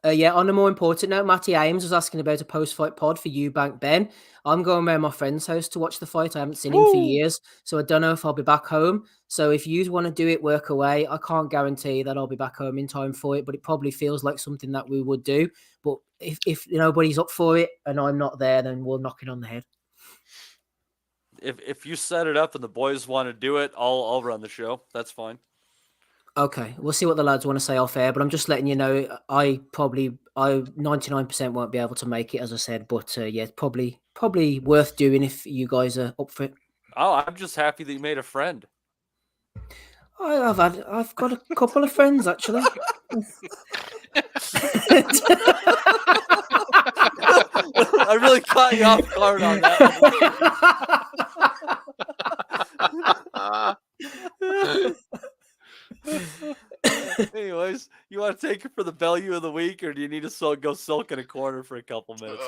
S7: Yeah, on a more important note, Matty Ames was asking about a post-fight pod for Eubank Benn. I'm going around my friend's house to watch the fight. I haven't seen him for years, so I don't know if I'll be back home. So if you want to do it, work away. I can't guarantee that I'll be back home in time for it, but it probably feels like something that we would do. But if nobody's up for it and I'm not there, then we'll knock it on the head.
S11: If you set it up and the boys want to do it, I'll run the show. That's fine.
S7: Okay, we'll see what the lads want to say off air, but I'm just letting you know I 99% won't be able to make it, as I said, but yeah, it's probably worth doing if you guys are up for it.
S11: Oh, I'm just happy that you made a friend.
S7: I've got a couple of friends actually.
S11: I really caught you off guard on that. Anyways, you want to take it for the value of the week, or do you need to go sulk in a corner for a couple minutes?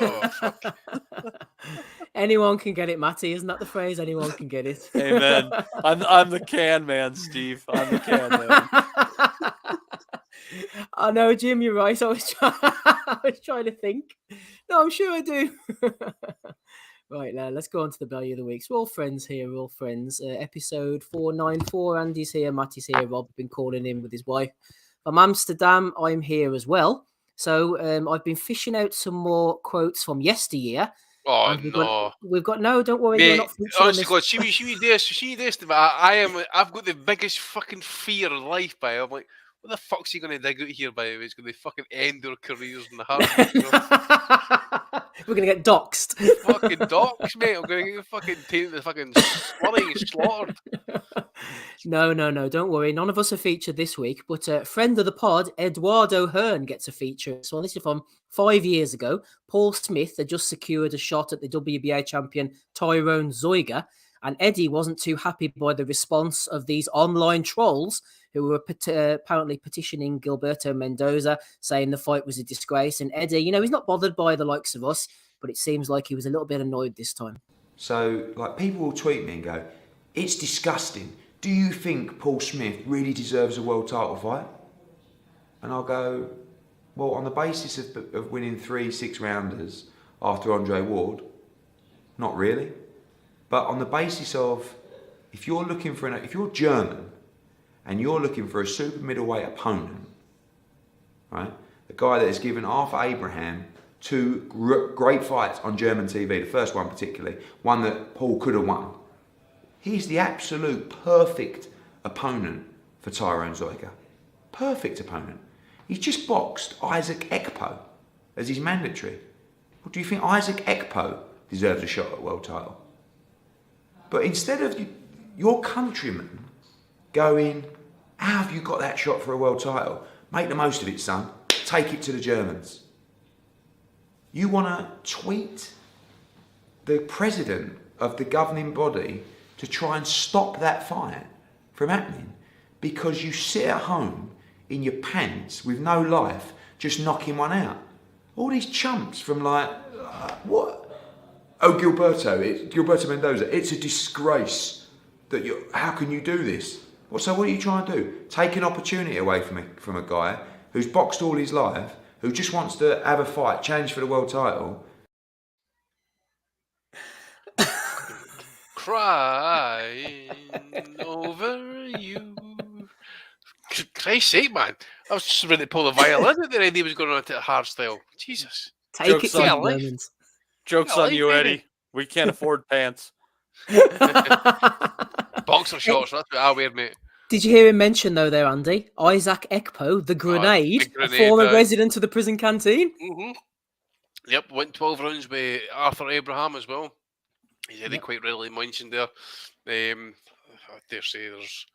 S7: Anyone can get it, Matty. Isn't that the phrase? Anyone can get it.
S11: Amen. I'm the can man, Steve. I'm the can man.
S7: I know, Jim. You're right. I was trying to think. No, I'm sure I do. Right, now let's go on to the value of the week. So we're all friends here, we're all friends. Episode 494, Andy's here, Matty's here, Rob's been calling in with his wife. From Amsterdam, I'm here as well. So I've been fishing out some more quotes from yesteryear.
S6: Oh,
S7: we've got no, don't worry.
S6: Mate,
S7: you're not
S6: honestly, God, she this. I've got the biggest fucking fear in life, by. I'm like, what the fuck's he going to dig out here, by the way? It's going to fucking end their careers in the heart.
S7: We're going to get doxed.
S6: Fucking doxed, mate. I'm going to get fucking tainted, the fucking slurry slaughtered.
S7: No. Don't worry. None of us are featured this week, but a friend of the pod, Eduardo Hearn, gets a feature. So this is from 5 years ago. Paul Smith had just secured a shot at the WBA champion Tyrone Zoiga, and Eddie wasn't too happy by the response of these online trolls who were apparently petitioning Gilberto Mendoza, saying the fight was a disgrace. And Eddie, he's not bothered by the likes of us, but it seems like he was a little bit annoyed this time.
S14: So, people will tweet me and go, "It's disgusting. Do you think Paul Smith really deserves a world title fight?" And I'll go, well, on the basis of winning 3 6-rounders after Andre Ward, not really. But on the basis of, if you're German and you're looking for a super middleweight opponent, right? A guy that has given Arthur Abraham 2 great fights on German TV, the first one particularly, one that Paul could have won. He's the absolute perfect opponent for Tyrone Zoiga. Perfect opponent. He's just boxed Isaac Ekpo as his mandatory. Well, do you think Isaac Ekpo deserves a shot at world title? But instead of your countrymen going, "How have you got that shot for a world title? Make the most of it, son. Take it to the Germans." You want to tweet the president of the governing body to try and stop that fight from happening because you sit at home in your pants with no life just knocking one out. All these chumps from what? Oh, Gilberto Mendoza, it's a disgrace that how can you do this? Well, so what are you trying to do? Take an opportunity away from a guy who's boxed all his life, who just wants to have a fight, challenge for the world title.
S6: Crying over you. Christ's sake, man. I was just ready to pull the violin at the end. He was going on to hardstyle. Jesus.
S7: Take it to the Germans.
S11: Joke's on you, Eddie. We can't afford pants.
S6: Boxer shorts, that's what I wear, mate.
S7: Did you hear him mention, though, there, Andy? Isaac Ekpo, the grenade, a former resident of the prison canteen.
S6: Mm-hmm. Yep, went 12 rounds with Arthur Abraham as well. He's quite readily mentioned there. I dare say there's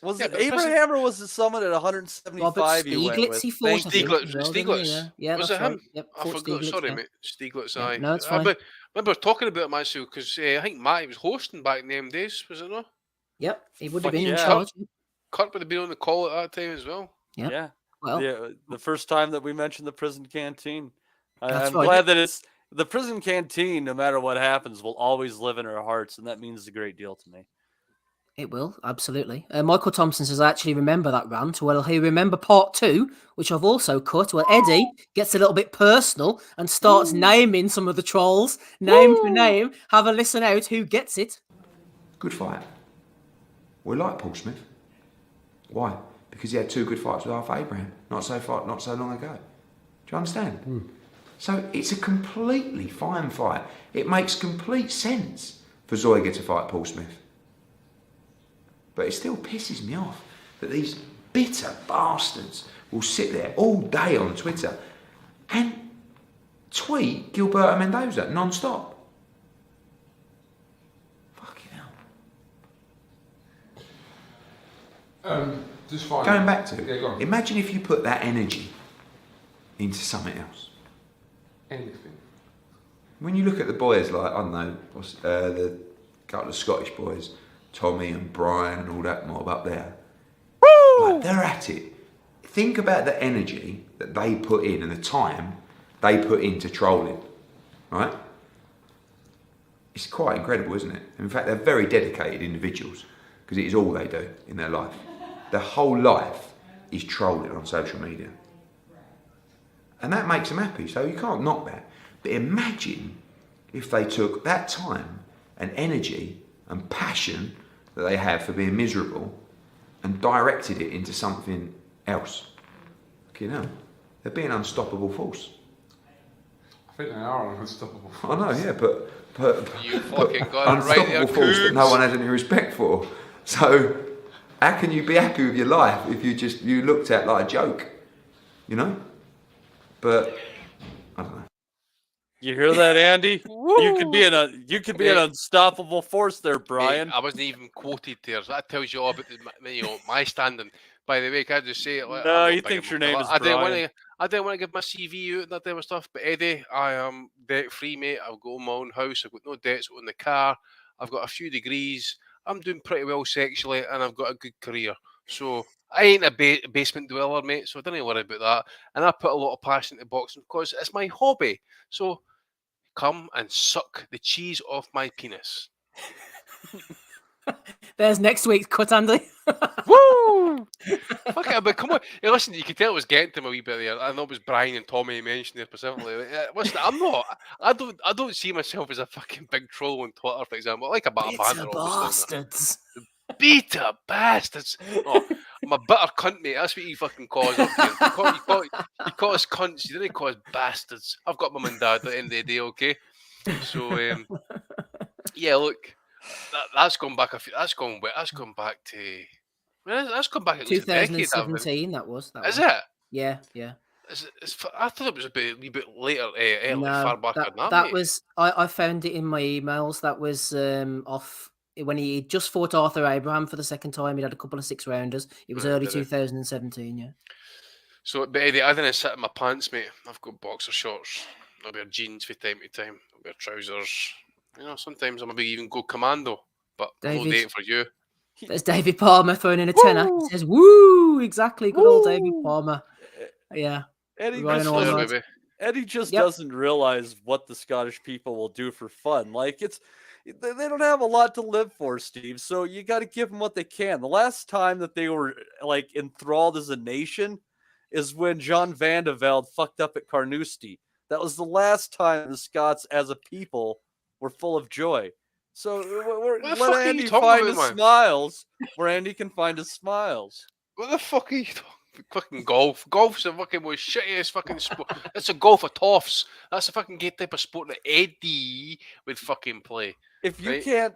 S12: Was
S6: Yeah,
S12: it
S6: but the prison-
S12: Abraham or was it someone at 175
S7: Robert
S12: you went
S7: Stieglitz,
S12: with?
S7: he fought,
S12: Thank
S7: I
S12: you.
S7: think, as well, didn't he?
S6: Stieglitz.
S7: Yeah,
S6: Was
S7: that's
S6: it him?
S7: right. Yep,
S6: I
S7: fought
S6: forgot.
S7: Stieglitz,
S6: Sorry,
S7: yeah.
S6: mate. Stieglitz,
S7: Yeah,
S6: aye.
S7: no, it's
S6: I
S7: fine.
S6: remember talking about him actually because I think Matty was hosting back in them days, was it not?
S7: Yep, he would have
S12: Fuck
S7: been in
S12: yeah.
S7: charge.
S6: Kurt would have been on the call at that time as well.
S7: Yep.
S12: Yeah.
S7: Well,
S12: the first time that we mentioned the prison canteen.
S7: That's
S12: I'm
S7: right.
S12: glad that it's the prison canteen, no matter what happens, will always live in our hearts, and that means a great deal to me.
S7: it will, absolutely. Michael Thompson says, I actually remember that rant. Well, he remember part 2, which I've also cut, where Eddie gets a little bit personal and starts naming some of the trolls, name for name. Have a listen out who gets it.
S14: Good fight. We like Paul Smith. Why? Because he had 2 good fights with Arthur Abraham not so long ago. Do you understand? So it's a completely fine fight. It makes complete sense for Zoiga to fight Paul Smith. But it still pisses me off that these bitter bastards will sit there all day on Twitter and tweet Gilberto Mendoza non-stop. Fucking hell.
S15: Just fine.
S14: Going back to,
S15: go on.
S14: imagine if you put that energy into something else.
S15: Anything.
S14: When you look at the boys, like, I don't know, the couple of Scottish boys, Tommy and Brian and all that mob up there, like, they're at it. Think about the energy that they put in and the time they put into trolling, right? It's quite incredible, isn't it? In fact, they're very dedicated individuals because it is all they do in their life. Their whole life is trolling on social media. And that makes them happy, so you can't knock that. But imagine if they took that time and energy and passion that they have for being miserable and directed it into something else. You know, they're being an unstoppable force.
S15: I think they are an unstoppable force.
S14: I know, yeah, but
S6: you fucking got it right
S14: unstoppable
S6: there,
S14: force that no
S6: Cougs.
S14: one has any respect for. So how can you be happy with your life if you looked at like a joke, you know? But I don't know.
S12: You hear that, Andy? You could be an unstoppable force there, Brian.
S6: Mate, I wasn't even quoted there. So that tells you all about my standing. By the way, can I just say it? Like,
S12: No, he thinks your name is Brian.
S6: I didn't want to give my CV out and that type of stuff. But Eddie, I am debt free, mate. I've got my own house. I've got no debts on the car. I've got a few degrees. I'm doing pretty well sexually, and I've got a good career. So I ain't a basement dweller, mate. So don't worry about that. And I put a lot of passion into boxing because it's my hobby. So come and suck the cheese off my penis.
S7: There's next week's cut, Andy.
S6: Woo! Fuck it, but come on. Hey, listen, you can tell it was getting to him a wee bit there. I know it was Brian and Tommy mentioned it specifically. Listen, I'm not. I don't see myself as a fucking big troll on Twitter, for example. I like a bit of banter.
S7: Bastards.
S6: Bitter bastards. Oh, I'm a bitter cunt, mate. That's what you fucking call us up here. You call us cunts. You didn't call us bastards. I've got mum and dad at the end of the day, okay? So, yeah, look. That's gone back. That's gone back to. That's gone back at least a decade.
S7: 2017. That was.
S6: Is it?
S7: Yeah.
S6: I thought it was a wee bit later, early,
S7: No,
S6: far back than that.
S7: That
S6: mate.
S7: was. I found it in my emails. That was off when he just fought Arthur Abraham for the second time. He had a couple of 6-rounders. It was early 2017. Yeah.
S6: So, but Eddie, I didn't sit in my pants, mate. I've got boxer shorts. I'll wear jeans from time to time. I'll wear trousers. You know, sometimes I maybe even go commando, but no date for you.
S7: There's David Palmer throwing in a tenner. He says, "Woo!" Exactly, good old David Palmer. Yeah,
S12: Eddie just doesn't realize what the Scottish people will do for fun. Like they don't have a lot to live for, Steve. So you got to give them what they can. The last time that they were like enthralled as a nation is when John Van de Velde fucked up at Carnoustie. That was the last time the Scots as a people were full of joy. So let Andy find his smiles where Andy can find his smiles.
S6: What the fuck are you talking? Fucking golf. Golf's the fucking most shittiest fucking sport. It's a golf of toffs. That's the fucking gay type of sport that Eddie would fucking play.
S12: If you
S6: right?
S12: can't,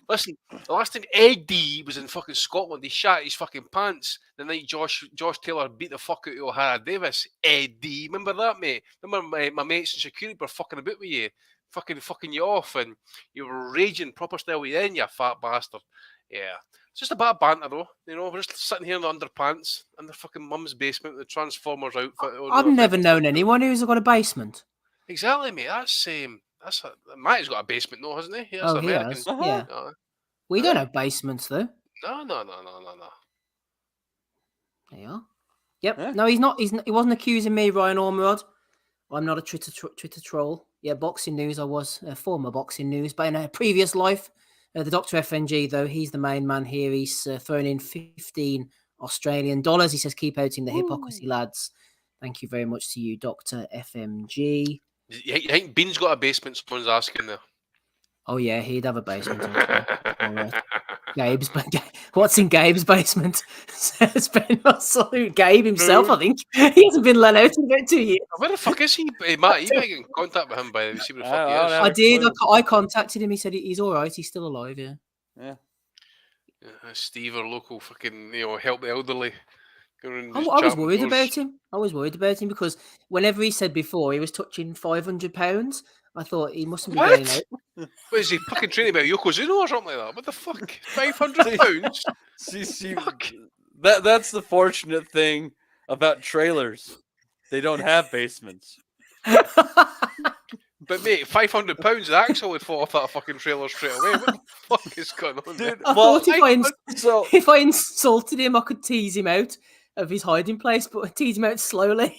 S6: listen, the last time Eddie was in fucking Scotland, he shat his fucking pants the night Josh Taylor beat the fuck out of O'Hara Davis. Eddie, remember that, mate? Remember my mates in security were fucking about with you, fucking you off, and you were raging proper style with you then, you fat bastard. Yeah. It's just a bit of banter, though. We're just sitting here in the underpants in the fucking mum's basement with the Transformers outfit.
S7: I've never known anyone who's got a basement.
S6: Exactly, mate. Matty's got a basement, though, hasn't he? That's American.
S7: He has. Yeah. We don't have basements, though.
S6: No.
S7: There you are. Yep. No, he's not. He wasn't accusing me, Ryan Ormerod. I'm not a Twitter troll. Yeah, boxing news. I was former boxing news, but in a previous life, the Dr. FNG, though, he's the main man here. He's thrown in 15 Australian dollars. He says, "Keep outing the hypocrisy, lads." Thank you very much to you, Dr. FMG.
S6: You think Bean's got a basement? Someone's asking there.
S7: Oh yeah, he'd have a basement. All right. Gabe's, what's in Gabe's basement? It's been absolute Gabe himself. I think he hasn't been let out in about 2 years.
S6: Where the fuck is he, Matt? You might get in contact with him by see where the fuck he is.
S7: I did. I contacted him. He said he's all right. He's still alive. Yeah.
S6: Steve, our local fucking help the elderly.
S7: I was worried about him. I was worried about him because whenever he said before he was touching £500, I thought he mustn't be getting out.
S6: What is he fucking training about Yokozuna or something like that? What the fuck? £500?
S12: See, that's the fortunate thing about trailers. They don't have basements.
S6: But mate, £500, the axle would fall off that fucking trailer straight away. What the fuck is going on?
S12: Dude,
S7: I thought if I insulted him, I could tease him out of his hiding place, but I tease him out slowly.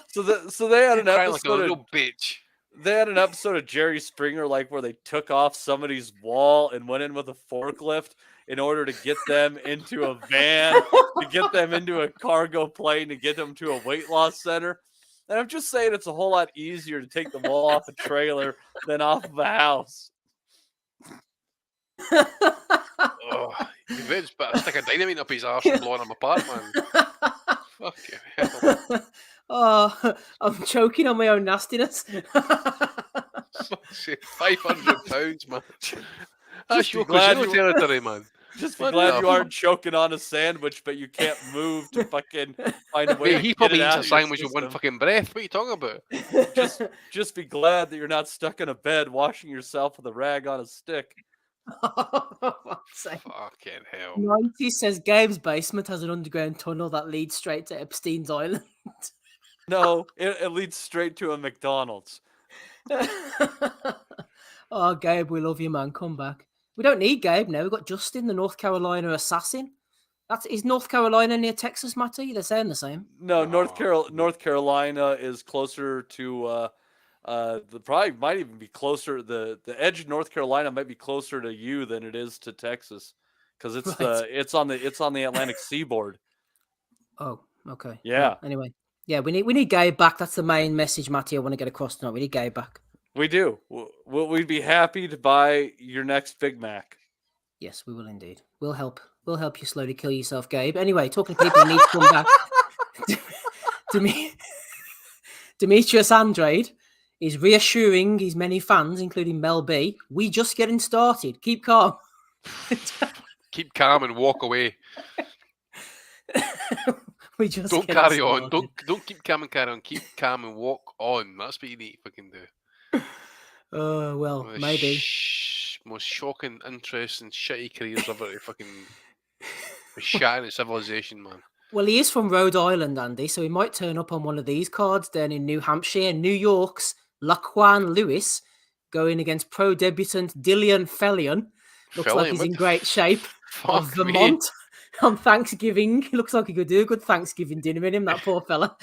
S12: So they had an episode
S6: like a little bitch.
S12: They had an episode of Jerry Springer where they took off somebody's wall and went in with a forklift in order to get them into a van, to get them into a cargo plane, to get them to a weight loss center. And I'm just saying it's a whole lot easier to take the wall off a trailer than off of a house.
S6: It's but stick a dynamite up his arse and blowing him apart, man. Fucking hell.
S7: Oh, I'm choking on my own nastiness.
S6: £500, man. That's
S12: Just glad
S6: Yokozuna territory, man.
S12: Just be glad you aren't choking on a sandwich, but you can't move to fucking find a way.
S6: Mate, he probably eats a sandwich with one fucking breath. What are you talking about?
S12: Just be glad that you're not stuck in a bed washing yourself with a rag on a stick.
S6: Fucking hell.
S7: 90 says Gabe's basement has an underground tunnel that leads straight to Epstein's Island.
S12: No, it leads straight to a McDonald's.
S7: Oh, Gabe, we love you, man. Come back. We don't need Gabe now. We've got Justin, the North Carolina assassin. Is North Carolina near Texas, Matty? They sound the same.
S12: No, North Carolina is closer to probably might even be closer. The edge of North Carolina might be closer to you than it is to Texas, because it's
S7: Right.
S12: it's on the Atlantic seaboard.
S7: Oh, okay.
S12: Yeah.
S7: Well, anyway, yeah, we need Gabe back. That's the main message, Matty. I want to get across tonight. We need Gabe back.
S12: We do. We'd be happy to buy your next Big Mac.
S7: Yes, we will indeed. We'll help. We'll help you slowly kill yourself, Gabe. Anyway, talking to people who need to come back. Demetrius Andrade is reassuring his many fans, including Mel B. We just getting started. Keep calm.
S6: Keep calm and walk away.
S7: We just
S6: don't
S7: getting
S6: carry on.
S7: started.
S6: Don't keep calm and carry on. Keep calm and walk on. That's what you need to fucking do.
S7: Well, maybe.
S6: Most shocking, interesting, shitty careers ever to fucking shattering civilization, man.
S7: Well, he is from Rhode Island, Andy, so he might turn up on one of these cards down in New Hampshire. New York's Laquan Lewis going against pro debutant Dillian Fellion. Looks like he's in great shape. Of Vermont on Thanksgiving. He looks like he could do a good Thanksgiving dinner with him, that poor fella.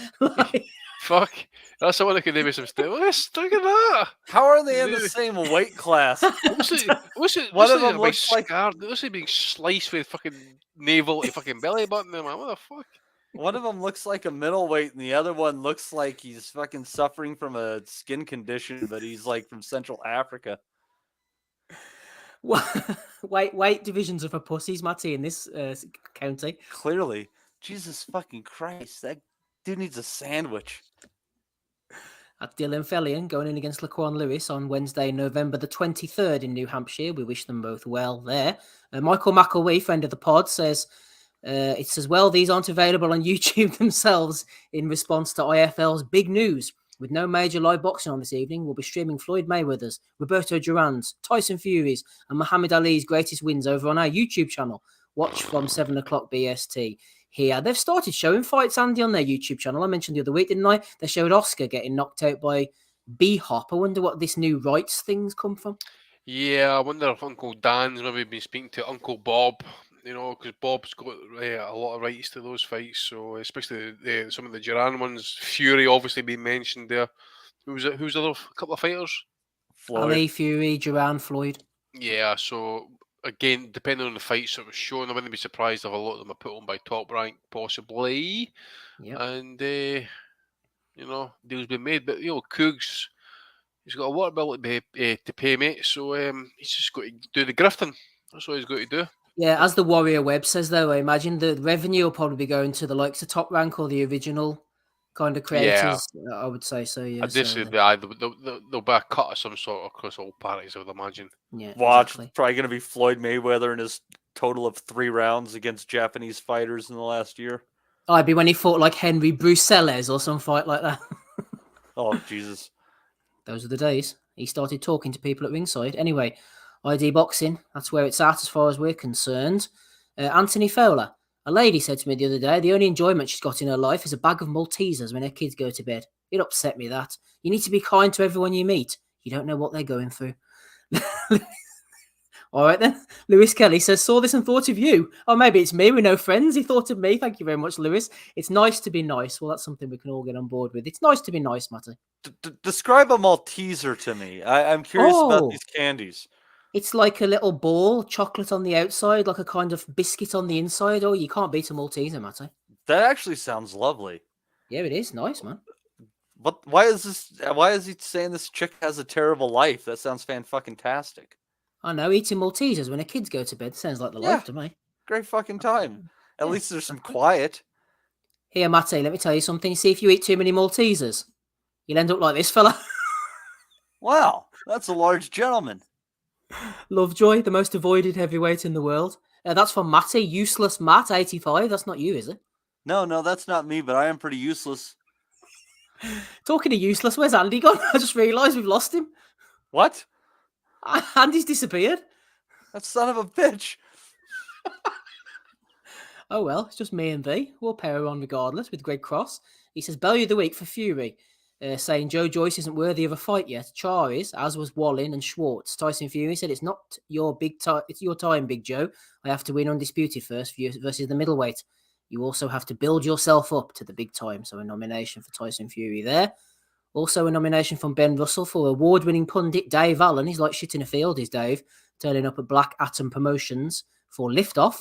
S6: Fuck. That's someone that could do me some stuff. Look at that.
S12: How are they in the same weight class?
S6: One of them looks like looks like being sliced with fucking navel to fucking belly button, man. What the fuck?
S12: One of them looks like a middleweight, and the other one looks like he's fucking suffering from a skin condition, but he's like from Central Africa.
S7: Weight divisions are for pussies, Matty, in this county.
S12: Clearly. Jesus fucking Christ. That dude needs a sandwich.
S7: At Dylan Fellion going in against Laquan Lewis on Wednesday, November the 23rd in New Hampshire. We wish them both well there. Michael McElwee, friend of the pod, says, it says, well, these aren't available on YouTube themselves in response to IFL's big news. With no major live boxing on this evening, we'll be streaming Floyd Mayweather's, Roberto Duran's, Tyson Fury's, and Muhammad Ali's greatest wins over on our YouTube channel. Watch from 7 o'clock BST here. They've started showing fights, Andy, on their YouTube channel. I mentioned the other week, didn't I? They showed Oscar getting knocked out by B-Hop. I wonder what this new rights thing's come from.
S6: Yeah, I wonder if Uncle Dan's maybe been speaking to Uncle Bob, because Bob's got a lot of rights to those fights. So especially some of the Duran ones. Fury obviously being mentioned there. Who's the other couple of fighters?
S12: Floyd.
S7: Ali, Fury, Duran, Floyd.
S6: Yeah, so again, depending on the fights that were shown, I wouldn't be surprised if a lot of them are put on by Top Rank, possibly.
S7: Yep.
S6: And deals been made. But Cougs, he's got a lot of ability to pay, mate. So he's just got to do the grifting. That's all he's got to do.
S7: Yeah, as the Warrior Web says, though, I imagine the revenue will probably be going to the likes of Top Rank or the original kind of creators. Yeah. I would say so. Yeah,
S6: I did say there'll be a cut of some sort across all parties, I would imagine.
S7: Yeah,
S12: Watch,
S7: exactly.
S12: probably going to be Floyd Mayweather in his total of 3 rounds against Japanese fighters in the last year.
S7: Oh, it'd be when he fought like Henry Bruxelles or some fight like that.
S12: Oh, Jesus.
S7: Those are the days. He started talking to people at ringside. Anyway, ID Boxing, that's where it's at as far as we're concerned. Anthony Fowler. A lady said to me the other day, the only enjoyment she's got in her life is a bag of Maltesers when her kids go to bed. It upset me, that. You need to be kind to everyone you meet. You don't know what they're going through. All right, then. Lewis Kelly says, saw this and thought of you. Oh, maybe it's me. We're no friends. He thought of me. Thank you very much, Lewis. It's nice to be nice. Well, that's something we can all get on board with. It's nice to be nice, Matty.
S12: Describe a Malteser to me. I'm curious about these candies.
S7: It's like a little ball, chocolate on the outside, like a kind of biscuit on the inside. Oh, you can't beat a Malteser, Matty.
S12: That actually sounds lovely.
S7: Yeah, it is. Nice, man.
S12: But why is he saying this chick has a terrible life? That sounds fan-fucking-tastic.
S7: I know, eating Maltesers when the kids go to bed sounds like the life to me.
S12: Great fucking time. At least there's some quiet.
S7: Here, Matty, let me tell you something. See if you eat too many Maltesers, you'll end up like this fella.
S12: Wow, that's a large gentleman.
S7: Lovejoy, the most avoided heavyweight in the world. That's from Matty, useless Matt, 85. That's not you, is it?
S12: No, that's not me, but I am pretty useless.
S7: Talking of useless, where's Andy gone? I just realised we've lost him.
S12: What?
S7: Andy's disappeared.
S12: That son of a bitch.
S7: Oh, well, it's just me and thee. We'll pair on regardless with Greg Cross. He says, Bellew of the Week for Fury. Saying Joe Joyce isn't worthy of a fight yet. Char is, as was Wallin and Schwartz. Tyson Fury said, it's not your it's your time, Big Joe. I have to win undisputed first versus the middleweight. You also have to build yourself up to the big time. So a nomination for Tyson Fury there. Also a nomination from Ben Russell for award-winning pundit Dave Allen. He's like shit in a field, is Dave. Turning up at Black Atom Promotions for Liftoff.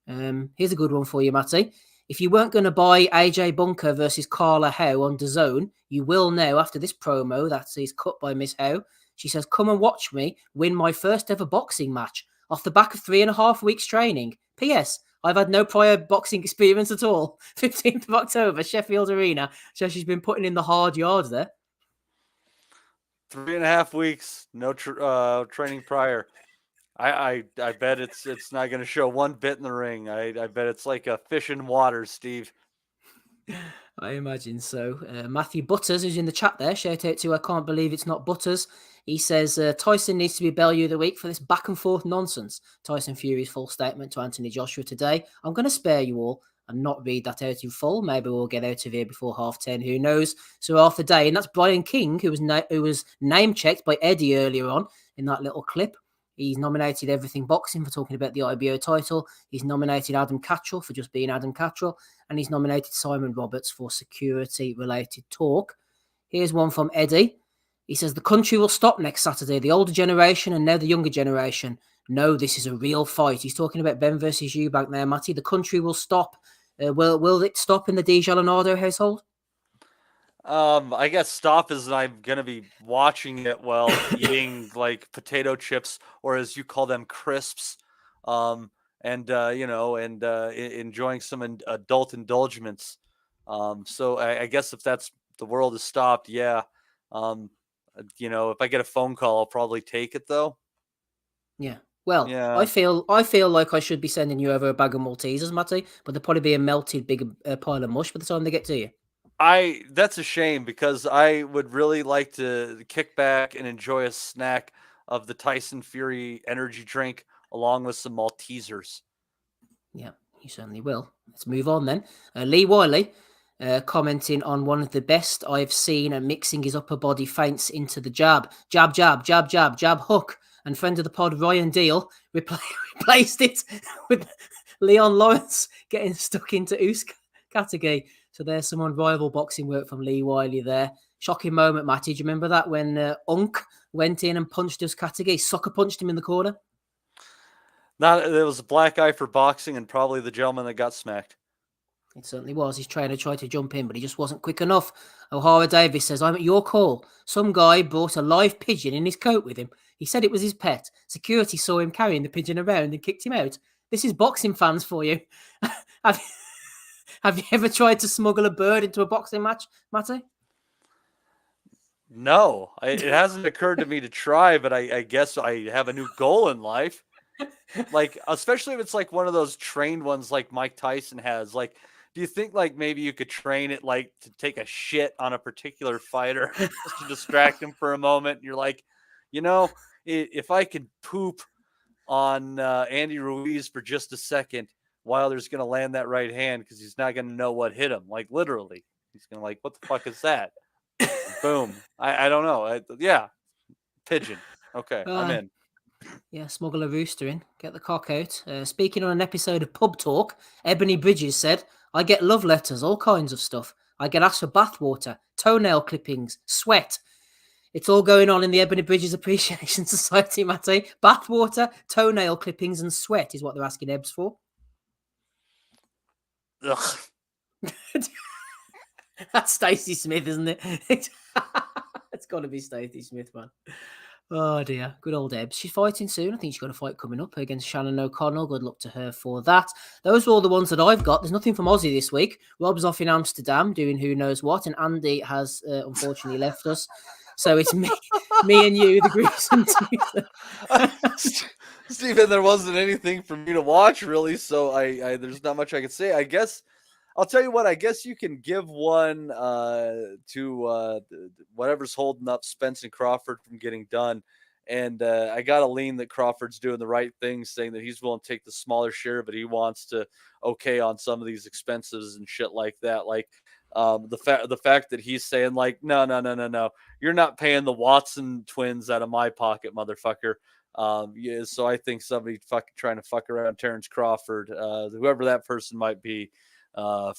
S7: Here's a good one for you, Matty. If you weren't going to buy AJ Bunker versus Carla Howe on DAZN, you will now after this promo that is cut by Miss Howe. She says, come and watch me win my first ever boxing match off the back of 3.5 weeks training. P.S. I've had no prior boxing experience at all. 15th of October, Sheffield Arena. So she's been putting in the hard yards there.
S12: 3.5 weeks, no training prior. I bet it's not going to show one bit in the ring. I bet it's like a fish in water, Steve.
S7: I imagine so. Matthew Butters, who's in the chat there, shout out to I can't believe it's not Butters. He says Tyson needs to be Bellew of the Week for this back and forth nonsense. Tyson Fury's full statement to Anthony Joshua today. I'm going to spare you all and not read that out in full. Maybe we'll get out of here before 10:30. Who knows? So half the day, and that's Brian King, who was name checked by Eddie earlier on in that little clip. He's nominated Everything Boxing for talking about the IBO title. He's nominated Adam Cattrall for just being Adam Cattrall. And he's nominated Simon Roberts for security-related talk. Here's one from Eddie. He says, the country will stop next Saturday. The older generation and now the younger generation. No, this is a real fight. He's talking about Benn versus Eubank there, Matty. The country will stop. Will it stop in the Di Gialinardo household?
S12: I guess stop is I'm going to be watching it while eating like potato chips, or as you call them, crisps, and enjoying some adult indulgence. So I guess if that's the world is stopped, yeah. If I get a phone call, I'll probably take it though.
S7: Yeah. Well, yeah. I feel like I should be sending you over a bag of Maltesers, Matty, but there'll probably be a melted big pile of mush by the time they get to you.
S12: That's a shame because I would really like to kick back and enjoy a snack of the Tyson Fury energy drink along with some Maltesers.
S7: Yeah, you certainly will. Let's move on then. Lee Wiley commenting on one of the best I've seen and mixing his upper body feints into the jab. Jab, jab, jab, jab, jab, hook. And friend of the pod, Ryan Deal, replaced it with Leon Lawrence getting stuck into Us Katagi. So there's some unrivaled boxing work from Lee Wiley there. Shocking moment, Matty. Do you remember that when Unk went in and punched Us Katagi? Sucker punched him in the corner?
S11: There was a black eye for boxing and probably the gentleman that got smacked.
S7: It certainly was. His trainer tried to jump in, but he just wasn't quick enough. O'Hara Davis says, I'm at your call. Some guy brought a live pigeon in his coat with him. He said it was his pet. Security saw him carrying the pigeon around and kicked him out. This is boxing fans for you. Have you ever tried to smuggle a bird into a boxing match, Matty?
S11: No, it hasn't occurred to me to try, but I guess I have a new goal in life. Like, especially if it's like one of those trained ones like Mike Tyson has. Like, do you think like maybe you could train it like to take a shit on a particular fighter just to distract him for a moment? You're like, if I could poop on Andy Ruiz for just a second, Wilder's going to land that right hand because he's not going to know what hit him. Like, literally, he's going to like, what the fuck is that? Boom. I don't know. Yeah. Pigeon. Okay. I'm in.
S7: Yeah, smuggle a rooster in. Get the cock out. Speaking on an episode of Pub Talk, Ebony Bridges said, I get love letters, all kinds of stuff. I get asked for bathwater, toenail clippings, sweat. It's all going on in the Ebony Bridges Appreciation Society, Matty. Bathwater, toenail clippings, and sweat is what they're asking Ebs for.
S11: Ugh.
S7: That's Stacey Smith, isn't it? It's got to be Stacey Smith, man. Oh dear, good old Ebs. She's fighting soon. I think she's got a fight coming up against Shannon O'Connell. Good luck to her for that. Those are all the ones that I've got. There's nothing from Aussie this week. Rob's off in Amsterdam doing who knows what, and Andy has unfortunately left us. So it's me and you, the gruesome
S12: Stephen, there wasn't anything for me to watch really, so I there's not much I can say. I guess I'll tell you what. I guess you can give one to whatever's holding up Spence and Crawford from getting done. And I got to lean that Crawford's doing the right thing, saying that he's willing to take the smaller share, but he wants to okay on some of these expenses and shit like that. Like the fact that he's saying like, no, you're not paying the Watson twins out of my pocket, motherfucker. Yeah, so I think somebody fucking trying to fuck around Terrence Crawford, whoever that person might be.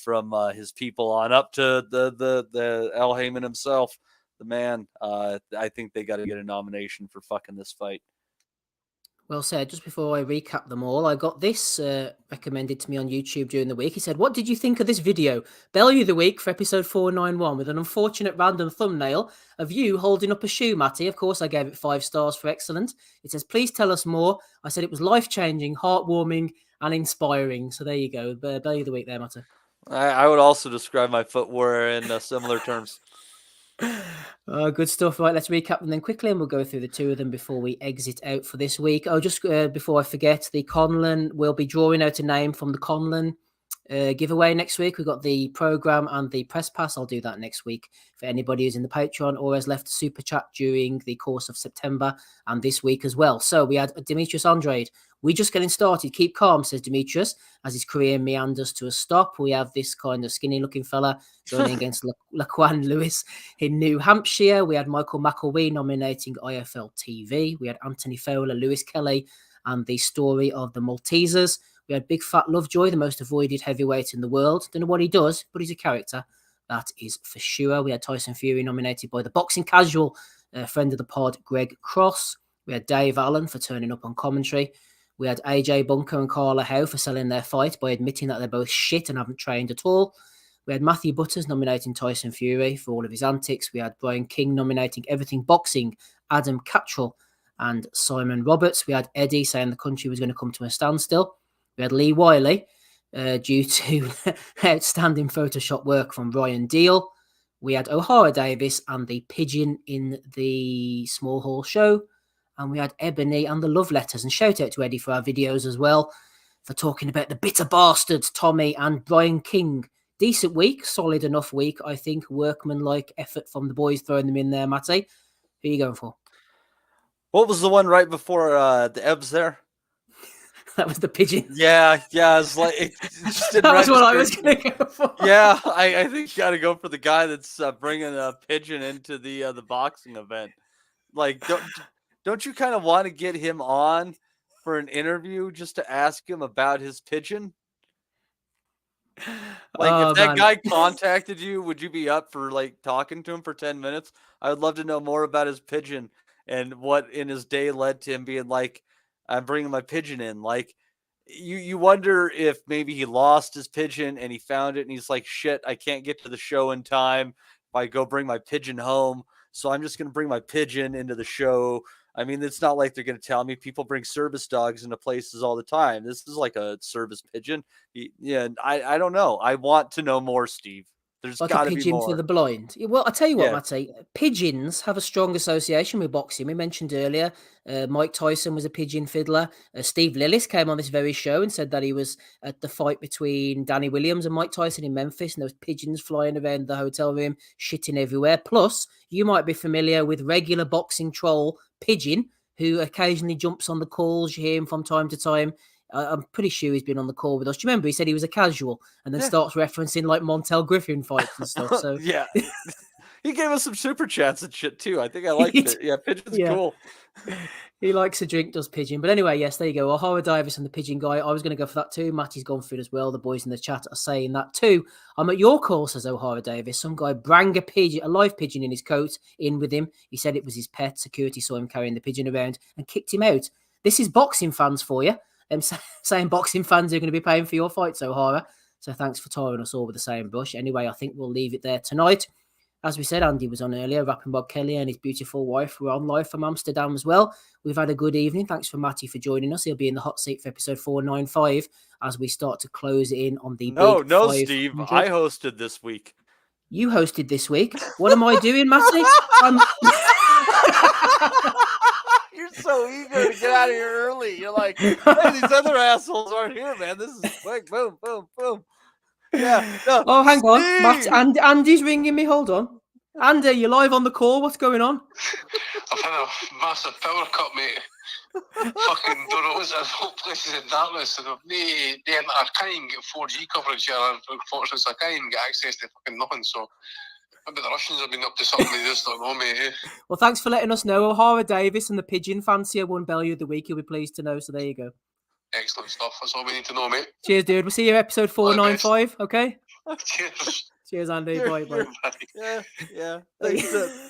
S12: From his people on up to the Al Heyman himself, the man. I think they got to get a nomination for fucking this fight.
S7: Well said. Just before I recap them all, I got this recommended to me on YouTube during the week. He said, what did you think of this video? Bellew of the week for episode 491 with an unfortunate random thumbnail of you holding up a shoe, Matty. Of course, I gave it 5 stars for excellent. It says, please tell us more. I said it was life-changing, heartwarming, and inspiring. So there you go. Bellew of the week there, Matty.
S12: I would also describe my footwear in similar terms.
S7: Good stuff. Right, let's recap them then quickly, and we'll go through the 2 of them before we exit out for this week. Oh, just before I forget, the Conlon will be drawing out a name from the Conlon giveaway next week. We've got the program and the press pass. I'll do that next week for anybody who's in the Patreon or has left a super chat during the course of September and this week as well. So we had Demetrius Andrade. We're just getting started. Keep calm, says Demetrius, as his career meanders to a stop. We have this kind of skinny-looking fella going against Laquan Lewis in New Hampshire. We had Michael McElwee nominating IFL TV. We had Anthony Fowler, Lewis Kelly, and the story of the Maltesers. We had Big Fat Lovejoy, the most avoided heavyweight in the world. Don't know what he does, but he's a character. That is for sure. We had Tyson Fury nominated by the Boxing Casual, friend of the pod, Greg Cross. We had Dave Allen for turning up on commentary. We had AJ Bunker and Carla Howe for selling their fight by admitting that they're both shit and haven't trained at all. We had Matthew Butters nominating Tyson Fury for all of his antics. We had Brian King nominating Everything Boxing, Adam Cattrall, and Simon Roberts. We had Eddie saying the country was going to come to a standstill. We had Lee Wiley due to outstanding Photoshop work from Ryan Deal. We had O'Hara Davis and the pigeon in the small hall show. And we had Ebony and the love letters. And shout out to Eddie for our videos as well, for talking about the bitter bastards, Tommy and Brian King. Decent week, solid enough week, I think. Workman-like effort from the boys throwing them in there, Matty. Who are you going for?
S12: What was the one right before the Ebbs there?
S7: That was the pigeon.
S12: Yeah, it's like it just didn't
S7: That was what I was
S12: register.
S7: going to go for.
S12: Yeah, I think you got to go for the guy that's bringing a pigeon into the boxing event. Like, don't you kind of want to get him on for an interview just to ask him about his pigeon? Like, if that guy contacted you, would you be up for like talking to him for 10 minutes? I would love to know more about his pigeon and what in his day led to him being like, I'm bringing my pigeon in. Like, you wonder if maybe he lost his pigeon and he found it and he's like, shit, I can't get to the show in time if I go bring my pigeon home. So I'm just going to bring my pigeon into the show. I mean, it's not like they're going to tell me people bring service dogs into places all the time. This is like a service pigeon. Yeah, I don't know. I want to know more, Steve. There's
S7: Like
S12: got
S7: a
S12: to be
S7: pigeon
S12: more.
S7: for the blind. Well, I tell you what,
S12: Yeah.
S7: Matty, pigeons have a strong association with boxing. We mentioned earlier, Mike Tyson was a pigeon fiddler. Steve Lillis came on this very show and said that he was at the fight between Danny Williams and Mike Tyson in Memphis, and there was pigeons flying around the hotel room, shitting everywhere. Plus, you might be familiar with regular boxing troll Pigeon, who occasionally jumps on the calls. You hear him from time to time. I'm pretty sure he's been on the call with us. Do you remember he said he was a casual and then starts referencing like Montel Griffin fights and stuff? So
S12: yeah, he gave us some super chats and shit too. I think I liked it. Yeah, Pigeon's cool.
S7: He likes a drink, does Pigeon. But anyway, yes, there you go. O'Hara Davis and the Pigeon guy. I was going to go for that too. Matty's gone for it as well. The boys in the chat are saying that too. I'm at your call, says O'Hara Davis. Some guy brang a live pigeon in his coat in with him. He said it was his pet. Security saw him carrying the pigeon around and kicked him out. This is boxing fans for you. Saying boxing fans are going to be paying for your fights, O'Hara. So thanks for tarring us all with the same brush. Anyway, I think we'll leave it there tonight. As we said, Andy was on earlier. Rapping Bob Kelly and his beautiful wife were on live from Amsterdam as well. We've had a good evening. Thanks for Matty for joining us. He'll be in the hot seat for episode 495 as we start to close in on the
S12: No,
S7: big 500.
S12: Steve. I hosted this week.
S7: You hosted this week. What am I doing, Matty?
S12: You're so eager to get out of here early. You're like, hey, these other assholes aren't here, man. This is quick. Boom, boom, boom. Yeah. No,
S7: oh, hang
S12: Steve.
S7: on. Matt, Andy's ringing me. Hold on. Andy, you're live on the call. What's going on?
S16: I've had a massive power cut, mate. Fucking don't know, it's a whole place is in darkness, and I can't even get 4G coverage here. Unfortunately, so I can't even get access to fucking nothing. So maybe the Russians have been up to something they just don't know, mate.
S7: Well, thanks for letting us know. O'Hara Davis and the Pigeon fancier won Bellew of the Week. You'll be pleased to know. So there you go.
S16: Excellent stuff. That's all we need to know, mate.
S7: Cheers, dude. We'll see you episode 495. Okay.
S16: Cheers.
S7: Cheers, Andy. Bye.
S12: Yeah.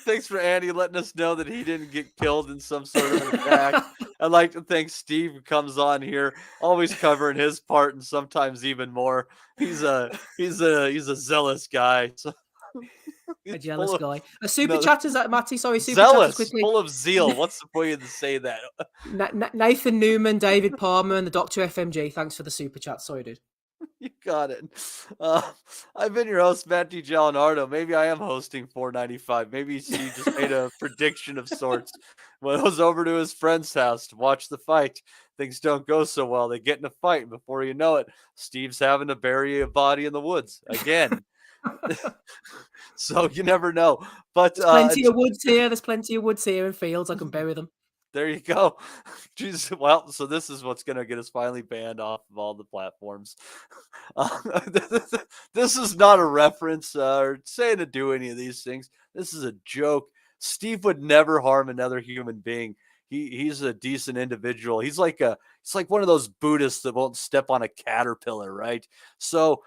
S12: Thanks for Andy letting us know that he didn't get killed in some sort of attack. I'd like to thank Steve, who comes on here, always covering his part and sometimes even more. He's a zealous guy. So.
S7: A jealous guy. A super chatters at Matty. Sorry, super
S12: zealous,
S7: chatters quickly.
S12: Full of zeal. What's the point to say that?
S7: Nathan Newman, David Palmer, and the Dr. FMG. Thanks for the super chat. Sorry, dude.
S12: You got it. I've been your host, Matt D. Gianardo. Maybe I am hosting 495. Maybe he just made a prediction of sorts. When I was over to his friend's house to watch the fight, things don't go so well. They get in a fight, and before you know it, Steve's having to bury a body in the woods again. So you never know. But
S7: there's plenty of woods here. There's plenty of woods here and fields. I can bury them.
S12: There you go. Jesus. Well, so this is what's going to get us finally banned off of all the platforms. This is not a reference or saying to do any of these things. This is a joke. Steve would never harm another human being. He's a decent individual. He's like one of those Buddhists that won't step on a caterpillar, right? So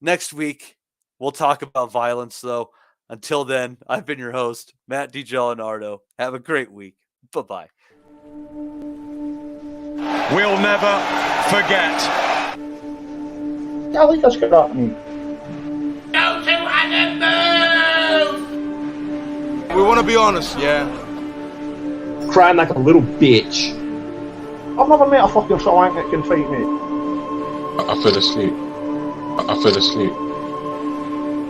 S12: next week we'll talk about violence, though. Until then, I've been your host, Matt D. Gianardo. Have a great week. Bye-bye.
S2: We'll never forget.
S9: I think that's good happening.
S2: We want to be honest, yeah?
S9: Crying like a little bitch. I've never met a fucking swank that can fight me.
S15: I fell asleep.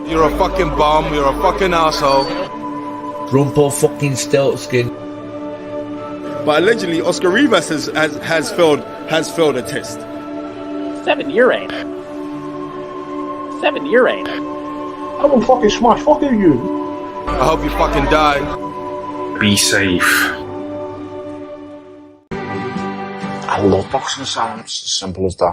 S2: You're a fucking bum, you're a fucking asshole.
S17: Grumpo fucking stiltskin.
S1: But allegedly, Oscar Rivas has failed a test.
S9: 7 year ain't. I will fucking smash fucking you.
S2: I hope you fucking die.
S15: Be safe.
S9: I
S18: love boxing Asylum. It's as simple as that.